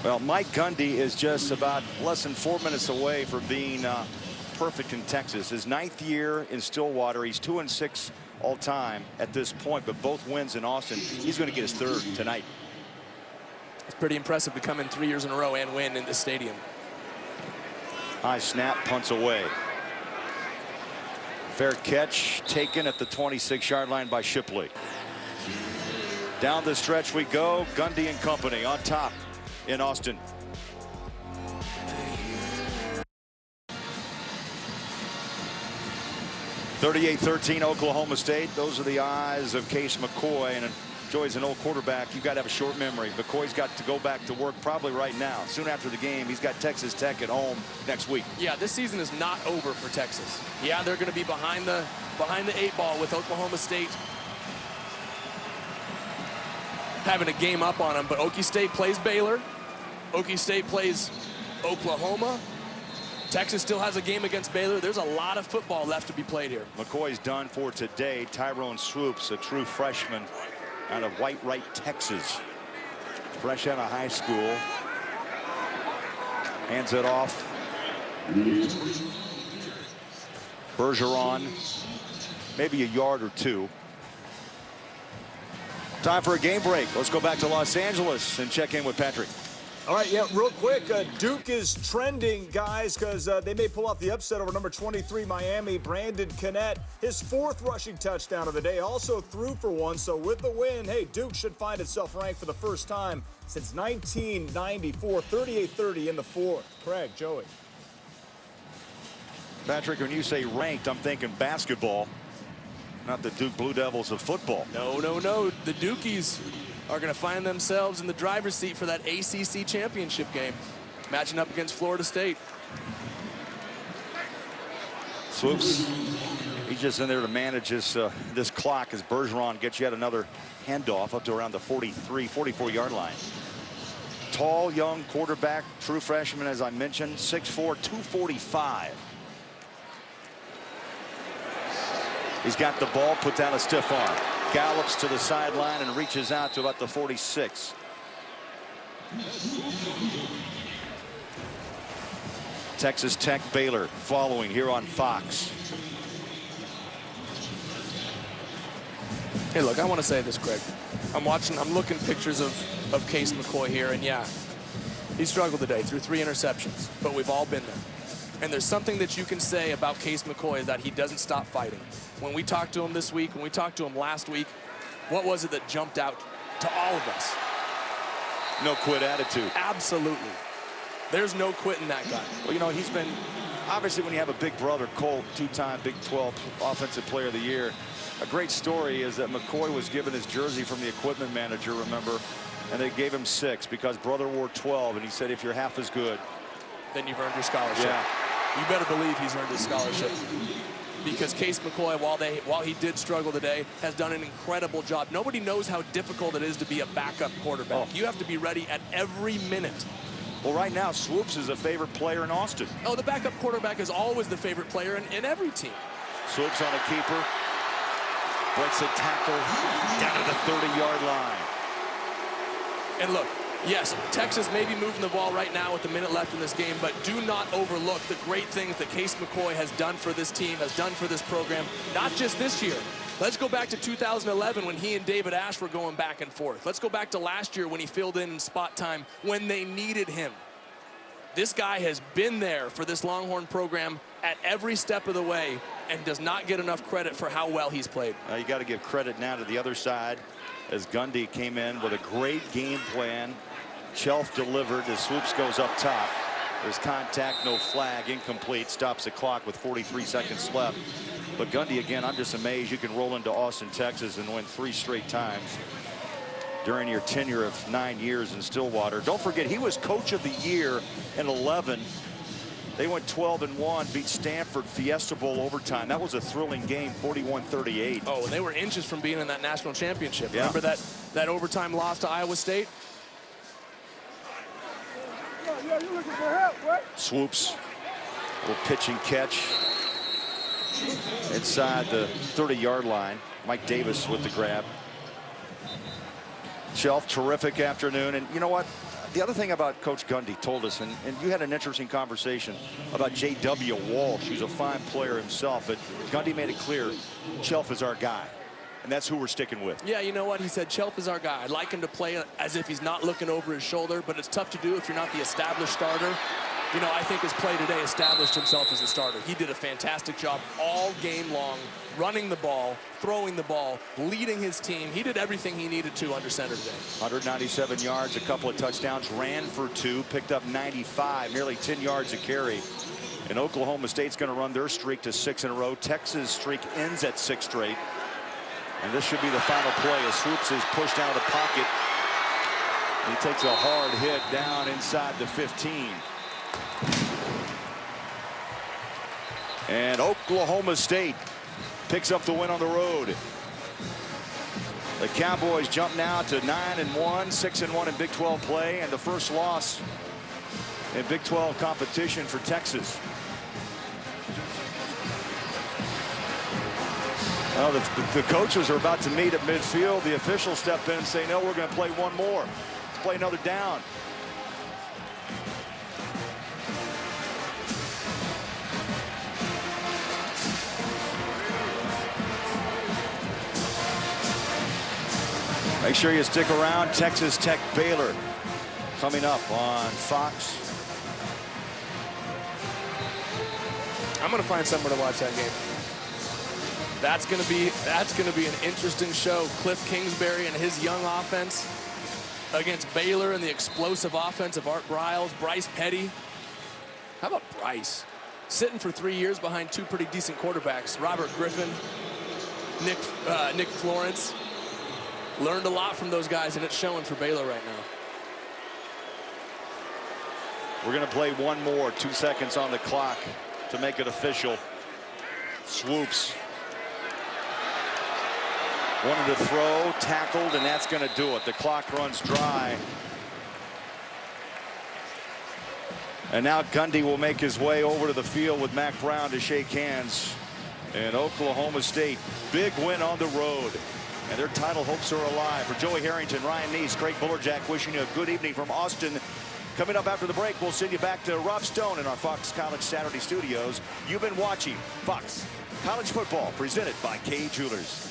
Well, Mike Gundy is just about less than 4 minutes away from being perfect in Texas. His 9th year in Stillwater. He's 2-6 all time at this point, but both wins in Austin. He's going to get his 3rd tonight. It's pretty impressive to come in 3 years in a row and win in this stadium. High snap, punts away. Fair catch taken at the 26-yard line by Shipley. Down the stretch we go. Gundy and company on top in Austin. (38-13) Oklahoma State. Those are the eyes of Case McCoy, and Joey's an old quarterback. You've got to have a short memory. McCoy's got to go back to work probably right now. Soon after the game, he's got Texas Tech at home next week. Yeah, this season is not over for Texas. Yeah, they're going to be behind the 8 ball with Oklahoma State having a game up on them. But Okie State plays Baylor. Okie State plays Oklahoma. Texas still has a game against Baylor. There's a lot of football left to be played here. McCoy's done for today. Tyrone Swoops, a true freshman out of White Wright, Texas. Fresh out of high school. Hands it off. Bergeron, maybe a yard or 2. Time for a game break. Let's go back to Los Angeles and check in with Patrick. All right, yeah, real quick, Duke is trending, guys, because they may pull off the upset over number 23, Miami. Brandon Connett, his 4th rushing touchdown of the day, also threw for 1. So with the win, hey, Duke should find itself ranked for the first time since 1994, 38-30 in the 4th. Craig, Joey. Patrick, when you say ranked, I'm thinking basketball, not the Duke Blue Devils of football. No, no, no. The Dukies are going to find themselves in the driver's seat for that ACC championship game, matching up against Florida State. Swoops, he's just in there to manage this clock as Bergeron gets yet another handoff up to around the 43, 44-yard line. Tall, young quarterback, true freshman, as I mentioned, 6'4", 245. He's got the ball, put down a stiff arm. Gallops to the sideline and reaches out to about the 46. Texas Tech Baylor following here on Fox. Hey, look, I want to say this, Craig. I'm looking pictures of Case McCoy here, and yeah, he struggled today through 3 interceptions, but we've all been there. And there's something that you can say about Case McCoy is that he doesn't stop fighting. When we talked to him this week, when we talked to him last week, what was it that jumped out to all of us? No quit attitude. Absolutely. There's no quit in that guy. Well, you know, he's been, obviously when you have a big brother, Colt, 2-time Big 12 Offensive Player of the Year, a great story is that McCoy was given his jersey from the equipment manager, remember, and they gave him 6 because brother wore 12, and he said, if you're half as good, then you've earned your scholarship. Yeah. You better believe he's earned his scholarship. Because Case McCoy, while he did struggle today, has done an incredible job. Nobody knows how difficult it is to be a backup quarterback. You have to be ready at every minute. Well, right now, Swoops is a favorite player in Austin. Oh, the backup quarterback is always the favorite player in every team. Swoops on a keeper. Breaks a tackle down to the 30-yard line. And look, yes, Texas may be moving the ball right now with a minute left in this game, but do not overlook the great things that Case McCoy has done for this team, has done for this program, not just this year. Let's go back to 2011 when he and David Ash were going back and forth. Let's go back to last year when he filled in spot time when they needed him. This guy has been there for this Longhorn program at every step of the way and does not get enough credit for how well he's played. You got to give credit now to the other side as Gundy came in with a great game plan. Chelf delivered as Swoops goes up top. There's contact, no flag, incomplete, stops the clock with 43 seconds left. But Gundy, again, I'm just amazed you can roll into Austin, Texas and win 3 straight times during your tenure of 9 years in Stillwater. Don't forget, he was coach of the year in 11. They went 12-1, beat Stanford Fiesta Bowl overtime. That was a thrilling game, 41-38. Oh, and they were inches from being in that national championship. Yeah. Remember that overtime loss to Iowa State? Swoops, little pitch and catch inside the 30-yard line. Mike Davis with the grab. Chelf, terrific afternoon. And you know what? The other thing about Coach Gundy told us, and you had an interesting conversation about J.W. Walsh, who's a fine player himself, but Gundy made it clear, Chelf is our guy. And that's who we're sticking with. Yeah, you know what? He said Chelf is our guy. I'd like him to play as if he's not looking over his shoulder, but it's tough to do if you're not the established starter. You know, I think his play today established himself as the starter. He did a fantastic job all game long, running the ball, throwing the ball, leading his team. He did everything he needed to under center today. 197 yards, a couple of touchdowns, ran for 2, picked up 95, nearly 10 yards a carry. And Oklahoma State's going to run their streak to 6 in a row. Texas' streak ends at 6 straight. And this should be the final play as Swoops is pushed out of the pocket. He takes a hard hit down inside the 15. And Oklahoma State picks up the win on the road. The Cowboys jump now to 9-1, 6-1 in Big 12 play, and the first loss in Big 12 competition for Texas. Well, the coaches are about to meet at midfield. The officials step in and say, no, we're going to play one more. Let's play another down. Make sure you stick around. Texas Tech Baylor coming up on Fox. I'm going to find somewhere to watch that game. That's going to be an interesting show. Cliff Kingsbury and his young offense against Baylor and the explosive offense of Art Briles, Bryce Petty. How about Bryce? Sitting for 3 years behind 2 pretty decent quarterbacks, Robert Griffin, Nick Florence. Learned a lot from those guys, and it's showing for Baylor right now. We're going to play one more. 2 seconds on the clock to make it official. Swoops. Wanted to throw, tackled, and that's going to do it. The clock runs dry. And now Gundy will make his way over to the field with Mack Brown to shake hands. And Oklahoma State, big win on the road. And their title hopes are alive. For Joey Harrington, Ryan Neese, Craig Bullerjack wishing you a good evening from Austin. Coming up after the break, we'll send you back to Rob Stone in our Fox College Saturday studios. You've been watching Fox College Football presented by Kay Jewelers.